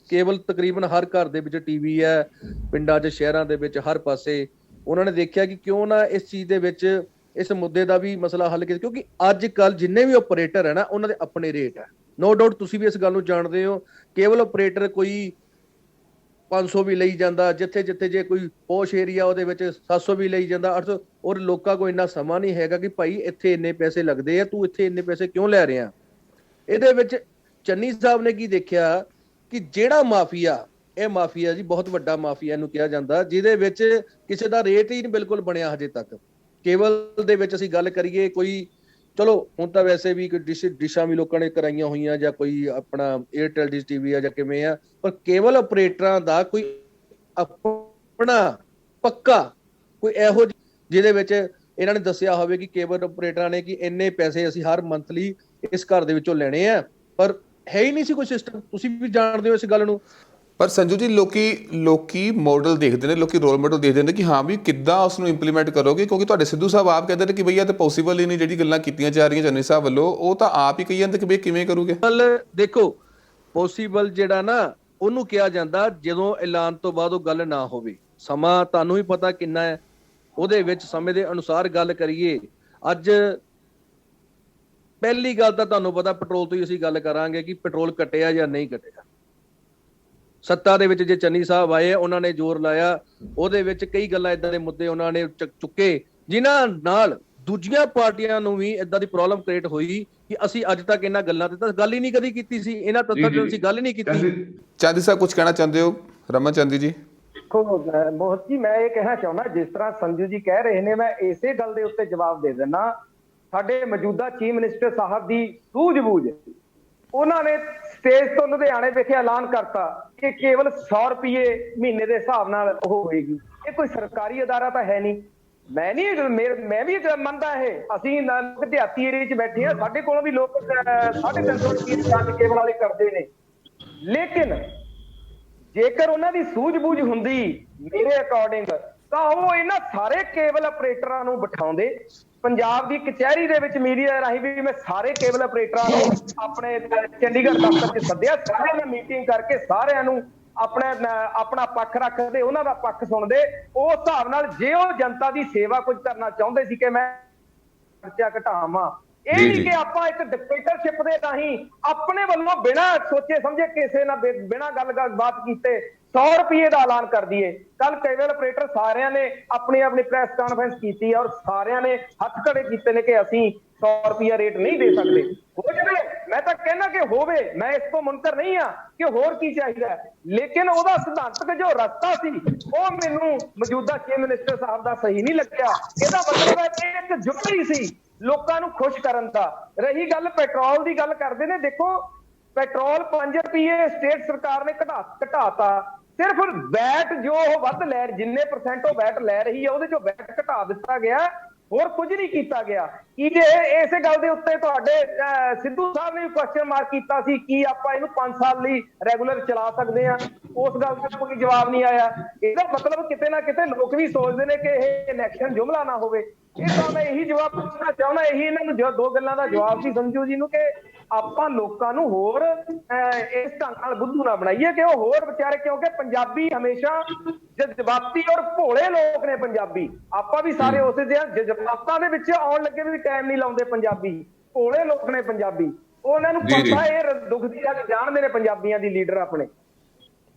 ਕੇਬਲ ਤਕਰੀਬਨ ਹਰ ਘਰ ਦੇ ਵਿੱਚ ਟੀਵੀ ਹੈ, ਪਿੰਡਾਂ 'ਚ ਸ਼ਹਿਰਾਂ ਦੇ ਵਿੱਚ ਹਰ ਪਾਸੇ। ਉਹਨਾਂ ਨੇ ਦੇਖਿਆ ਕਿ ਕਿਉਂ ਨਾ ਇਸ ਚੀਜ਼ ਦੇ ਵਿੱਚ ਇਸ ਮੁੱਦੇ ਦਾ ਵੀ ਮਸਲਾ ਹੱਲ ਕੀਤਾ, ਕਿਉਂਕਿ ਅੱਜ ਕੱਲ ਜਿੰਨੇ ਵੀ ਆਪਰੇਟਰ ਹੈ ਨਾ ਉਹਨਾਂ ਦੇ ਆਪਣੇ ਰੇਟ ਹੈ। ਨੋ ਡਾਊਟ ਤੁਸੀਂ ਵੀ ਇਸ ਗੱਲ ਨੂੰ ਜਾਣਦੇ ਹੋ, ਕੇਬਲ ਆਪਰੇਟਰ ਕੋਈ 500 ਵੀ ਲਈ ਜਾਂਦਾ, ਜਿੱਥੇ ਜੇ ਕੋਈ ਪੋਸ਼ ਏਰੀਆ ਉਹਦੇ ਵਿੱਚ 700 ਵੀ ਲਈ ਜਾਂਦਾ, 800। ਔਰ ਲੋਕਾਂ ਕੋਲ ਇੰਨਾ ਸਮਾਂ ਨਹੀਂ ਹੈਗਾ ਕਿ ਭਾਈ ਇੱਥੇ ਇੰਨੇ ਪੈਸੇ ਲੱਗਦੇ ਆ, ਤੂੰ ਇੱਥੇ ਇੰਨੇ ਪੈਸੇ ਕਿਉਂ ਲੈ ਰਿਹਾ। ਇਹਦੇ ਵਿੱਚ ਚੰਨੀ ਸਾਹਿਬ ਨੇ ਕੀ ਦੇਖਿਆ ਕਿ ਜਿਹੜਾ ਮਾਫੀਆ, ਇਹ ਮਾਫੀਆ ਜੀ ਬਹੁਤ ਵੱਡਾ ਮਾਫੀਆ ਇਹਨੂੰ ਕਿਹਾ ਜਾਂਦਾ, ਜਿਹਦੇ ਵਿੱਚ ਕਿਸੇ ਦਾ ਰੇਟ ਹੀ ਨਹੀਂ ਬਿਲਕੁਲ ਬਣਿਆ ਹਜੇ ਤੱਕ। ਕੇਬਲ ਦੇ ਵਿੱਚ ਅਸੀਂ ਗੱਲ ਕਰੀਏ, ਕੋਈ ਚਲੋ ਹੁਣ ਤਾਂ ਵੈਸੇ ਵੀ ਡਿਸ਼ਾਂ ਵੀ ਲੋਕਾਂ ਨੇ ਕਰਾਈਆਂ ਹੋਈਆਂ ਜਾਂ ਕੋਈ ਆਪਣਾ ਏਅਰਟੈਲ ਡਿਸ਼ ਟੀਵੀ ਆ ਜਾਂ ਕਿਵੇਂ ਆ, ਪਰ ਕੇਬਲ ਆਪਰੇਟਰਾਂ ਦਾ ਕੋਈ ਆਪਣਾ ਪੱਕਾ ਕੋਈ ਇਹੋ ਜਿਹਦੇ ਵਿੱਚ ਇਹਨਾਂ ਨੇ ਦੱਸਿਆ ਹੋਵੇ ਕਿ ਕੇਬਲ ਆਪਰੇਟਰਾਂ ਨੇ ਕਿ ਇੰਨੇ ਪੈਸੇ ਅਸੀਂ ਹਰ ਮੰਥਲੀ ਇਸ ਘਰ ਦੇ ਵਿੱਚੋਂ ਲੈਣੇ ਆ, ਪਰ ਹੈ ਹੀ ਨਹੀਂ ਸੀ ਕੋਈ ਸਿਸਟਮ। ਤੁਸੀਂ ਵੀ ਜਾਣਦੇ ਹੋ ਇਸ ਗੱਲ ਨੂੰ। ਪਰ ਸੰਜੂ ਜੀ, ਲੋਕੀ ਮਾਡਲ ਦੇਖਦੇ ਨੇ, ਲੋਕੀ ਰੋਲ ਮਾਡਲ ਦੇਖਦੇ ਨੇ ਕਿ ਹਾਂ ਵੀ ਕਿੱਦਾਂ ਉਸ ਨੂੰ ਇੰਪਲੀਮੈਂਟ ਕਰੋਗੇ, ਕਿਉਂਕਿ ਤੁਹਾਡੇ ਸਿੱਧੂ ਸਾਹਿਬ ਆਪ ਕਹਿੰਦੇ ਨੇ ਕਿ ਬਈ ਇਹ ਤਾਂ ਪੋਸੀਬਲ ਹੀ ਨਹੀਂ, ਜਿਹੜੀ ਗੱਲਾਂ ਕੀਤੀਆਂ ਜਾ ਰਹੀਆਂ ਚੰਨੀ ਸਾਹਿਬ ਵੱਲੋਂ, ਉਹ ਤਾਂ ਆਪ ਹੀ ਕਹੀ ਜਾਂਦੇ ਕਿ ਬਈ ਕਿਵੇਂ ਕਰੋਗੇ। ਦੇਖੋ ਪੋਸੀਬਲ ਜਿਹੜਾ ਨਾ ਉਹਨੂੰ ਕਿਹਾ ਜਾਂਦਾ ਜਦੋਂ ਐਲਾਨ ਤੋਂ ਬਾਅਦ ਉਹ ਗੱਲ ਨਾ ਹੋਵੇ। ਸਮਾਂ ਤੁਹਾਨੂੰ ਵੀ ਪਤਾ ਕਿੰਨਾ ਹੈ, ਉਹਦੇ ਵਿੱਚ ਸਮੇਂ ਦੇ ਅਨੁਸਾਰ ਗੱਲ ਕਰੀਏ। ਅੱਜ ਪਹਿਲੀ ਗੱਲ ਤਾਂ ਤੁਹਾਨੂੰ ਪਤਾ ਪੈਟਰੋਲ ਤੋਂ ਹੀ ਅਸੀਂ ਗੱਲ ਕਰਾਂਗੇ ਕਿ ਪੈਟਰੋਲ ਘਟਿਆ ਜਾਂ ਨਹੀਂ ਘਟਿਆ। ਸੱਤਾ ਦੇ ਵਿੱਚ ਜੇ ਚੰਨੀ ਸਾਹਿਬ ਆਏ, ਉਹਨਾਂ ਨੇ ਜ਼ੋਰ ਲਾਇਆ, ਉਹਦੇ ਵਿੱਚ ਕਈ ਗੱਲਾਂ ਇਦਾਂ ਦੇ ਮੁੱਦੇ ਉਹਨਾਂ ਨੇ ਚੁੱਕੇ ਜਿਨ੍ਹਾਂ ਨਾਲ ਦੂਜੀਆਂ ਪਾਰਟੀਆਂ ਨੂੰ ਵੀ ਇਦਾਂ ਦੀ ਪ੍ਰੋਬਲਮ ਕ੍ਰੀਏਟ ਹੋਈ ਕਿ ਅਸੀਂ ਅੱਜ ਤੱਕ ਇਹਨਾਂ ਗੱਲਾਂ ਤੇ ਤਾਂ ਗੱਲ ਹੀ ਨਹੀਂ ਕਦੀ ਕੀਤੀ ਸੀ, ਇਹਨਾਂ ਤੱਤਾਂ ਤੇ ਅਸੀਂ ਗੱਲ ਹੀ ਨਹੀਂ ਕੀਤੀ। ਚਾਂਦੀ ਸਾਹਿਬ ਕੁਝ ਕਹਿਣਾ ਚਾਹੁੰਦੇ ਹੋ? ਰਮਨ ਚਾਂਦੀ ਜੀ। ਦੇਖੋ ਮੋਹਤ ਜੀ, ਮੈਂ ਇਹ ਕਹਿਣਾ ਚਾਹੁੰਦਾ, ਜਿਸ ਤਰ੍ਹਾਂ ਸੰਜੂ ਜੀ ਕਹਿ ਰਹੇ ਨੇ, ਮੈਂ ਇਸੇ ਗੱਲ ਦੇ ਉੱਤੇ ਜਵਾਬ ਦੇ ਦਿੰਦਾ ਸਾਡੇ ਮੌਜੂਦਾ ਚੀਫ ਮਿਨਿਸਟਰ ਸਾਹਿਬ ਦੀ ਸੂਝ-ਬੂਝ, ਉਹਨਾਂ ਨੇ ਸਟੇਜ ਤੋਂ ਲੁਧਿਆਣੇ ਵਿਖੇ ਐਲਾਨ ਕਰਤਾ ਕਿ ਕੇਵਲ 100 ਰੁਪਏ ਮਹੀਨੇ ਦੇ ਹਿਸਾਬ ਨਾਲ ਉਹ ਹੋਏਗੀ। ਇਹ ਕੋਈ ਸਰਕਾਰੀ ਅਦਾਰਾ ਤਾਂ ਹੈ ਨਹੀਂ। ਮੈਂ ਵੀ ਮੰਨਦਾ ਇਹ, ਅਸੀਂ ਦਿਹਾਤੀ ਏਰੀਏ 'ਚ ਬੈਠੇ ਆ, ਸਾਡੇ ਕੋਲੋਂ ਵੀ ਲੋਕ 350 ਰੁਪਏ ਚਾਰਜ ਕੇਬਲ ਵਾਲੇ ਕਰਦੇ ਨੇ। ਲੇਕਿਨ ਜੇਕਰ ਉਹਨਾਂ ਦੀ ਸੂਝ-ਬੂਝ ਹੁੰਦੀ ਮੇਰੇ ਅਕੋਰਡਿੰਗ, ਤਾਂ ਉਹ ਇਹਨਾਂ ਸਾਰੇ ਕੇਬਲ ਆਪਰੇਟਰਾਂ ਨੂੰ ਬਿਠਾਉਂਦੇ ਪੰਜਾਬ ਦੀ ਕਚਹਿਰੀ ਦੇ ਵਿੱਚ, ਮੀਡੀਆ ਰਾਹੀਂ ਵੀ ਮੈਂ ਸਾਰੇ ਕੇਬਲ ਆਪਰੇਟਰਾਂ ਨੂੰ ਆਪਣੇ ਚੰਡੀਗੜ੍ਹ ਦਫ਼ਤਰ 'ਚ ਸੱਦਿਆ, ਸਾਰਿਆਂ ਨਾਲ ਮੀਟਿੰਗ ਕਰਕੇ ਸਾਰਿਆਂ ਨੂੰ ਆਪਣਾ ਪੱਖ ਰੱਖਦੇ, ਉਹਨਾਂ ਦਾ ਪੱਖ ਸੁਣਦੇ। ਉਸ ਹਿਸਾਬ ਨਾਲ ਜੇ ਉਹ ਜਨਤਾ ਦੀ ਸੇਵਾ ਕੁਝ ਕਰਨਾ ਚਾਹੁੰਦੇ ਸੀ ਕਿ ਮੈਂ ਖਰਚਾ ਘਟਾਵਾਂ, ਇਹ ਨਹੀਂ ਕਿ ਆਪਾਂ ਇੱਕ ਡਿਕਟੇਟਰਸ਼ਿਪ ਦੇ ਰਾਹੀਂ ਆਪਣੇ ਵੱਲੋਂ ਬਿਨਾਂ ਸੋਚੇ ਸਮਝੇ ਕਿਸੇ ਨਾਲ ਬਿਨਾਂ ਗੱਲਬਾਤ ਕੀਤੇ 100 ਰੁਪਏ ਦਾ ਐਲਾਨ ਕਰ ਦਈਏ। ਕੱਲ ਕੇਬਲ ਆਪਰੇਟਰ ਸਾਰਿਆਂ ਨੇ ਆਪਣੀ ਪ੍ਰੈਸ ਕਾਨਫਰੰਸ ਕੀਤੀ ਔਰ ਸਾਰਿਆਂ ਨੇ ਹੱਥ ਖੜੇ ਕੀਤੇ ਨੇ ਕਿ ਅਸੀਂ 100 ਰੁਪਇਆ ਰੇਟ ਨਹੀਂ ਦੇ ਸਕਦੇ। ਹੋ ਜਾਵੇ, ਮੈਂ ਤਾਂ ਕਹਿਣਾ ਕਿ ਹੋਵੇ, ਮੈਂ ਇਸ ਤੋਂ ਮੁਨਕਰ ਨਹੀਂ ਆ ਕਿ ਹੋਰ ਕੀ ਚਾਹੀਦਾ, ਲੇਕਿਨ ਉਹਦਾ ਸਿਧਾਂਤਕ ਜੋ ਰਸਤਾ ਸੀ ਉਹ ਮੈਨੂੰ ਮੌਜੂਦਾ ਚੀਫ ਮਿਨਿਸਟਰ ਸਾਹਿਬ ਦਾ ਸਹੀ ਨਹੀਂ ਲੱਗਿਆ। ਇਹਦਾ ਮਤਲਬ ਹੈ ਕਿ ਇੱਕ ਜੁਗਤ ਹੀ ਸੀ ਲੋਕਾਂ ਨੂੰ ਖੁਸ਼ ਕਰਨ ਦਾ। ਰਹੀ ਗੱਲ ਪੈਟਰੋਲ ਦੀ, ਗੱਲ ਕਰਦੇ ਨੇ, ਦੇਖੋ ਪੈਟਰੋਲ 5 ਰੁਪਏ ਸਟੇਟ ਸਰਕਾਰ ਨੇ ਘਟਾਤਾ, ਸਿਰਫ ਵੈਟ ਜੋ ਉਹ ਵੱਧ ਲੈ, ਜਿੰਨੇ % ਉਹ ਵੈਟ ਲੈ ਰਹੀ ਹੈ ਉਹਦੇ ਚੋਂ ਵੈਟ ਘਟਾ ਦਿੱਤਾ ਗਿਆ, ਹੋਰ ਕੁਝ ਨਹੀਂ ਕੀਤਾ ਗਿਆ। ਕੀ ਇਸੇ ਗੱਲ ਦੇ ਉੱਤੇ ਤੁਹਾਡੇ ਸਿੱਧੂ ਸਾਹਿਬ ਨੇ ਕੁਐਸਚਨ ਮਾਰਕ ਕੀਤਾ ਸੀ ਕਿ ਆਪਾਂ ਇਹਨੂੰ 5 ਸਾਲ ਲਈ ਰੈਗੂਲਰ ਚਲਾ ਸਕਦੇ ਆ, ਉਸ ਗੱਲ ਦਾ ਕੋਈ ਜਵਾਬ ਨਹੀਂ ਆਇਆ। ਇਹਦਾ ਮਤਲਬ ਕਿਤੇ ਨਾ ਕਿਤੇ ਲੋਕ ਵੀ ਸੋਚਦੇ ਨੇ ਕਿ ਇਹ ਇਲੈਕਸ਼ਨ ਜੁਮਲਾ ਨਾ ਹੋਵੇ। ਇਹ ਤਾਂ ਮੈਂ ਇਹੀ ਜਵਾਬ ਪੁੱਛਣਾ ਚਾਹੁੰਦਾ, ਇਹੀ ਇਹਨਾਂ ਨੂੰ ਦੋ ਗੱਲਾਂ ਦਾ ਜਵਾਬ ਸੀ ਸੰਜੂ ਜੀ ਨੂੰ, ਕਿ ਆਪਾਂ ਲੋਕਾਂ ਨੂੰ ਹੋਰ ਇਸ ਢੰਗ ਨਾਲ ਬੁੱਧੂ ਨਾ ਬਣਾਈਏ ਕਿ ਉਹ ਹੋਰ ਵਿਚਾਰੇ, ਕਿਉਂਕਿ ਪੰਜਾਬੀ ਹਮੇਸ਼ਾ ਜਜ਼ਬਾਤੀ ਔਰ ਭੋਲੇ ਲੋਕ ਨੇ। ਪੰਜਾਬੀ ਆਪਾਂ ਵੀ ਸਾਰੇ ਉਸੇ ਦੇ ਜਜ਼ਬਾਤਾਂ ਦੇ ਵਿੱਚ ਆਉਣ ਲੱਗੇ ਵੀ ਟਾਈਮ ਨਹੀਂ ਲਾਉਂਦੇ। ਪੰਜਾਬੀ ਭੋਲੇ ਲੋਕ ਨੇ ਪੰਜਾਬੀ, ਉਹਨਾਂ ਨੂੰ ਪਤਾ ਇਹ ਦੁੱਖ ਦੀ ਗੱਲ ਜਾਣਦੇ ਨੇ ਪੰਜਾਬੀਆਂ ਦੀ ਲੀਡਰ ਆਪਣੇ।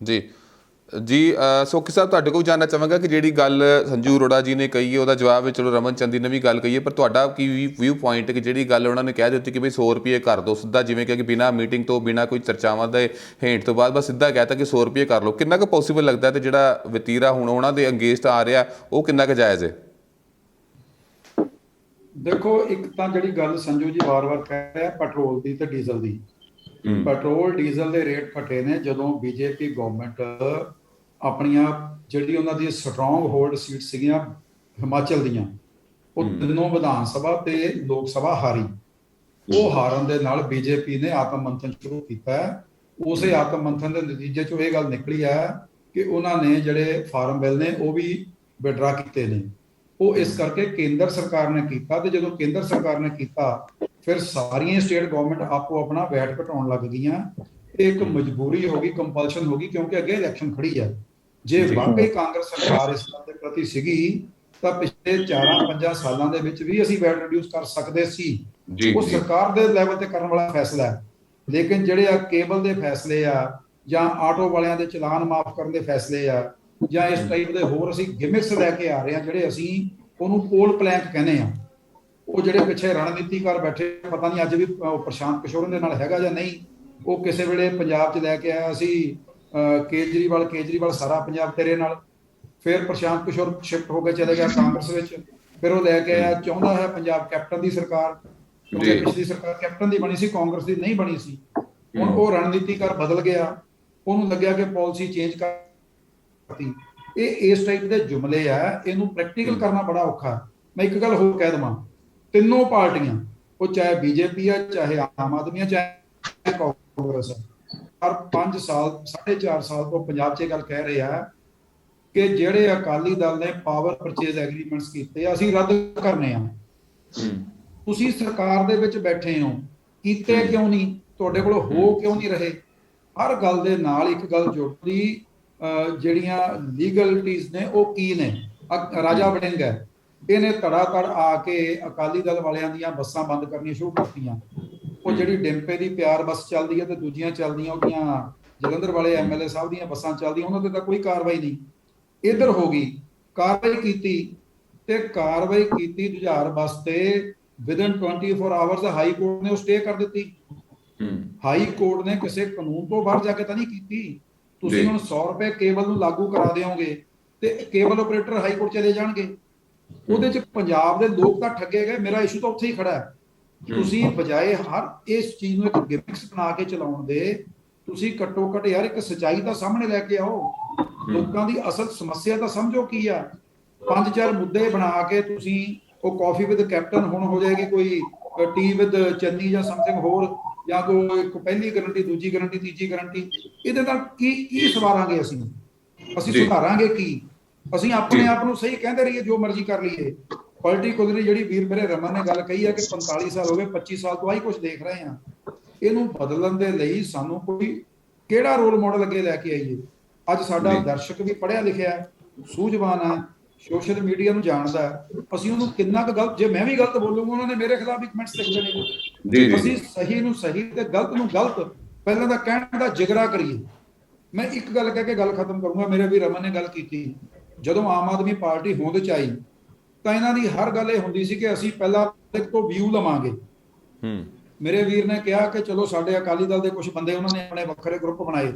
ਜੀ ਸੋਖੀ ਸਾਹਿਬ, ਤੁਹਾਡੇ ਕੋਲ ਜਾਣਨਾ ਚਾਹਾਂਗਾ ਕਿ ਜਿਹੜੀ ਗੱਲ ਸੰਜੂ ਅਰੋੜਾ ਜੀ ਨੇ ਕਹੀ ਹੈ ਉਹਦਾ ਜਵਾਬ ਵਿੱਚ ਚਲੋ ਰਮਨ ਚੰਦੀ ਨੇ ਵੀ ਗੱਲ ਕਹੀ ਹੈ, ਪਰ ਤੁਹਾਡਾ ਕੀ ਵਿਊ ਪੁਆਇੰਟ ਹੈ ਕਿ ਜਿਹੜੀ ਗੱਲ ਉਹਨਾਂ ਨੇ ਕਹਿ ਦਿੱਤੀ ਕਿ ਬਈ 100 ਰੁਪਏ ਕਰ ਦਿਓ ਸਿੱਧਾ, ਜਿਵੇਂ ਕਿ ਬਿਨਾਂ ਮੀਟਿੰਗ ਤੋਂ, ਬਿਨਾਂ ਕੋਈ ਚਰਚਾਵਾਂ ਦੇ ਹੇਠ ਤੋਂ ਬਾਅਦ ਬਸ ਸਿੱਧਾ ਕਹਿਤਾ ਕਿ 100 ਰੁਪਏ ਕਰ ਲਓ, ਕਿੰਨਾ ਕੁ ਪੋਸੀਬਲ ਲੱਗਦਾ ਤੇ ਜਿਹੜਾ ਵਤੀਰਾ ਹੁਣ ਉਹਨਾਂ ਦੇ ਅੰਗੇਸਟ ਆ ਰਿਹਾ ਉਹ ਕਿੰਨਾ ਕੁ ਜਾਇਜ਼ ਹੈ? ਦੇਖੋ, ਇੱਕ ਤਾਂ ਜਿਹੜੀ ਗੱਲ ਸੰਜੂ ਜੀ ਵਾਰ-ਵਾਰ ਕਹਿ ਰਿਹਾ ਪੈਟਰੋਲ ਦੀ ਤੇ ਡੀਜ਼ਲ ਦੀ, ਪੈਟਰੋਲ ਡੀਜ਼ਲ ਦੇ ਰੇਟ ਘਟੇ ਨੇ ਜਦੋਂ ਬੀਜੇਪੀ ਗਵਰਨਮੈਂਟ ਆਪਣੀਆਂ ਜਿਹੜੀ ਉਹਨਾਂ ਦੀ ਸਟਰੋਂਗ ਹੋਲਡ ਸੀਟ ਸੀਗੀਆਂ ਹਿਮਾਚਲ ਦੀਆਂ, ਉਹ ਤਿੰਨੋਂ ਵਿਧਾਨ ਸਭਾ ਤੇ ਲੋਕ ਸਭਾ ਹਾਰੀ। ਉਹ ਹਾਰਨ ਦੇ ਨਾਲ ਬੀਜੇਪੀ ਨੇ ਆਤਮ ਮੰਥਨ ਸ਼ੁਰੂ ਕੀਤਾ। ਉਸੇ ਆਤਮ ਮੰਥਨ ਦੇ ਨਤੀਜੇ ਚੋਂ ਇਹ ਗੱਲ ਨਿਕਲੀ ਹੈ ਕਿ ਉਹਨਾਂ ਨੇ ਜਿਹੜੇ ਫਾਰਮ ਬਿੱਲ ਨੇ ਉਹ ਵੀ ਵਿਡਰਾ ਕੀਤੇ ਨੇ। ਉਹ ਇਸ ਕਰਕੇ ਕੇਂਦਰ ਸਰਕਾਰ ਨੇ ਕੀਤਾ, ਤੇ ਜਦੋਂ ਕੇਂਦਰ ਸਰਕਾਰ ਨੇ ਕੀਤਾ ਫਿਰ ਸਾਰੀਆਂ ਸਟੇਟ ਗਵਰਨਮੈਂਟ ਆਪੋ ਆਪਣਾ ਵੈਟ ਘਟਾਉਣ ਲੱਗ ਗਈਆਂ। ਇਹ ਇੱਕ ਮਜਬੂਰੀ ਹੋ ਗਈ, ਕੰਪਲਸ਼ਨ ਹੋ ਗਈ, ਕਿਉਂਕਿ ਅੱਗੇ ਇਲੈਕਸ਼ਨ ਖੜੀ ਹੈ। ਜੇ ਵਾਕਈ ਕਾਂਗਰਸ ਸਰਕਾਰ ਇਸ ਗੱਲ ਦੇ ਪ੍ਰਤੀ ਸੀਗੀ ਤਾਂ ਪਿਛਲੇ 4-5 ਸਾਲਾਂ ਦੇ ਵਿੱਚ ਵੀ ਅਸੀਂ ਵੈਟ ਰਿਡਿਊਸ ਕਰ ਸਕਦੇ ਸੀ। ਉਹ ਸਰਕਾਰ ਦੇ ਲੈਵਲ ਤੇ ਕਰਨ ਵਾਲਾ ਫੈਸਲਾ ਹੈ। ਲੇਕਿਨ ਜਿਹੜੇ ਆ ਕੇਬਲ ਦੇ ਫੈਸਲੇ ਆ, ਜਾਂ ਆਟੋ ਵਾਲਿਆਂ ਦੇ ਚਲਾਨ ਮਾਫ ਕਰਨ ਦੇ ਫੈਸਲੇ ਆ, ਜਾਂ ਇਸ ਟਾਈਪ ਦੇ ਹੋਰ ਅਸੀਂ ਗਿਮਿਕਸ ਲੈ ਕੇ ਆ ਰਹੇ ਹਾਂ, ਜਿਹੜੇ ਅਸੀਂ ਉਹਨੂੰ ਪੋਲ ਪਲੈਂਕ ਕਹਿੰਦੇ ਆ। ਉਹ ਜਿਹੜੇ ਪਿੱਛੇ ਰਣਨੀਤੀਕਾਰ ਬੈਠੇ, ਪਤਾ ਨਹੀਂ ਅੱਜ ਵੀ ਪ੍ਰਸ਼ਾਂਤ ਕਿਸ਼ੋਰ ਦੇ ਨਾਲ ਹੈਗਾ ਜਾਂ ਨਹੀਂ, ਉਹ ਕਿਸੇ ਵੇਲੇ ਪੰਜਾਬ 'ਚ ਲੈ ਕੇ ਆਇਆ ਸੀ ਕੇਜਰੀਵਾਲ ਸਾਰਾ ਪੰਜਾਬ ਤੇਰੇ ਨਾਲ, ਫਿਰ ਪ੍ਰਸ਼ਾਂਤ ਕਿਸ਼ੋਰ ਸ਼ਿਫਟ ਹੋ ਕੇ ਚਲੇ ਗਿਆ ਕਾਂਗਰਸ ਵਿੱਚ, ਫਿਰ ਉਹ ਲੈ ਕੇ ਆਇਆ ਚਾਹੁੰਦਾ ਹੈ ਪੰਜਾਬ ਕੈਪਟਨ ਦੀ ਸਰਕਾਰ, ਕਿਉਂਕਿ ਪਿਛਲੀ ਸਰਕਾਰ ਕੈਪਟਨ ਦੀ ਬਣੀ ਸੀ, ਕਾਂਗਰਸ ਦੀ ਨਹੀਂ ਬਣੀ ਸੀ। ਹੁਣ ਉਹ ਰਣਨੀਤੀਕਾਰ ਬਦਲ ਗਿਆ, ਉਹਨੂੰ ਲੱਗਿਆ ਕਿ ਪਾਲਿਸੀ ਚੇਂਜ ਕਰਤੀ। ਇਹ ਇਸ ਟਾਈਪ ਦੇ ਜੁਮਲੇ ਆ, ਇਹਨੂੰ ਪ੍ਰੈਕਟੀਕਲ ਕਰਨਾ ਬੜਾ ਔਖਾ। ਮੈਂ ਇੱਕ ਗੱਲ ਹੋਰ ਕਹਿ ਦੇਵਾਂ, ਤਿੰਨੋਂ ਪਾਰਟੀਆਂ, ਉਹ ਚਾਹੇ ਬੀਜੇਪੀ ਆ, ਚਾਹੇ ਆਮ ਆਦਮੀ ਆ, ਚਾਹੇ ਕਾਂਗਰਸ ਆ, ਹਰ 5 ਸਾਲ 4.5 ਸਾਲ ਤੋਂ ਪੰਜਾਬ 'ਚ ਇਹ ਗੱਲ ਕਹਿ ਰਹੇ ਆ ਕਿ ਜਿਹੜੇ ਅਕਾਲੀ ਦਲ ਨੇ ਪਾਵਰ ਪਰਚੇਜ਼ ਐਗਰੀਮੈਂਟਸ ਕੀਤੇ ਆ, ਅਸੀਂ ਰੱਦ ਕਰਨੇ ਆ। ਤੁਸੀਂ ਸਰਕਾਰ ਦੇ ਵਿੱਚ ਬੈਠੇ ਹੋ, ਕੀਤੇ ਕਿਉਂ ਨਹੀਂ? ਤੁਹਾਡੇ ਕੋਲ ਹੋ ਕਿਉਂ ਨਹੀਂ ਰਹੇ? ਹਰ ਗੱਲ ਦੇ ਨਾਲ ਇੱਕ ਗੱਲ ਜੁੜਦੀ, ਜਿਹੜੀਆਂ ਲੀਗਲਿਟੀਜ਼ ਨੇ ਉਹ ਕੀ ਨੇ? ਰਾਜਾ ਵੜਿੰਗ ਹੈ, ਇਹਨੇ ਧੜਾਧੜ ਆ ਕੇ ਅਕਾਲੀ ਦਲ ਵਾਲਿਆਂ ਦੀਆਂ ਬੱਸਾਂ ਬੰਦ ਕਰਨੀਆਂ ਸ਼ੁਰੂ ਕਰਤੀਆਂ। ਉਹ ਜਿਹੜੀ ਡਿੰਪੇ ਦੀ ਪਿਆਰ ਬੱਸ ਚੱਲਦੀ ਹੈ ਤੇ ਦੂਜੀਆਂ ਚੱਲਦੀਆਂ, ਉਹਦੀਆਂ ਜਲੰਧਰ ਵਾਲੇ MLA ਸਾਹਿਬ ਦੀਆਂ ਬੱਸਾਂ ਚੱਲਦੀਆਂ, ਉਹਨਾਂ ਤੇ ਤਾਂ ਕੋਈ ਕਾਰਵਾਈ ਨਹੀਂ। ਇੱਧਰ ਹੋ ਗਈ, ਕਾਰਵਾਈ ਕੀਤੀ ਜੁਝਾਰ ਬੱਸ ਤੇ ਵਿਦਨ 24 ਆਵਰਸ ਹਾਈ ਕੋਰਟ ਨੇ ਉਹ ਸਟੇ ਕਰ ਦਿੱਤੀ। ਹਾਈ ਕੋਰਟ ਨੇ ਕਿਸੇ ਕਾਨੂੰਨ ਤੋਂ ਬਾਹਰ ਜਾ ਕੇ ਤਾਂ ਨਹੀਂ ਕੀਤੀ। ਤੁਸੀਂ ਹੁਣ 100 ਰੁਪਏ ਕੇਬਲ ਨੂੰ ਲਾਗੂ ਕਰਾ ਦਿਓਗੇ ਤੇ ਕੇਬਲ ਆਪਰੇਟਰ ਹਾਈ ਕੋਰਟ ਚਲੇ ਜਾਣਗੇ। ਉਹਦੇ 'ਚ ਪੰਜਾਬ ਦੇ ਲੋਕ ਤਾਂ ਠੱਗੇ ਗਏ। ਮੇਰਾ ਇਸ਼ੂ ਤਾਂ ਉੱਥੇ ਹੀ ਖੜਾ ਹੈ। ਤੁਸੀਂ ਬਜਾਏ ਹਰ ਇਸ ਚੀਜ਼ ਨੂੰ ਇੱਕ ਗਿਮਿਕਸ ਬਣਾ ਕੇ ਚਲਾਉਣ ਦੇ, ਤੁਸੀਂ ਘੱਟੋ ਘੱਟ ਯਾਰ ਇੱਕ ਸੱਚਾਈ ਤਾਂ ਸਾਹਮਣੇ ਲੈ ਕੇ ਆਓ। ਲੋਕਾਂ ਦੀ ਅਸਲ ਸਮੱਸਿਆ ਤਾਂ ਸਮਝੋ ਕੀ ਆ। 5-4 ਮੁੱਦੇ ਬਣਾ ਕੇ ਤੁਸੀਂ ਉਹ ਕਾਫੀ ਵਿਦ ਕੈਪਟਨ ਹੁਣ ਹੋ ਜਾਏਗੀ, ਕੋਈ ਟੀ ਵਿਦ ਚੰਨੀ ਜਾਂ ਸਮਥਿੰਗ ਹੋਰ, ਜਾਂ ਕੋਈ ਪਹਿਲੀ ਗਰੰਟੀ, ਦੂਜੀ ਗਰੰਟੀ, ਤੀਜੀ ਗਰੰਟੀ। ਇਹਦੇ ਨਾਲ ਕੀ ਸਵਾਰਾਂਗੇ ਅਸੀਂ ਸੁਧਾਰਾਂਗੇ ਕੀ? ਅਸੀਂ ਆਪਣੇ ਆਪ ਨੂੰ ਸਹੀ ਕਹਿੰਦੇ ਰਹੀਏ, ਜੋ ਮਰਜ਼ੀ ਕਰ ਲਈਏ। ਪਲਟੀ ਕੁਦਰੀ ਜਿਹੜੀ ਵੀਰ ਮੇਰੇ ਰਮਨ ਨੇ ਗੱਲ ਕਹੀ ਹੈ ਕਿ 45 ਸਾਲ ਹੋ ਗਏ, 25 ਸਾਲ ਤੋਂ ਆਹੀ ਕੁਝ ਦੇਖ ਰਹੇ ਹਾਂ। ਇਹਨੂੰ ਬਦਲਣ ਦੇ ਲਈ ਸਾਨੂੰ ਕੋਈ ਕਿਹੜਾ ਰੋਲ ਮਾਡਲ ਅੱਗੇ ਲੈ ਕੇ ਆਈਏ? ਅੱਜ ਸਾਡਾ ਦਰਸ਼ਕ ਵੀ ਪੜ੍ਹਿਆ ਲਿਖਿਆ ਹੈ, ਸੂਝਵਾਨ ਹੈ, ਸੋਸ਼ਲ ਮੀਡੀਆ ਨੂੰ ਜਾਣਦਾ ਹੈ। ਅਸੀਂ ਉਹਨੂੰ ਕਿੰਨਾ ਕੁ ਗਲਤ, ਜੇ ਮੈਂ ਵੀ ਗਲਤ ਬੋਲੂੰਗਾ ਉਹਨਾਂ ਨੇ ਮੇਰੇ ਖਿਲਾਫ ਵੀ ਕਮੈਂਟਸ ਲਿਖ ਦੇਣੇ। ਅਸੀਂ ਸਹੀ ਨੂੰ ਸਹੀ ਤੇ ਗਲਤ ਨੂੰ ਗਲਤ ਪਹਿਲਾਂ ਤਾਂ ਕਹਿਣ ਦਾ ਜਿਗਰਾ ਕਰੀਏ। ਮੈਂ ਇੱਕ ਗੱਲ ਕਹਿ ਕੇ ਗੱਲ ਖਤਮ ਕਰੂੰਗਾ। ਮੇਰੇ ਵੀ ਰਮਨ ਨੇ ਗੱਲ ਕੀਤੀ, ਜਦੋਂ ਆਮ ਆਦਮੀ ਪਾਰਟੀ ਹੋਂਦ ਚ ਆਈ ਤਾਂ ਇਹਨਾਂ ਦੀ ਹਰ ਗੱਲ ਇਹ ਹੁੰਦੀ ਸੀ ਕਿ ਅਸੀਂ ਪਹਿਲਾਂ ਇੱਕ ਤੋਂ ਵਿਊ ਲਵਾਂਗੇ। ਮੇਰੇ ਵੀਰ ਨੇ ਕਿਹਾ ਕਿ ਚਲੋ ਸਾਡੇ ਅਕਾਲੀ ਦਲ ਦੇ ਕੁਝ ਬੰਦੇ ਉਹਨਾਂ ਨੇ ਆਪਣੇ ਵੱਖਰੇ ਗਰੁੱਪ ਬਣਾਏ,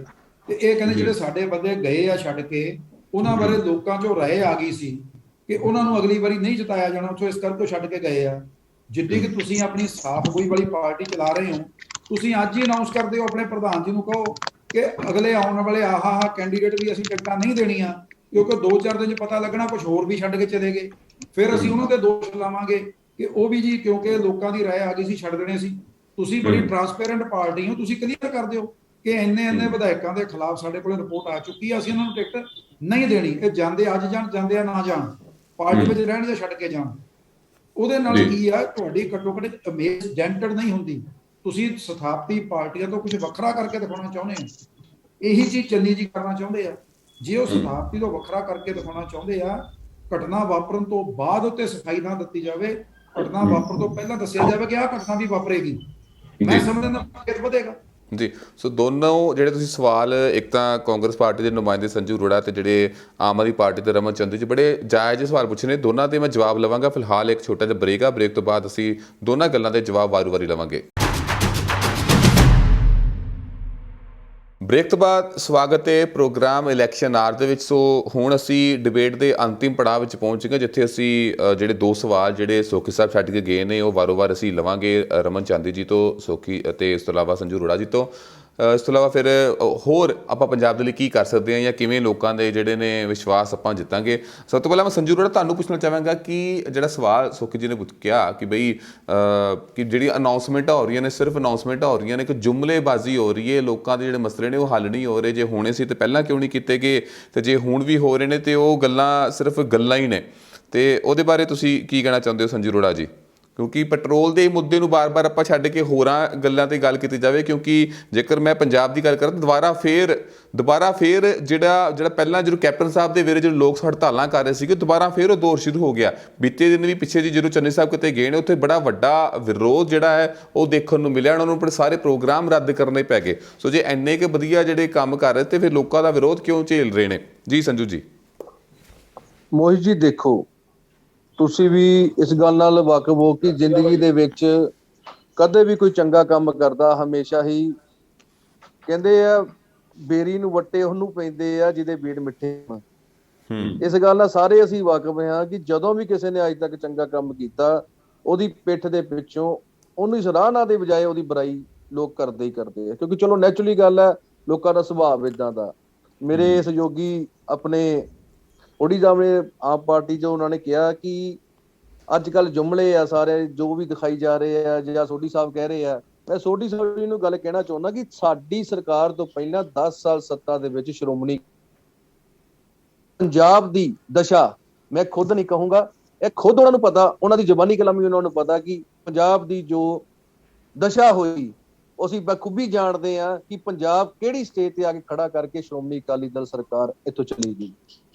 ਤੇ ਇਹ ਕਹਿੰਦੇ ਜਿਹੜੇ ਸਾਡੇ ਬੰਦੇ ਗਏ ਆ ਛੱਡ ਕੇ, ਉਹਨਾਂ ਬਾਰੇ ਲੋਕਾਂ ਚੋਂ ਰਾਏ ਆ ਗਈ ਸੀ ਕਿ ਉਹਨਾਂ ਨੂੰ ਅਗਲੀ ਵਾਰੀ ਨਹੀਂ ਜਿਤਾਇਆ ਜਾਣਾ ਉੱਥੋਂ, ਇਸ ਕਰਕੇ ਛੱਡ ਕੇ ਗਏ ਆ। ਜਿੱਡੀ ਕਿ ਤੁਸੀਂ ਆਪਣੀ ਸਾਫ਼ ਗੋਈ ਵਾਲੀ ਪਾਰਟੀ ਚਲਾ ਰਹੇ ਹੋ, ਤੁਸੀਂ ਅੱਜ ਹੀ ਅਨਾਉਂਸ ਕਰਦੇ ਹੋ, ਆਪਣੇ ਪ੍ਰਧਾਨ ਜੀ ਨੂੰ ਕਹੋ ਕਿ ਅਗਲੇ ਆਉਣ ਵਾਲੇ ਆਹ ਕੈਂਡੀਡੇਟ ਵੀ ਅਸੀਂ ਟਿਕਟਾਂ ਨਹੀਂ ਦੇਣੀਆਂ, ਕਿਉਂਕਿ 2-4 ਦਿਨ 'ਚ ਪਤਾ ਲੱਗਣਾ ਕੁਝ ਹੋਰ ਵੀ ਛੱਡ ਕੇ ਚਲੇ ਗਏ। ਫਿਰ ਅਸੀਂ ਉਹਨਾਂ ਤੇ ਦੋਸ਼ ਲਾਵਾਂਗੇ ਕਿ ਉਹ ਵੀ ਜੀ ਕਿਉਂਕਿ ਲੋਕਾਂ ਦੀ ਰਾਏ ਆ ਗਈ ਸੀ ਛੱਡ ਦੇਣੇ ਸੀ। ਤੁਸੀਂ ਬੜੀ ਟਰਾਂਸਪੇਰੈਂਟ ਪਾਰਟੀ ਹੋ, ਤੁਸੀਂ ਕਲੀਅਰ ਕਰ ਦਿਓ ਕਿ ਇੰਨੇ ਵਿਧਾਇਕਾਂ ਦੇ ਖਿਲਾਫ ਸਾਡੇ ਕੋਲ ਰਿਪੋਰਟ ਆ ਚੁੱਕੀ ਹੈ, ਅਸੀਂ ਉਹਨਾਂ ਨੂੰ ਟਿਕਟ ਨਹੀਂ ਦੇਣੀ। ਇਹ ਜਾਂਦੇ ਅੱਜ ਜਾਣ, ਜਾਂਦੇ ਆ ਨਾ ਜਾਣ, ਪਾਰਟੀ ਵਿੱਚ ਰਹਿਣ ਜਾਂ ਛੱਡ ਕੇ ਜਾਣ। ਉਹਦੇ ਨਾਲ ਕੀ ਆ, ਤੁਹਾਡੀ ਘੱਟੋ ਘੱਟ ਇਮੇਜ ਡੈਂਟਡ ਨਹੀਂ ਹੁੰਦੀ। ਤੁਸੀਂ ਸਥਾਪਤੀ ਪਾਰਟੀਆਂ ਤੋਂ ਕੁਝ ਵੱਖਰਾ ਕਰਕੇ ਦਿਖਾਉਣਾ ਚਾਹੁੰਦੇ ਹੋ। ਇਹੀ ਚੀਜ਼ ਚੰਨੀ ਜੀ ਕਰਨਾ ਚਾਹੁੰਦੇ ਆ। ਜੇ ਉਹ ਸਥਾਪਤੀ ਤੋਂ ਵੱਖਰਾ ਕਰਕੇ ਦਿਖਾਉਣਾ ਚਾਹੁੰਦੇ ਆ, ਘਟਨਾ ਵਾਪਰਨ ਤੋਂ ਬਾਅਦ ਉੱਤੇ ਸਫਾਈ ਨਾ ਦਿੱਤੀ ਜਾਵੇ, ਘਟਨਾ ਵਾਪਰਨ ਤੋਂ ਪਹਿਲਾਂ ਦੱਸਿਆ ਜਾਵੇ ਕਿ ਆਹ ਘਟਨਾ ਵੀ ਵਾਪਰੇਗੀ, ਮੈਂ ਸਮਝਦਾ ਅੱਗੇ ਵਧੇਗਾ ਜੀ। ਸੋ ਦੋਨੋਂ ਜਿਹੜੇ ਤੁਸੀਂ ਸਵਾਲ, ਇੱਕ ਤਾਂ ਕਾਂਗਰਸ ਪਾਰਟੀ ਦੇ ਨੁਮਾਇੰਦੇ ਸੰਜੂ ਅਰੋੜਾ ਤੇ ਜਿਹੜੇ ਆਮ ਆਦਮੀ ਪਾਰਟੀ ਦੇ ਰਮਨ ਚੰਦ ਜੀ, ਬੜੇ ਜਾਇਜ਼ ਸਵਾਲ ਪੁੱਛੇ ਨੇ। ਦੋਨਾਂ ਤੇ ਮੈਂ ਜਵਾਬ ਲਵਾਂਗਾ। ਫਿਲਹਾਲ ਇੱਕ ਛੋਟਾ ਜਿਹਾ ਬ੍ਰੇਕ ਆ, ਬ੍ਰੇਕ ਤੋਂ ਬਾਅਦ ਅਸੀਂ ਦੋਨਾਂ ਗੱਲਾਂ ਦੇ ਜਵਾਬ ਵਾਰੀ-ਵਾਰੀ ਲਵਾਂਗੇ। ਬ੍ਰੇਕ ਤੋਂ ਬਾਅਦ ਸਵਾਗਤ ਹੈ ਪ੍ਰੋਗਰਾਮ ਇਲੈਕਸ਼ਨ ਆਰ ਦੇ ਵਿੱਚ। ਸੋ ਹੁਣ ਅਸੀਂ ਡਿਬੇਟ ਦੇ ਅੰਤਿਮ ਪੜਾਅ ਵਿੱਚ ਪਹੁੰਚ ਗਏ, ਜਿੱਥੇ ਅਸੀਂ ਜਿਹੜੇ 2 ਸਵਾਲ ਜਿਹੜੇ ਸੋਖੀ ਸਾਹਿਬ ਛੱਡ ਕੇ ਗਏ ਨੇ ਉਹ ਵਾਰੋ-ਵਾਰ ਅਸੀਂ ਲਵਾਂਗੇ, ਰਮਨ ਚਾਂਦੀ ਜੀ ਤੋਂ ਸੋਖੀ ਅਤੇ ਇਸ ਤੋਂ ਇਲਾਵਾ ਸੰਜੂ ਅਰੋੜਾ ਜੀ ਤੋਂ। ਇਸ ਤੋਂ ਇਲਾਵਾ ਫਿਰ ਹੋਰ ਆਪਾਂ ਪੰਜਾਬ ਦੇ ਲਈ ਕੀ ਕਰ ਸਕਦੇ ਹਾਂ ਜਾਂ ਕਿਵੇਂ ਲੋਕਾਂ ਦੇ ਜਿਹੜੇ ਨੇ ਵਿਸ਼ਵਾਸ ਆਪਾਂ ਜਿੱਤਾਂਗੇ। ਸਭ ਤੋਂ ਪਹਿਲਾਂ ਮੈਂ ਸੰਜੂ ਅਰੋੜਾ ਤੁਹਾਨੂੰ ਪੁੱਛਣਾ ਚਾਹਾਂਗਾ ਕਿ ਜਿਹੜਾ ਸਵਾਲ ਸੋਖੀ ਜੀ ਨੇ ਕਿਹਾ ਕਿ ਬਈ ਕਿ ਜਿਹੜੀ ਅਨਾਉਂਸਮੈਂਟਾਂ ਹੋ ਰਹੀਆਂ ਨੇ, ਸਿਰਫ ਅਨਾਉਂਸਮੈਂਟਾਂ ਹੋ ਰਹੀਆਂ ਨੇ, ਕਿ ਜੁਮਲੇਬਾਜ਼ੀ ਹੋ ਰਹੀ ਹੈ, ਲੋਕਾਂ ਦੇ ਜਿਹੜੇ ਮਸਲੇ ਨੇ ਉਹ ਹੱਲ ਨਹੀਂ ਹੋ ਰਹੇ। ਜੇ ਹੋਣੇ ਸੀ ਤਾਂ ਪਹਿਲਾਂ ਕਿਉਂ ਨਹੀਂ ਕੀਤੇ ਗਏ, ਤੇ ਜੇ ਹੁਣ ਵੀ ਹੋ ਰਹੇ ਨੇ ਤੇ ਉਹ ਗੱਲਾਂ ਸਿਰਫ ਗੱਲਾਂ ਹੀ ਨੇ। ਤੇ ਉਹਦੇ ਬਾਰੇ ਤੁਸੀਂ ਕੀ ਕਹਿਣਾ ਚਾਹੁੰਦੇ ਹੋ ਸੰਜੂ ਅਰੋੜਾ ਜੀ? ਕਿਉਂਕਿ ਪੈਟਰੋਲ ਦੇ ਮੁੱਦੇ ਨੂੰ ਬਾਰ-ਬਾਰ ਆਪਾਂ ਛੱਡ ਕੇ ਹੋਰਾਂ ਗੱਲਾਂ 'ਤੇ ਗੱਲ ਕੀਤੀ ਜਾਵੇ, ਕਿਉਂਕਿ ਜੇਕਰ ਮੈਂ ਪੰਜਾਬ ਦੀ ਗੱਲ ਕਰਾਂ ਦੁਬਾਰਾ ਫੇਰ ਜਿਹੜਾ ਪਹਿਲਾਂ ਜਦੋਂ ਕੈਪਟਨ ਸਾਹਿਬ ਦੇ ਵੇਲੇ ਜਦੋਂ ਲੋਕ ਹੜਤਾਲਾਂ ਕਰ ਰਹੇ ਸੀਗੇ, ਦੁਬਾਰਾ ਫੇਰ ਉਹ ਦੌਰ ਸ਼ੁਰੂ ਹੋ ਗਿਆ। ਬੀਤੇ ਦਿਨ ਵੀ ਪਿੱਛੇ ਜੀ ਜਦੋਂ ਚੰਨੀ ਸਾਹਿਬ ਕਿਤੇ ਗਏ ਨੇ, ਉੱਥੇ ਬੜਾ ਵੱਡਾ ਵਿਰੋਧ ਜਿਹੜਾ ਹੈ ਉਹ ਦੇਖਣ ਨੂੰ ਮਿਲਿਆ। ਉਹਨਾਂ ਨੂੰ ਆਪਣੇ ਸਾਰੇ ਪ੍ਰੋਗਰਾਮ ਰੱਦ ਕਰਨੇ ਪੈ ਗਏ। ਸੋ ਜੇ ਇੰਨੇ ਕੁ ਵਧੀਆ ਜਿਹੜੇ ਕੰਮ ਕਰ ਰਹੇ ਤੇ ਫਿਰ ਲੋਕਾਂ ਦਾ ਵਿਰੋਧ ਕਿਉਂ ਝੇਲ ਰਹੇ ਨੇ? ਜੀ ਸੰਜੂ ਜੀ। ਮੋਹਿਤ ਜੀ ਦੇਖੋ, ਤੁਸੀਂ ਵੀ ਇਸ ਗੱਲ ਨਾਲ ਵਾਕਿਫ ਹੋ ਕਿ ਜ਼ਿੰਦਗੀ ਦੇ ਵਿੱਚ ਕਦੇ ਵੀ ਕੋਈ ਚੰਗਾ ਕੰਮ ਕਰਦਾ ਹਮੇਸ਼ਾ ਹੀ ਕਹਿੰਦੇ ਆ ਬੇਰੀ ਨੂੰ ਵੱਟੇ ਉਹਨੂੰ ਪੈਂਦੇ ਆ ਜਿਹਦੇ ਬੀੜ ਮਿੱਠੇ ਹੋਣ। ਇਸ ਗੱਲ ਨਾਲ ਸਾਰੇ ਅਸੀਂ ਵਾਕਿਫ ਹਾਂ ਕਿ ਜਦੋਂ ਵੀ ਕਿਸੇ ਨੇ ਅੱਜ ਤੱਕ ਚੰਗਾ ਕੰਮ ਕੀਤਾ, ਉਹਦੀ ਪਿੱਠ ਦੇ ਪਿੱਛੋਂ ਉਹਨੂੰ ਸਰਾਹਨਾ ਦੇ ਬਜਾਏ ਉਹਦੀ ਬੁਰਾਈ ਲੋਕ ਕਰਦੇ ਹੀ ਕਰਦੇ ਆ, ਕਿਉਂਕਿ ਚਲੋ ਨੈਚੁਰਲੀ ਗੱਲ ਹੈ, ਲੋਕਾਂ ਦਾ ਸੁਭਾਅ ਏਦਾਂ ਦਾ। ਮੇਰੇ ਸਹਿਯੋਗੀ ਆਪਣੇ ਉਹਦੀ ਸਾਹਮਣੇ ਆਮ ਪਾਰਟੀ 'ਚ ਉਹਨਾਂ ਨੇ ਕਿਹਾ ਕਿ ਅੱਜ ਕੱਲ੍ਹ ਜੁਮਲੇ ਆ ਸਾਰੇ ਜੋ ਵੀ ਦਿਖਾਈ ਜਾ ਰਹੇ ਆ, ਜਾਂ ਸੋਢੀ ਸਾਹਿਬ ਕਹਿ ਰਹੇ ਆ। ਮੈਂ ਸੋਢੀ ਸਾਹਿਬ ਜੀ ਨੂੰ ਗੱਲ ਕਹਿਣਾ ਚਾਹੁੰਦਾ ਕਿ ਸਾਡੀ ਸਰਕਾਰ ਤੋਂ ਪਹਿਲਾਂ 10 ਸਾਲ ਸੱਤਾ ਦੇ ਵਿੱਚ ਸ਼੍ਰੋਮਣੀ ਪੰਜਾਬ ਦੀ ਦਸ਼ਾ, ਮੈਂ ਖੁਦ ਨਹੀਂ ਕਹੂੰਗਾ, ਇਹ ਖੁਦ ਉਹਨਾਂ ਨੂੰ ਪਤਾ, ਉਹਨਾਂ ਦੀ ਜ਼ਬਾਨੀ ਕਲਾਮੀ ਉਹਨਾਂ ਨੂੰ ਪਤਾ ਕਿ ਪੰਜਾਬ ਦੀ ਜੋ ਦਸ਼ਾ ਹੋਈ, ਅਸੀਂ ਬਖੂਬੀ ਜਾਣਦੇ ਹਾਂ ਕਿ ਪੰਜਾਬ ਕਿਹੜੀ ਸਟੇਜ ਤੇ ਆ ਕੇ ਖੜਾ ਕਰਕੇ ਸ਼੍ਰੋਮਣੀ ਅਕਾਲੀ ਦਲ ਸਰਕਾਰ ਇੱਥੋਂ ਚਲੀ ਗਈ,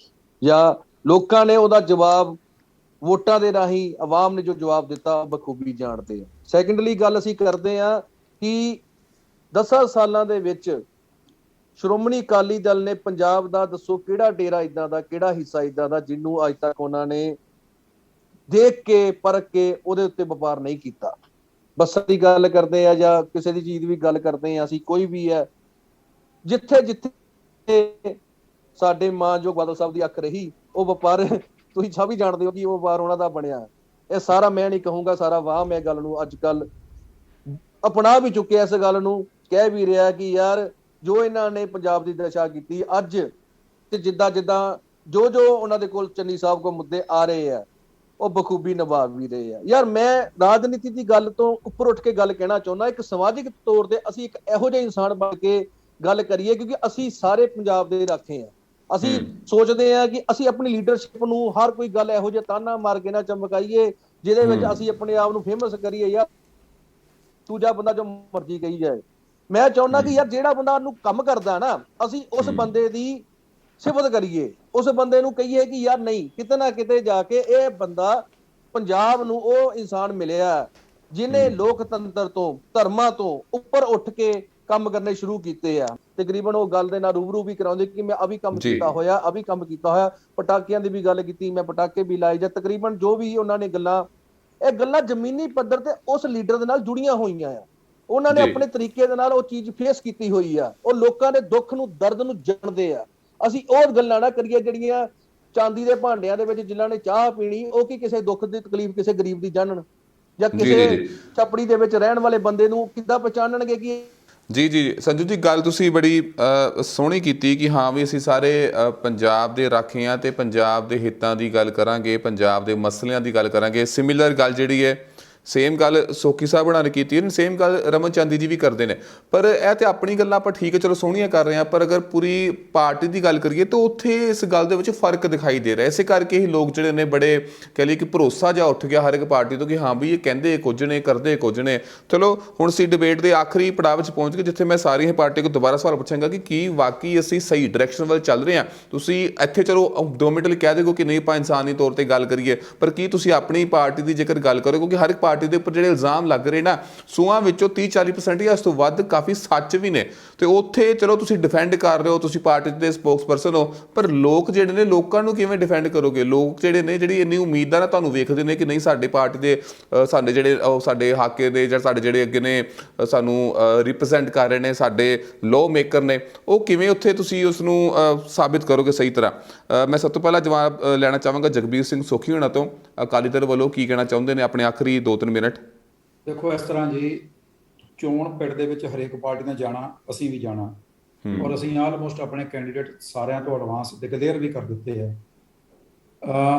ਜਾਂ ਲੋਕਾਂ ਨੇ ਉਹਦਾ ਜਵਾਬ ਵੋਟਾਂ ਦੇ ਰਾਹੀਂ ਆਵਾਮ ਨੇ ਜੋ ਜਵਾਬ ਦਿੱਤਾ ਬਖੂਬੀ ਜਾਣਦੇ ਆ। ਸੈਕੰਡਲੀ ਗੱਲ ਅਸੀਂ ਕਰਦੇ ਹਾਂ ਕਿ 10 ਸਾਲਾਂ ਦੇ ਵਿੱਚ ਸ਼੍ਰੋਮਣੀ ਅਕਾਲੀ ਦਲ ਨੇ ਪੰਜਾਬ ਦਾ ਦੱਸੋ ਕਿਹੜਾ ਡੇਰਾ ਇਦਾਂ ਦਾ, ਕਿਹੜਾ ਹਿੱਸਾ ਇਦਾਂ ਦਾ ਜਿਹਨੂੰ ਅੱਜ ਤੱਕ ਉਹਨਾਂ ਨੇ ਦੇਖ ਕੇ ਪਰਖ ਕੇ ਉਹਦੇ ਉੱਤੇ ਵਪਾਰ ਨਹੀਂ ਕੀਤਾ। ਬੱਸਾਂ ਦੀ ਗੱਲ ਕਰਦੇ ਆ ਜਾਂ ਕਿਸੇ ਦੀ ਚੀਜ਼ ਦੀ ਵੀ ਗੱਲ ਕਰਦੇ ਆ, ਅਸੀਂ ਕੋਈ ਵੀ ਹੈ, ਜਿੱਥੇ ਜਿੱਥੇ ਸਾਡੇ ਮਾਨਯੋਗ ਬਾਦਲ ਸਾਹਿਬ ਦੀ ਅੱਖ ਰਹੀ ਉਹ ਵਪਾਰ ਤੁਸੀਂ ਸਭ ਹੀ ਜਾਣਦੇ ਹੋ ਕਿ ਉਹ ਵਾਰ ਉਹਨਾਂ ਦਾ ਬਣਿਆ। ਇਹ ਸਾਰਾ ਮੈਂ ਨਹੀਂ ਕਹੂੰਗਾ ਸਾਰਾ ਵਾਹ ਇਹ ਗੱਲ ਨੂੰ ਅੱਜ ਕੱਲ ਅਪਣਾ ਵੀ ਚੁੱਕਿਆ, ਇਸ ਗੱਲ ਨੂੰ ਕਹਿ ਵੀ ਰਿਹਾ ਕਿ ਯਾਰ ਜੋ ਇਹਨਾਂ ਨੇ ਪੰਜਾਬ ਦੀ ਦਸ਼ਾ ਕੀਤੀ ਅੱਜ, ਤੇ ਜਿੱਦਾਂ ਜੋ ਉਹਨਾਂ ਦੇ ਕੋਲ ਚੰਨੀ ਸਾਹਿਬ ਕੋਲ ਮੁੱਦੇ ਆ ਰਹੇ ਆ ਉਹ ਬਖੂਬੀ ਨਿਭਾ ਵੀ ਰਹੇ ਆ। ਯਾਰ ਮੈਂ ਰਾਜਨੀਤੀ ਦੀ ਗੱਲ ਤੋਂ ਉੱਪਰ ਉੱਠ ਕੇ ਗੱਲ ਕਹਿਣਾ ਚਾਹੁੰਦਾ, ਇੱਕ ਸਮਾਜਿਕ ਤੌਰ ਤੇ ਅਸੀਂ ਇੱਕ ਇਹੋ ਜਿਹੇ ਇਨਸਾਨ ਬਣ ਕੇ ਗੱਲ ਕਰੀਏ, ਕਿਉਂਕਿ ਅਸੀਂ ਸਾਰੇ ਪੰਜਾਬ ਦੇ ਰਾਖੇ ਆ। ਅਸੀਂ ਸੋਚਦੇ ਆ ਕਿ ਅਸੀਂ ਆਪਣੀ ਲੀਡਰਸ਼ਿਪ ਨੂੰ ਹਰ ਕੋਈ ਗੱਲ ਇਹੋ ਜਿਹਾ ਤਾਨਾ ਮਾਰ ਕੇ ਨਾ ਚਮਕਾਈਏ ਜਿਹਦੇ ਵਿੱਚ ਅਸੀਂ ਆਪਣੇ ਆਪ ਨੂੰ ਫੇਮਸ ਕਰੀਏ, ਯਾਰ ਦੂਜਾ ਬੰਦਾ ਜੋ ਮਰਜ਼ੀ ਕਹੀ ਜਾਏ। ਮੈਂ ਚਾਹੁੰਦਾ ਕਿ ਯਾਰ ਜਿਹੜਾ ਬੰਦਾ ਉਹਨੂੰ ਕੰਮ ਕਰਦਾ ਨਾ, ਅਸੀਂ ਉਸ ਬੰਦੇ ਦੀ ਸਿਫਤ ਕਰੀਏ, ਉਸ ਬੰਦੇ ਨੂੰ ਕਹੀਏ ਕਿ ਯਾਰ ਨਹੀਂ, ਕਿਤੇ ਨਾ ਕਿਤੇ ਜਾ ਕੇ ਇਹ ਬੰਦਾ ਪੰਜਾਬ ਨੂੰ ਉਹ ਇਨਸਾਨ ਮਿਲਿਆ ਜਿਹਨੇ ਲੋਕਤੰਤਰ ਤੋਂ, ਧਰਮਾਂ ਤੋਂ ਉੱਪਰ ਉੱਠ ਕੇ ਕੰਮ ਕਰਨੇ ਸ਼ੁਰੂ ਕੀਤੇ ਆ। ਤਕਰੀਬਨ ਉਹ ਗੱਲ ਦੇ ਨਾਲ ਰੂਬਰੂ ਵੀ ਕਰਾਉਂਦੇ ਕਿ ਮੈਂ ਅਭੀ ਕੰਮ ਕੀਤਾ ਹੋਇਆ, ਪਟਾਕਿਆਂ ਦੀ ਵੀ ਗੱਲ ਕੀਤੀ, ਮੈਂ ਪਟਾਕੇ ਵੀ ਲਾਏ, ਜਾਂ ਤਕਰੀਬਨ ਜੋ ਵੀ ਉਹਨਾਂ ਨੇ ਗੱਲਾਂ, ਇਹ ਗੱਲਾਂ ਜ਼ਮੀਨੀ ਪੱਧਰ ਤੇ ਉਸ ਲੀਡਰ ਦੇ ਨਾਲ ਜੁੜੀਆਂ ਹੋਈਆਂ ਆ। ਉਹਨਾਂ ਨੇ ਆਪਣੇ ਤਰੀਕੇ ਦੇ ਨਾਲ ਉਹ ਚੀਜ਼ ਫੇਸ ਕੀਤੀ ਹੋਈ ਆ। ਉਹ ਲੋਕਾਂ ਦੇ ਦੁੱਖ ਨੂੰ, ਦਰਦ ਨੂੰ ਜਾਣਦੇ ਆ। ਅਸੀਂ ਉਹ ਗੱਲਾਂ ਨਾ ਕਰੀਏ ਜਿਹੜੀਆਂ ਚਾਂਦੀ ਦੇ ਭਾਂਡਿਆਂ ਦੇ ਵਿੱਚ ਜਿਨ੍ਹਾਂ ਨੇ ਚਾਹ ਪੀਣੀ, ਉਹ ਕੀ ਕਿਸੇ ਦੁੱਖ ਦੀ ਤਕਲੀਫ ਕਿਸੇ ਗਰੀਬ ਦੀ ਜਾਣਨ, ਜਾਂ ਕਿਸੇ ਛਪੜੀ ਦੇ ਵਿੱਚ ਰਹਿਣ ਵਾਲੇ ਬੰਦੇ ਨੂੰ ਕਿੱਦਾਂ ਪਛਾਣਨਗੇ ਕਿ ਜੀ ਸੰਜੂ ਜੀ, ਗੱਲ ਤੁਸੀਂ ਬੜੀ ਸੋਹਣੀ ਕੀਤੀ ਕਿ ਹਾਂ ਵੀ ਅਸੀਂ ਸਾਰੇ ਪੰਜਾਬ ਦੇ ਰਾਖੇ ਹਾਂ ਤੇ ਪੰਜਾਬ ਦੇ ਹਿੱਤਾਂ ਦੀ ਗੱਲ ਕਰਾਂਗੇ, ਪੰਜਾਬ ਦੇ ਮਸਲਿਆਂ ਦੀ ਗੱਲ ਕਰਾਂਗੇ। ਸਿਮਿਲਰ ਗੱਲ ਜਿਹੜੀ ਹੈ, ਸੇਮ ਗੱਲ ਸੋਖੀ ਸਾਹਿਬ ਹੋਣਾ ਨੇ ਕੀਤੀ ਹੈ, ਸੇਮ ਗੱਲ ਰਮਨ ਚਾਂਦੀ ਜੀ ਵੀ ਕਰਦੇ ਨੇ। ਪਰ ਇਹ ਤੇ ਆਪਣੀ ਗੱਲਾਂ ਆਪਾਂ ਠੀਕ ਹੈ, ਚਲੋ ਸੋਹਣੀਆਂ ਕਰ ਰਹੇ ਹਾਂ, ਪਰ ਅਗਰ ਪੂਰੀ ਪਾਰਟੀ ਦੀ ਗੱਲ ਕਰੀਏ ਤਾਂ ਉੱਥੇ ਇਸ ਗੱਲ ਦੇ ਵਿੱਚ ਫਰਕ ਦਿਖਾਈ ਦੇ ਰਿਹਾ। ਇਸੇ ਕਰਕੇ ਹੀ ਲੋਕ ਜਿਹੜੇ ਨੇ ਬੜੇ ਕਹਿ ਲਈਏ ਕਿ ਭਰੋਸਾ ਜਿਹਾ ਉੱਠ ਗਿਆ ਹਰ ਇੱਕ ਪਾਰਟੀ ਤੋਂ ਕਿ ਹਾਂ ਵੀ ਇਹ ਕਹਿੰਦੇ ਕੁਝ ਨੇ, ਕਰਦੇ ਕੁਝ ਨੇ। ਚਲੋ ਹੁਣ ਅਸੀਂ ਡਿਬੇਟ ਦੇ ਆਖਰੀ ਪੜਾਅ ਵਿੱਚ ਪਹੁੰਚ ਗਏ, ਜਿੱਥੇ ਮੈਂ ਸਾਰੀਆਂ ਪਾਰਟੀ ਕੋਲ ਦੁਬਾਰਾ ਸਵਾਲ ਪੁੱਛਾਂਗਾ ਕਿ ਕੀ ਵਾਕਈ ਅਸੀਂ ਸਹੀ ਡਾਇਰੈਕਸ਼ਨ ਵੱਲ ਚੱਲ ਰਹੇ ਹਾਂ। ਤੁਸੀਂ ਇੱਥੇ ਚਲੋ 2 ਮਿੰਟ ਲਈ ਕਹਿ ਦਿਓ ਕਿ ਨਹੀਂ ਆਪਾਂ ਇਨਸਾਨੀ ਤੌਰ ਤੇ ਗੱਲ ਕਰੀਏ, ਪਰ ਕੀ ਤੁਸੀਂ ਆਪਣੀ ਪਾਰਟੀ ਦੀ ਜੇਕਰ ਗੱਲ ਕਰੋ, ਕਿਉਂਕਿ ਹਰ ਇੱਕ ਪਾਰਟੀ ਦੇ ਉੱਪਰ ਜਿਹੜੇ ਇਲਜ਼ਾਮ ਲੱਗ ਰਹੇ ਨਾ, ਸੂਆਂ ਵਿੱਚੋਂ 30-40% ਜਾਂ ਇਸ ਤੋਂ ਵੱਧ ਕਾਫੀ ਸੱਚ ਵੀ ਨੇ, ਤੇ ਉੱਥੇ ਚਲੋ ਤੁਸੀਂ ਡਿਫੈਂਡ ਕਰ ਰਹੇ ਹੋ, ਤੁਸੀਂ ਪਾਰਟੀ ਦੇ ਸਪੋਕਸਪਰਸਨ ਹੋ, ਪਰ ਲੋਕ ਜਿਹੜੇ ਨੇ, ਲੋਕਾਂ ਨੂੰ ਕਿਵੇਂ ਡਿਫੈਂਡ ਕਰੋਗੇ? ਲੋਕ ਜਿਹੜੇ ਨੇ, ਜਿਹੜੀ ਇੰਨੀ ਉਮੀਦਾਂ ਨਾਲ ਤੁਹਾਨੂੰ ਵੇਖਦੇ ਨੇ ਕਿ ਨਹੀਂ ਸਾਡੀ ਪਾਰਟੀ ਦੇ ਸਾਡੇ ਜਿਹੜੇ ਸਾਡੇ ਹਾਕੇ ਦੇ ਜਾਂ ਸਾਡੇ ਜਿਹੜੇ ਅੱਗੇ ਨੇ ਸਾਨੂੰ ਰਿਪਰੈਜ਼ੈਂਟ ਕਰ ਰਹੇ ਨੇ, ਸਾਡੇ ਲਾਅ ਮੇਕਰ ਨੇ, ਉਹ ਕਿਵੇਂ ਉੱਥੇ ਤੁਸੀਂ ਉਸ ਨੂੰ ਸਾਬਿਤ ਕਰੋਗੇ ਸਹੀ ਤਰ੍ਹਾਂ? ਮੈਂ ਸਭ ਤੋਂ ਪਹਿਲਾਂ ਜਵਾਬ ਲੈਣਾ ਚਾਹਾਂਗਾ ਜਗਬੀਰ ਸਿੰਘ ਸੋਖੀ ਹੋਣਾ ਤੋਂ, ਅਕਾਲੀ ਦਲ ਵੱਲੋਂ ਕੀ ਕਹਿਣਾ ਚਾਹੁੰਦੇ ਨੇ ਆਪਣੇ ਆਖਰੀ 2-3 ਮਿੰਟ। ਦੇਖੋ ਇਸ ਤਰ੍ਹਾਂ ਜੀ, ਚੋਣ ਪਿੰਡ ਦੇ ਵਿੱਚ ਹਰੇਕ ਪਾਰਟੀ ਨੇ ਜਾਣਾ, ਅਸੀਂ ਵੀ ਜਾਣਾ, ਔਰ ਅਸੀਂ ਆਲਮੋਸਟ ਆਪਣੇ ਕੈਂਡੀਡੇਟ ਸਾਰਿਆਂ ਤੋਂ ਐਡਵਾਂਸ ਡਿਕਲੇਅਰ ਵੀ ਕਰ ਦਿੱਤੇ ਹੈ।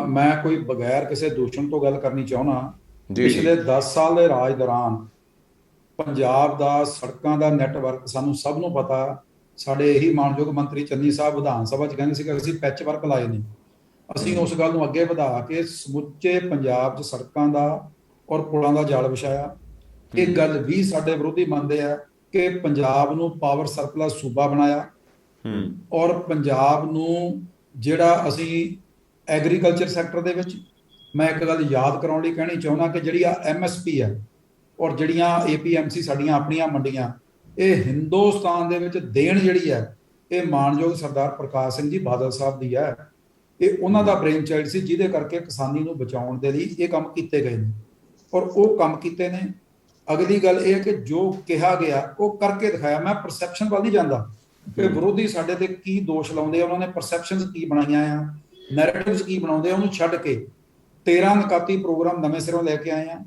ਮੈਂ ਕੋਈ ਬਗੈਰ ਕਿਸੇ ਦੂਸ਼ਣ ਤੋਂ ਗੱਲ ਕਰਨੀ ਚਾਹੁੰਦਾ। ਪਿਛਲੇ 10 ਸਾਲ ਦੇ ਰਾਜ ਦੌਰਾਨ ਪੰਜਾਬ ਦਾ ਸੜਕਾਂ ਦਾ ਨੈਟਵਰਕ ਸਾਨੂੰ ਸਭ ਨੂੰ ਪਤਾ, ਸਾਡੇ ਇਹੀ ਮਾਨਯੋਗ ਮੰਤਰੀ ਚੰਨੀ ਸਾਹਿਬ ਵਿਧਾਨ ਸਭਾ 'ਚ ਕਹਿੰਦੇ ਸੀ ਕਿ ਅਸੀਂ ਪੈਚ ਵਰਕ ਲਾਏ ਨੇ। ਅਸੀਂ ਉਸ ਗੱਲ ਨੂੰ ਅੱਗੇ ਵਧਾ ਕੇ ਸਮੁੱਚੇ ਪੰਜਾਬ 'ਚ ਸੜਕਾਂ ਦਾ ਔਰ ਪੁਲਾਂ ਦਾ ਜਾਲ ਵਿਛਾਇਆ। ਇਹ ਗੱਲ ਵੀ ਸਾਡੇ ਵਿਰੋਧੀ ਮੰਨਦੇ ਆ ਕਿ ਪੰਜਾਬ ਨੂੰ ਪਾਵਰ ਸਰਪਲਸ ਸੂਬਾ ਬਣਾਇਆ, ਔਰ ਪੰਜਾਬ ਨੂੰ ਜਿਹੜਾ ਅਸੀਂ ਐਗਰੀਕਲਚਰ ਸੈਕਟਰ ਦੇ ਵਿੱਚ, ਮੈਂ ਇੱਕ ਗੱਲ ਯਾਦ ਕਰਾਉਣ ਲਈ ਕਹਿਣੀ ਚਾਹੁੰਦਾ ਕਿ ਜਿਹੜੀ ਆ MSP ਹੈ ਔਰ ਜਿਹੜੀਆਂ APMC ਸਾਡੀਆਂ ਆਪਣੀਆਂ ਮੰਡੀਆਂ, ਇਹ ਹਿੰਦੁਸਤਾਨ ਦੇ ਵਿੱਚ ਦੇਣ ਜਿਹੜੀ ਹੈ ਇਹ ਮਾਨਯੋਗ ਸਰਦਾਰ ਪ੍ਰਕਾਸ਼ ਸਿੰਘ ਜੀ ਬਾਦਲ ਸਾਹਿਬ ਦੀ ਹੈ। ਇਹ ਉਹਨਾਂ ਦਾ ਬ੍ਰੇਨ ਚਾਈਲਡ ਸੀ, ਜਿਹਦੇ ਕਰਕੇ ਕਿਸਾਨੀ ਨੂੰ ਬਚਾਉਣ ਦੇ ਲਈ ਇਹ ਕੰਮ ਕੀਤੇ ਗਏ ਨੇ, ਔਰ ਉਹ ਕੰਮ ਕੀਤੇ ਨੇ। ਅਗਲੀ ਗੱਲ ਇਹ ਹੈ ਕਿ ਜੋ ਕਿਹਾ ਗਿਆ ਉਹ ਕਰਕੇ ਦਿਖਾਇਆ। ਮੈਂ ਪਰਸੈਪਸ਼ਨ ਵੱਲ ਨਹੀਂ ਜਾਂਦਾ ਕਿ ਵਿਰੋਧੀ ਸਾਡੇ ਤੇ ਕੀ ਦੋਸ਼ ਲਾਉਂਦੇ ਆ, ਉਹਨਾਂ ਨੇ ਪਰਸੈਪਸ਼ਨਸ ਕੀ ਬਣਾਈਆਂ ਆ, ਨੈਰੇਟਿਵਸ ਕੀ ਬਣਾਉਂਦੇ ਆ, ਉਹਨੂੰ ਛੱਡ ਕੇ 13 ਨਿਕਾਤੀ ਪ੍ਰੋਗਰਾਮ ਨਵੇਂ ਸਿਰੋਂ ਲੈ ਕੇ ਆਏ ਆ।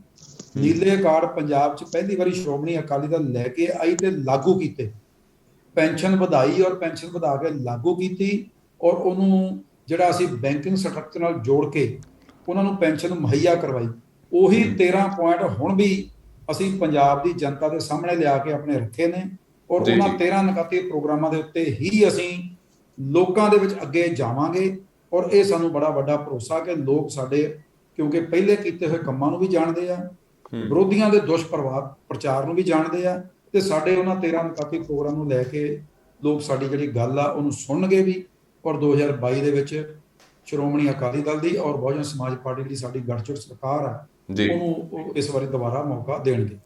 ਨੀਲੇ ਕਾਰਡ ਪੰਜਾਬ 'ਚ ਪਹਿਲੀ ਵਾਰੀ ਸ਼੍ਰੋਮਣੀ ਅਕਾਲੀ ਦਲ ਲੈ ਕੇ ਆਈ ਤੇ ਲਾਗੂ ਕੀਤੇ, ਪੈਨਸ਼ਨ ਵਧਾਈ ਔਰ ਪੈਨਸ਼ਨ ਵਧਾ ਕੇ ਲਾਗੂ ਕੀਤੀ, ਔਰ ਉਹਨੂੰ ਜਿਹੜਾ ਅਸੀਂ ਬੈਂਕਿੰਗ ਸਟਰਕਚਰ ਨਾਲ ਜੋੜ ਕੇ ਉਹਨਾਂ ਨੂੰ ਪੈਨਸ਼ਨ ਮੁਹੱਈਆ ਕਰਵਾਈ। ਉਹੀ 13 ਪੁਆਇੰਟ ਹੁਣ ਵੀ ਅਸੀਂ ਪੰਜਾਬ ਦੀ ਜਨਤਾ ਦੇ ਸਾਹਮਣੇ ਲਿਆ ਕੇ ਆਪਣੇ ਰੱਖੇ ਨੇ, ਔਰ ਉਹਨਾਂ 13 ਨਿਕਾਤੀ ਪ੍ਰੋਗਰਾਮਾਂ ਦੇ ਉੱਤੇ ਹੀ ਅਸੀਂ ਲੋਕਾਂ ਦੇ ਵਿੱਚ ਅੱਗੇ ਜਾਵਾਂਗੇ। ਔਰ ਇਹ ਸਾਨੂੰ ਬੜਾ ਵੱਡਾ ਭਰੋਸਾ ਕਿ ਲੋਕ ਸਾਡੇ, ਕਿਉਂਕਿ ਪਹਿਲੇ ਕੀਤੇ ਹੋਏ ਕੰਮਾਂ ਨੂੰ ਵੀ ਜਾਣਦੇ ਆ, ਵਿਰੋਧੀਆਂ ਦੇ ਦੁਸ਼ਪ੍ਰਚਾਰ ਨੂੰ ਵੀ ਜਾਣਦੇ ਆ, ਤੇ ਸਾਡੇ ਉਹਨਾਂ 13 ਨਿਕਾਤੀ ਪ੍ਰੋਗਰਾਮ ਨੂੰ ਲੈ ਕੇ ਲੋਕ ਸਾਡੀ ਜਿਹੜੀ ਗੱਲ ਆ ਉਹਨੂੰ ਸੁਣਨਗੇ ਵੀ, ਔਰ 2022 ਦੇ ਵਿੱਚ ਸ਼੍ਰੋਮਣੀ ਅਕਾਲੀ ਦਲ ਦੀ ਔਰ ਬਹੁਜਨ ਸਮਾਜ ਪਾਰਟੀ ਦੀ ਸਾਡੀ ਗੱਠਜੋੜ ਸਰਕਾਰ ਆ, ਉਹਨੂੰ ਇਸ ਵਾਰੀ ਦੁਬਾਰਾ ਮੌਕਾ ਦੇਣਗੇ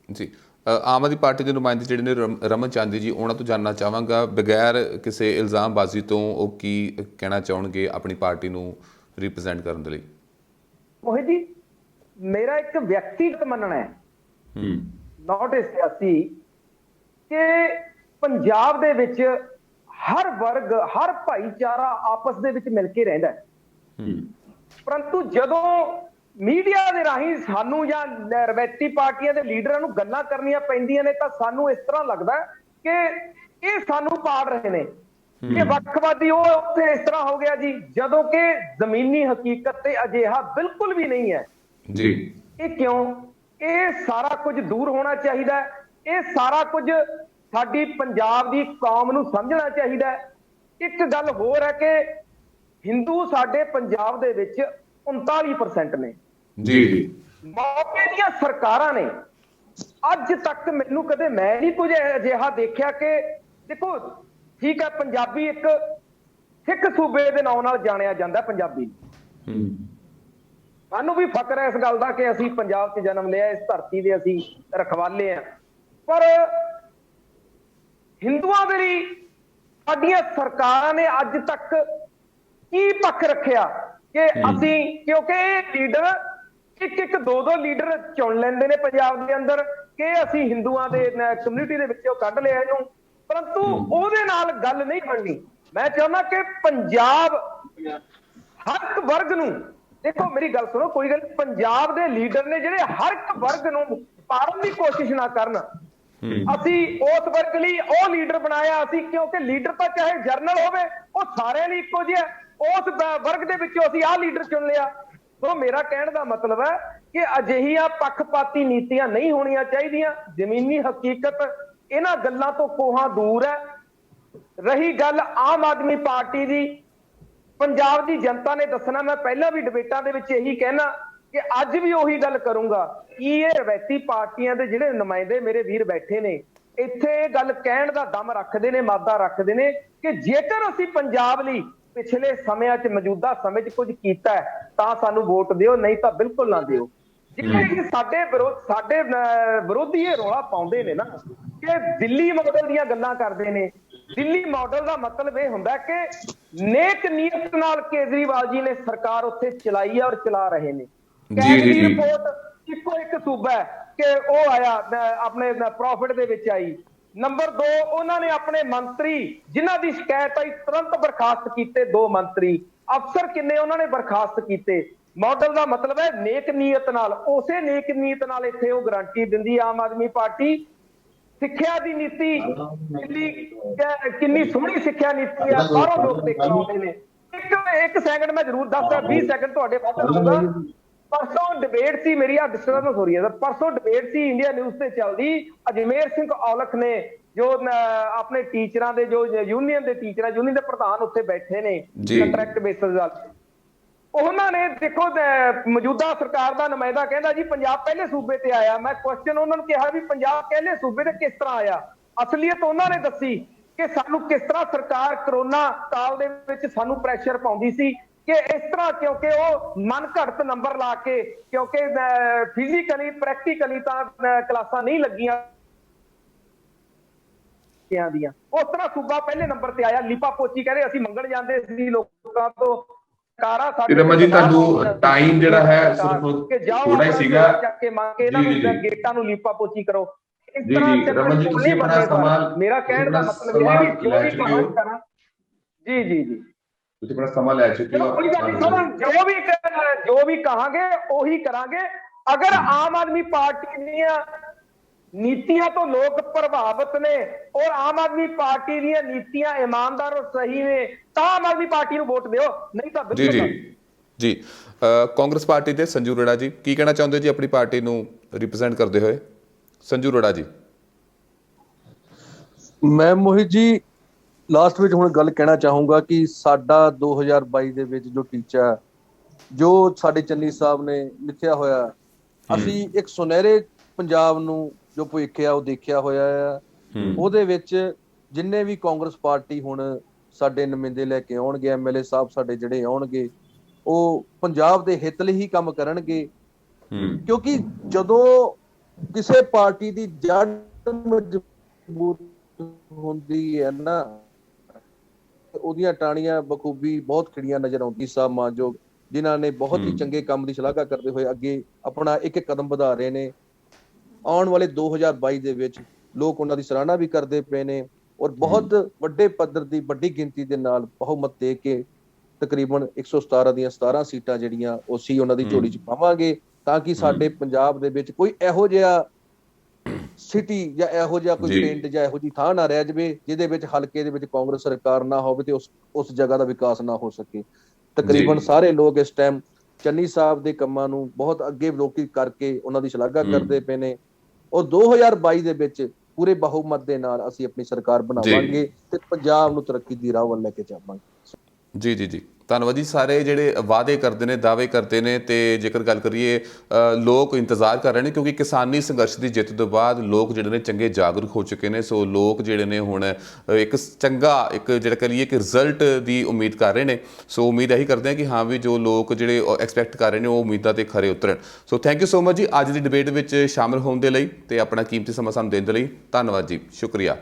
ਜੀ। ਆਮ ਆਦਮੀ ਪਾਰਟੀ ਦੇ ਨੁਮਾਇੰਦੇ ਜਿਹੜੇ ਨੇ ਰਮਨ ਚਾਂਦੀ ਜੀ, ਉਹਨਾਂ ਤੋਂ ਜਾਣਨਾ ਚਾਹਾਂਗਾ ਬਗੈਰ ਕਿਸੇ ਇਲਜ਼ਾਮਬਾਜ਼ੀ ਤੋਂ ਉਹ ਕੀ ਕਹਿਣਾ ਚਾਹਣਗੇ ਆਪਣੀ ਪਾਰਟੀ ਨੂੰ ਰਿਪਰੈਜ਼ੈਂਟ ਕਰਨ ਦੇ ਲਈ। ਮੋਹਿਤ ਜੀ, ਮੇਰਾ ਇੱਕ ਵਿਅਕਤੀਗਤ ਮੰਨਣਾ ਹੈ, ਨਾਟ ਸਿਆਸੀ, ਕਿ ਪੰਜਾਬ ਦੇ ਵਿੱਚ ਹਰ ਵਰਗ, ਹਰ ਭਾਈਚਾਰਾ ਆਪਸ ਦੇ ਵਿੱਚ ਮਿਲ ਕੇ ਰਹਿੰਦਾ ਹੈ। ਪਰੰਤੂ ਜਦੋਂ ਮੀਡੀਆ ਦੇ ਰਾਹੀਂ ਸਾਨੂੰ ਜਾਂ ਰਵਾਇਤੀ ਪਾਰਟੀਆਂ ਦੇ ਲੀਡਰਾਂ ਨੂੰ ਗੱਲਾਂ ਕਰਨੀਆਂ ਪੈਂਦੀਆਂ ਨੇ ਤਾਂ ਸਾਨੂੰ ਇਸ ਤਰ੍ਹਾਂ ਲੱਗਦਾ ਕਿ ਇਹ ਸਾਨੂੰ ਪਾੜ ਰਹੇ ਨੇ, ਇਹ ਵੱਖਵਾਦੀ ਉਹ ਉੱਥੇ ਇਸ ਤਰ੍ਹਾਂ ਹੋ ਗਿਆ ਜੀ, ਜਦੋਂ ਕਿ ਜ਼ਮੀਨੀ ਹਕੀਕਤ ਤੇ ਅਜਿਹਾ ਬਿਲਕੁਲ ਵੀ ਨਹੀਂ ਹੈ ਜੀ। ਇਹ ਕਿਉਂ? ਇਹ ਸਾਰਾ ਕੁਝ ਦੂਰ ਹੋਣਾ ਚਾਹੀਦਾ ਹੈ। ਇਹ ਸਾਰਾ ਕੁਝ ਸਾਡੀ ਪੰਜਾਬ ਦੀ ਕੌਮ ਨੂੰ ਸਮਝਣਾ ਚਾਹੀਦਾ ਹੈ। ਇੱਕ ਗੱਲ ਹੋਰ ਹੈ ਕਿ ਹਿੰਦੂ ਸਾਡੇ ਪੰਜਾਬ ਦੇ ਵਿੱਚ 39% ਨੇ ਜੀ ਜੀ। ਮੌਕੇ ਦੀਆਂ ਸਰਕਾਰਾਂ ਨੇ ਅੱਜ ਤੱਕ ਮੈਨੂੰ ਕਦੇ ਮੈਂ ਨਹੀਂ ਕੁਝ ਅਜਿਹਾ ਦੇਖਿਆ ਕਿ ਦੇਖੋ ਠੀਕ ਹੈ, ਪੰਜਾਬੀ ਇੱਕ ਸਿੱਖ ਸੂਬੇ ਦੇ ਨਾਂ ਨਾਲ ਜਾਣਿਆ ਜਾਂਦਾ ਪੰਜਾਬੀ। ਸਾਨੂੰ ਵੀ ਫਖਰ ਹੈ ਇਸ ਗੱਲ ਦਾ ਕਿ ਅਸੀਂ ਪੰਜਾਬ 'ਚ ਜਨਮ ਲਿਆ, ਇਸ ਧਰਤੀ ਦੇ ਅਸੀਂ ਰਖਵਾਲੇ ਆ। ਪਰ ਹਿੰਦੂਆਂ ਦੇ ਲਈ ਸਾਡੀਆਂ ਸਰਕਾਰਾਂ ਨੇ ਅੱਜ ਤੱਕ ਕੀ ਪੱਖ ਰੱਖਿਆ ਕਿ ਅਸੀਂ, ਕਿਉਂਕਿ ਇਹ ਲੀਡਰ ਇੱਕ ਦੋ ਲੀਡਰ ਚੁਣ ਲੈਂਦੇ ਨੇ ਪੰਜਾਬ ਦੇ ਅੰਦਰ ਕਿ ਅਸੀਂ ਹਿੰਦੂਆਂ ਦੇ ਕਮਿਊਨਿਟੀ ਦੇ ਵਿੱਚੋਂ ਕੱਢ ਲਿਆ ਇਹਨੂੰ, ਪਰੰਤੂ ਉਹਦੇ ਨਾਲ ਗੱਲ ਨਹੀਂ ਬਣਨੀ। ਮੈਂ ਚਾਹੁੰਦਾ ਕਿ ਪੰਜਾਬ ਹਰ ਇੱਕ ਵਰਗ ਨੂੰ, ਦੇਖੋ ਮੇਰੀ ਗੱਲ ਸੁਣੋ, ਕੋਈ ਗੱਲ, ਪੰਜਾਬ ਦੇ ਲੀਡਰ ਨੇ ਜਿਹੜੇ ਹਰ ਇੱਕ ਵਰਗ ਨੂੰ ਪਾੜਨ ਦੀ ਕੋਸ਼ਿਸ਼ ਨਾ ਕਰਨ। ਅਸੀਂ ਉਸ ਵਰਗ ਲਈ ਉਹ ਲੀਡਰ ਬਣਾਇਆ ਅਸੀਂ, ਕਿਉਂਕਿ ਲੀਡਰ ਤਾਂ ਚਾਹੇ ਜਰਨਲ ਹੋਵੇ ਉਹ ਸਾਰਿਆਂ ਲਈ ਇੱਕੋ ਜਿਹਾ, ਉਸ ਵਰਗ ਦੇ ਵਿੱਚੋਂ ਅਸੀਂ ਆਹ ਲੀਡਰ ਚੁਣ ਲਿਆ। ਸੋ ਮੇਰਾ ਕਹਿਣ ਦਾ ਮਤਲਬ ਹੈ ਕਿ ਅਜਿਹੀਆਂ ਪੱਖਪਾਤੀ ਨੀਤੀਆਂ ਨਹੀਂ ਹੋਣੀਆਂ ਚਾਹੀਦੀਆਂ। ਜ਼ਮੀਨੀ ਹਕੀਕਤ ਇਹਨਾਂ ਗੱਲਾਂ ਤੋਂ ਕੋਹਾਂ ਦੂਰ ਹੈ। ਰਹੀ ਗੱਲ ਆਮ ਆਦਮੀ ਪਾਰਟੀ ਦੀ, ਪੰਜਾਬ ਦੀ ਜਨਤਾ ਨੇ ਦੱਸਣਾ। ਮੈਂ ਪਹਿਲਾਂ ਵੀ ਡਿਬੇਟਾਂ ਦੇ ਵਿੱਚ ਇਹੀ ਕਹਿਣਾ ਕਿ ਅੱਜ ਵੀ ਉਹੀ ਗੱਲ ਕਰੂੰਗਾ ਕਿ ਇਹ ਰਵਾਇਤੀ ਪਾਰਟੀਆਂ ਦੇ ਜਿਹੜੇ ਨੁਮਾਇੰਦੇ ਮੇਰੇ ਵੀਰ ਬੈਠੇ ਨੇ ਇੱਥੇ ਇਹ ਗੱਲ ਕਹਿਣ ਦਾ ਦਮ ਰੱਖਦੇ ਨੇ, ਮਾਦਾ ਰੱਖਦੇ ਨੇ ਕਿ ਜੇਕਰ ਅਸੀਂ ਪੰਜਾਬ ਲਈ ਪਿਛਲੇ ਸਮਿਆਂ 'ਚ, ਮੌਜੂਦਾ ਸਮੇਂ 'ਚ ਕੁਝ ਕੀਤਾ ਤਾਂ ਸਾਨੂੰ ਵੋਟ ਦਿਓ, ਨਹੀਂ ਤਾਂ ਬਿਲਕੁਲ ਨਾ ਦਿਓ। ਜਿਹੜੇ ਸਾਡੇ ਵਿਰੋਧੀ ਇਹ ਰੌਲਾ ਪਾਉਂਦੇ ਨੇ ਨਾ ਕਿ ਦਿੱਲੀ ਮਾਡਲ ਦੀਆਂ ਗੱਲਾਂ ਕਰਦੇ ਨੇ। ਦਿੱਲੀ ਮਾਡਲ ਦਾ ਮਤਲਬ ਇਹ ਹੁੰਦਾ ਕਿ ਨੇਕ ਨੀਅਤ ਨਾਲ ਕੇਜਰੀਵਾਲ ਜੀ ਨੇ ਸਰਕਾਰ ਉੱਥੇ ਚਲਾਈ ਹੈ ਔਰ ਚਲਾ ਰਹੇ ਨੇ। ਕੈਗ ਦੀ ਰਿਪੋਰਟ ਇੱਕੋ ਇੱਕ ਸੂਬਾ ਹੈ ਕਿ ਉਹ ਆਇਆ ਆਪਣੇ ਪ੍ਰੋਫਿਟ ਦੇ ਵਿੱਚ ਆਈ। ਨੰਬਰ 2, ਉਹਨਾਂ ਨੇ ਆਪਣੇ ਮੰਤਰੀ ਜਿਨ੍ਹਾਂ ਦੀ ਸ਼ਿਕਾਇਤ ਆਈ ਤੁਰੰਤ ਬਰਖਾਸਤ ਕੀਤੇ। 2 ਮੰਤਰੀ, ਅਫਸਰ ਕਿੰਨੇ ਉਹਨਾਂ ਨੇ ਬਰਖਾਸਤ ਕੀਤੇ। ਮਾਡਲ ਦਾ ਮਤਲਬ ਹੈ ਨੇਕ ਨੀਅਤ ਨਾਲ। ਉਸੇ ਨੇਕ ਨੀਅਤ ਨਾਲ ਇੱਥੇ ਉਹ ਗਾਰੰਟੀ ਦਿੰਦੀ ਆਮ ਆਦਮੀ ਪਾਰਟੀ। ਸਿੱਖਿਆ ਦੀ ਨੀਤੀ ਕਿੰਨੀ ਸੋਹਣੀ ਸਿੱਖਿਆ ਨੀਤੀ ਆ, ਬਾਹਰੋਂ ਲੋਕ ਦੇਖਣ ਆਉਂਦੇ ਨੇ। ਇੱਕ ਸੈਕਿੰਡ ਮੈਂ ਜ਼ਰੂਰ ਦੱਸਦਾ, 20 ਸੈਕਿੰਡ ਤੁਹਾਡੇ ਵੱਧ ਲਊਗਾ। ਪਰਸੋਂ ਡਿਬੇਟ ਸੀ ਮੇਰੀ, ਆ ਡਿਸਟਰਬੈਂਸ ਹੋ ਰਹੀ ਹੈ। ਪਰਸੋਂ ਡਿਬੇਟ ਸੀ ਇੰਡੀਆ ਨਿਊਜ਼ ਤੇ ਚੱਲਦੀ। ਅਜਮੇਰ ਸਿੰਘ ਔਲਖ ਨੇ ਜੋ ਆਪਣੇ ਟੀਚਰਾਂ ਦੇ ਜੋ ਯੂਨੀਅਨ ਦੇ ਟੀਚਰਾਂ, ਯੂਨੀਅਨ ਦੇ ਪ੍ਰਧਾਨ ਉੱਥੇ ਬੈਠੇ ਨੇ ਕੰਟਰੈਕਟ ਬੇਸਿਸ ਦਾ, ਉਹਨਾਂ ਨੇ ਦੇਖੋ ਮੌਜੂਦਾ ਸਰਕਾਰ ਦਾ ਨੁਮਾਇੰਦਾ ਕਹਿੰਦਾ ਜੀ ਪੰਜਾਬ ਪਹਿਲੇ ਸੂਬੇ ਤੇ ਆਇਆ। ਮੈਂ ਕੁਐਸਚਨ ਉਹਨਾਂ ਨੂੰ ਕਿਹਾ ਵੀ ਪੰਜਾਬ ਪਹਿਲੇ ਸੂਬੇ ਤੇ ਕਿਸ ਤਰ੍ਹਾਂ ਆਇਆ? ਅਸਲੀਅਤ ਉਹਨਾਂ ਨੇ ਦੱਸੀ ਕਿ ਸਾਨੂੰ ਕਿਸ ਤਰ੍ਹਾਂ ਸਰਕਾਰ ਕਰੋਨਾ ਕਾਲ ਦੇ ਵਿੱਚ ਸਾਨੂੰ ਪ੍ਰੈਸ਼ਰ ਪਾਉਂਦੀ ਸੀ ਕਿ ਇਸ ਤਰ੍ਹਾਂ, ਕਿਉਂਕਿ ਉਹ ਮਨ ਘੜਤ ਨੰਬਰ ਲਾ ਕੇ, ਕਿਉਂਕਿ ਫਿਜ਼ੀਕਲੀ ਪ੍ਰੈਕਟੀਕਲੀ ਤਾਂ ਕਲਾਸਾਂ ਨਹੀਂ ਲੱਗੀਆਂ ਦੀਆਂ, ਉਸ ਤਰ੍ਹਾਂ ਸੂਬਾ ਪਹਿਲੇ ਨੰਬਰ ਤੇ ਆਇਆ। ਲੀਪਾ ਪੋਚੀ ਕਹਿੰਦੇ ਅਸੀਂ ਮੰਗਣ ਜਾਂਦੇ ਸੀ ਲੋਕਾਂ ਤੋਂ। ਰਮਨ ਜੀ ਤੁਹਾਨੂੰ ਟਾਈਮ ਜਿਹੜਾ ਹੈ ਸਿਰਫ ਥੋੜਾ ਹੀ ਸੀਗਾ, ਚੱਕ ਕੇ ਮੰਗ ਕੇ ਇਹਨਾਂ ਨੂੰ ਗੇਟਾਂ ਨੂੰ ਲੀਪਾ ਪੋਚੀ ਕਰੋ। ਜੀ ਜੀ ਰਮਨ ਜੀ ਤੁਸੀਂ ਆਪਣਾ ਸਮਾਂ, ਮੇਰਾ ਕਹਿਣ ਦਾ ਮਤਲਬ ਇਹ ਹੈ ਕਿ ਜੋ ਵੀ ਕਹਾਂ ਕਰਾਂ। ਜੀ ਜੀ ਜੀ ਤੁਸੀਂ ਆਪਣਾ ਸਮਾਂ ਲੈ ਚੁੱਕੇ ਹੋ। ਜੋ ਵੀ ਕਹਾਂਗੇ ਉਹੀ ਕਰਾਂਗੇ। ਅਗਰ ਆਮ ਆਦਮੀ ਪਾਰਟੀ ਦੀਆਂ ਨੀਤੀਆਂ ਤੋਂ ਲੋਕ ਪ੍ਰਭਾਵਿਤ ਨੇ ਔਰ ਆਮ ਆਦਮੀ ਪਾਰਟੀ ਦੀਆਂ ਨੀਤੀਆਂ ਇਮਾਨਦਾਰ ਔਰ ਸਹੀ ਨੇ ਤਾਂ ਆਮ ਆਦਮੀ ਪਾਰਟੀ ਨੂੰ ਵੋਟ ਦਿਓ, ਨਹੀਂ ਤਾਂ ਬਿਲਕੁਲ ਜੀ। ਕਾਂਗਰਸ ਪਾਰਟੀ ਦੇ ਸੰਜੂ ਅਰੋੜਾ ਜੀ ਕੀ ਕਹਿਣਾ ਚਾਹੁੰਦੇ ਜੀ ਆਪਣੀ ਪਾਰਟੀ ਨੂੰ ਰਿਪਰੈਜ਼ੈਂਟ ਕਰਦੇ ਹੋਏ? ਸੰਜੂ ਅਰੋੜਾ ਜੀ। ਮੈਂ ਮੋਹਿਤ ਜੀ ਲਾਸਟ ਵਿੱਚ ਹੁਣ ਗੱਲ ਕਹਿਣਾ ਚਾਹੂੰਗਾ ਕਿ ਸਾਡਾ 2022 ਦੇ ਵਿੱਚ ਜੋ ਟੀਚਾ, ਜੋ ਸਾਡੇ ਚੰਨੀ ਸਾਹਿਬ ਨੇ ਲਿਖਿਆ ਹੋਇਆ, ਅਸੀਂ ਇੱਕ ਸੁਨਹਿਰੇ ਪੰਜਾਬ ਨੂੰ ਜੋ ਭਵਿੱਖ ਆ ਉਹ ਦੇਖਿਆ ਹੋਇਆ ਆ। ਉਹਦੇ ਵਿੱਚ ਜਿੰਨੇ ਵੀ ਕਾਂਗਰਸ ਪਾਰਟੀ ਹੁਣ ਸਾਡੇ ਨੁਮਾਇੰਦੇ ਲੈ ਕੇ ਆਉਣਗੇ, ਐਮਐਲਏ ਸਾਹਿਬ ਸਾਡੇ ਜਿਹੜੇ ਆਉਣਗੇ, ਉਹ ਪੰਜਾਬ ਦੇ ਹਿੱਤ ਲਈ ਹੀ ਕੰਮ ਕਰਨਗੇ। ਕਿਉਂਕਿ ਜਦੋਂ ਕਿਸੇ ਪਾਰਟੀ ਦੀ ਜੜ ਮਜ਼ਬੂਤ ਹੁੰਦੀ ਹੈ ਨਾ, ਉਹਦੀਆਂ ਟਾਹਣੀਆਂ ਬਖੂਬੀ ਬਹੁਤ ਖਿੜੀਆਂ ਨਜ਼ਰ ਆਉਂਦੀ। ਸਾਹਿਬ ਮਾਨਯੋਗ ਜਿਨ੍ਹਾਂ ਨੇ ਬਹੁਤ ਹੀ ਚੰਗੇ ਕੰਮ ਦੀ ਸ਼ਲਾਘਾ ਕਰਦੇ ਹੋਏ ਅੱਗੇ ਆਪਣਾ ਇੱਕ ਕਦਮ ਵਧਾ ਰਹੇ ਨੇ। ਆਉਣ ਵਾਲੇ 2022 ਦੇ ਵਿੱਚ ਲੋਕ ਉਹਨਾਂ ਦੀ ਸਰਾਹਨਾ ਵੀ ਕਰਦੇ ਪਏ ਨੇ ਔਰ ਬਹੁਤ ਵੱਡੇ ਪੱਧਰ ਦੀ ਵੱਡੀ ਗਿਣਤੀ ਦੇ ਨਾਲ ਬਹੁਮਤ ਦੇ ਕੇ ਤਕਰੀਬਨ 117 ਦੀਆਂ 17 ਸੀਟਾਂ ਜਿਹੜੀਆਂ ਉਹ ਸੀ ਉਹਨਾਂ ਦੀ ਝੋਲੀ 'ਚ ਪਾਵਾਂਗੇ, ਤਾਂ ਕਿ ਸਾਡੇ ਪੰਜਾਬ ਦੇ ਵਿੱਚ ਕੋਈ ਇਹੋ ਜਿਹਾ ਸਿਟੀ ਜਾਂ ਇਹੋ ਜਿਹਾ ਕੋਈ ਪਿੰਡ ਜਾਂ ਇਹੋ ਜਿਹੀ ਥਾਂ ਨਾ ਰਹਿ ਜਾਵੇ ਜਿਹਦੇ ਵਿੱਚ ਹਲਕੇ ਦੇ ਵਿੱਚ ਕਾਂਗਰਸ ਸਰਕਾਰ ਨਾ ਹੋਵੇ ਤੇ ਉਸ ਜਗ੍ਹਾ ਦਾ ਵਿਕਾਸ ਨਾ ਹੋ ਸਕੇ। ਤਕਰੀਬਨ ਸਾਰੇ ਲੋਕ ਇਸ ਟਾਈਮ ਚੰਨੀ ਸਾਹਿਬ ਦੇ ਕੰਮਾਂ ਨੂੰ ਬਹੁਤ ਅੱਗੇ ਲੋਕੀ ਕਰਕੇ ਉਹਨਾਂ ਦੀ ਸ਼ਲਾਘਾ ਕਰਦੇ ਪਏ ਨੇ, ਔਰ 2022 ਦੇ ਵਿੱਚ ਪੂਰੇ ਬਹੁਮਤ ਦੇ ਨਾਲ ਅਸੀਂ ਆਪਣੀ ਸਰਕਾਰ ਬਣਾਵਾਂਗੇ ਤੇ ਪੰਜਾਬ ਨੂੰ ਤਰੱਕੀ ਦੀ ਰਾਹ ਵੱਲ ਲੈ ਕੇ ਜਾਵਾਂਗੇ। ਜੀ ਜੀ ਜੀ, ਧੰਨਵਾਦ ਜੀ। ਸਾਰੇ ਜਿਹੜੇ ਵਾਅਦੇ ਕਰਦੇ ਨੇ, ਦਾਅਵੇ ਕਰਦੇ ਨੇ, ਤੇ ਜੇਕਰ ਗੱਲ ਕਰੀਏ ਲੋਕ ਇੰਤਜ਼ਾਰ ਕਰ ਰਹੇ ਨੇ, ਕਿਉਂਕਿ ਕਿਸਾਨੀ ਸੰਘਰਸ਼ ਦੀ ਜਿੱਤ ਤੋਂ ਬਾਅਦ ਲੋਕ ਜਿਹੜੇ ਨੇ ਚੰਗੇ ਜਾਗਰੂਕ ਹੋ ਚੁੱਕੇ ਨੇ। ਸੋ ਲੋਕ ਜਿਹੜੇ ਨੇ ਹੁਣ ਇੱਕ ਚੰਗਾ ਜਿਹੜਾ ਕਰੀਏ ਕਿ ਰਿਜ਼ਲਟ ਦੀ ਉਮੀਦ ਕਰ ਰਹੇ ਨੇ। ਸੋ ਉਮੀਦ ਇਹੀ ਕਰਦੇ ਹਾਂ ਕਿ ਹਾਂ ਵੀ ਜੋ ਲੋਕ ਜਿਹੜੇ ਐਕਸਪੈਕਟ ਕਰ ਰਹੇ ਨੇ ਉਹ ਉਮੀਦਾਂ 'ਤੇ ਖਰੇ ਉਤਰਨ। So thank you so much ਜੀ ਅੱਜ ਦੀ ਡਿਬੇਟ ਵਿੱਚ ਸ਼ਾਮਿਲ ਹੋਣ ਦੇ ਲਈ ਤੇ ਆਪਣਾ ਕੀਮਤੀ ਸਮਾਂ ਸਾਨੂੰ ਦੇਣ ਦੇ ਲਈ। ਧੰਨਵਾਦ ਜੀ, ਸ਼ੁਕਰੀਆ।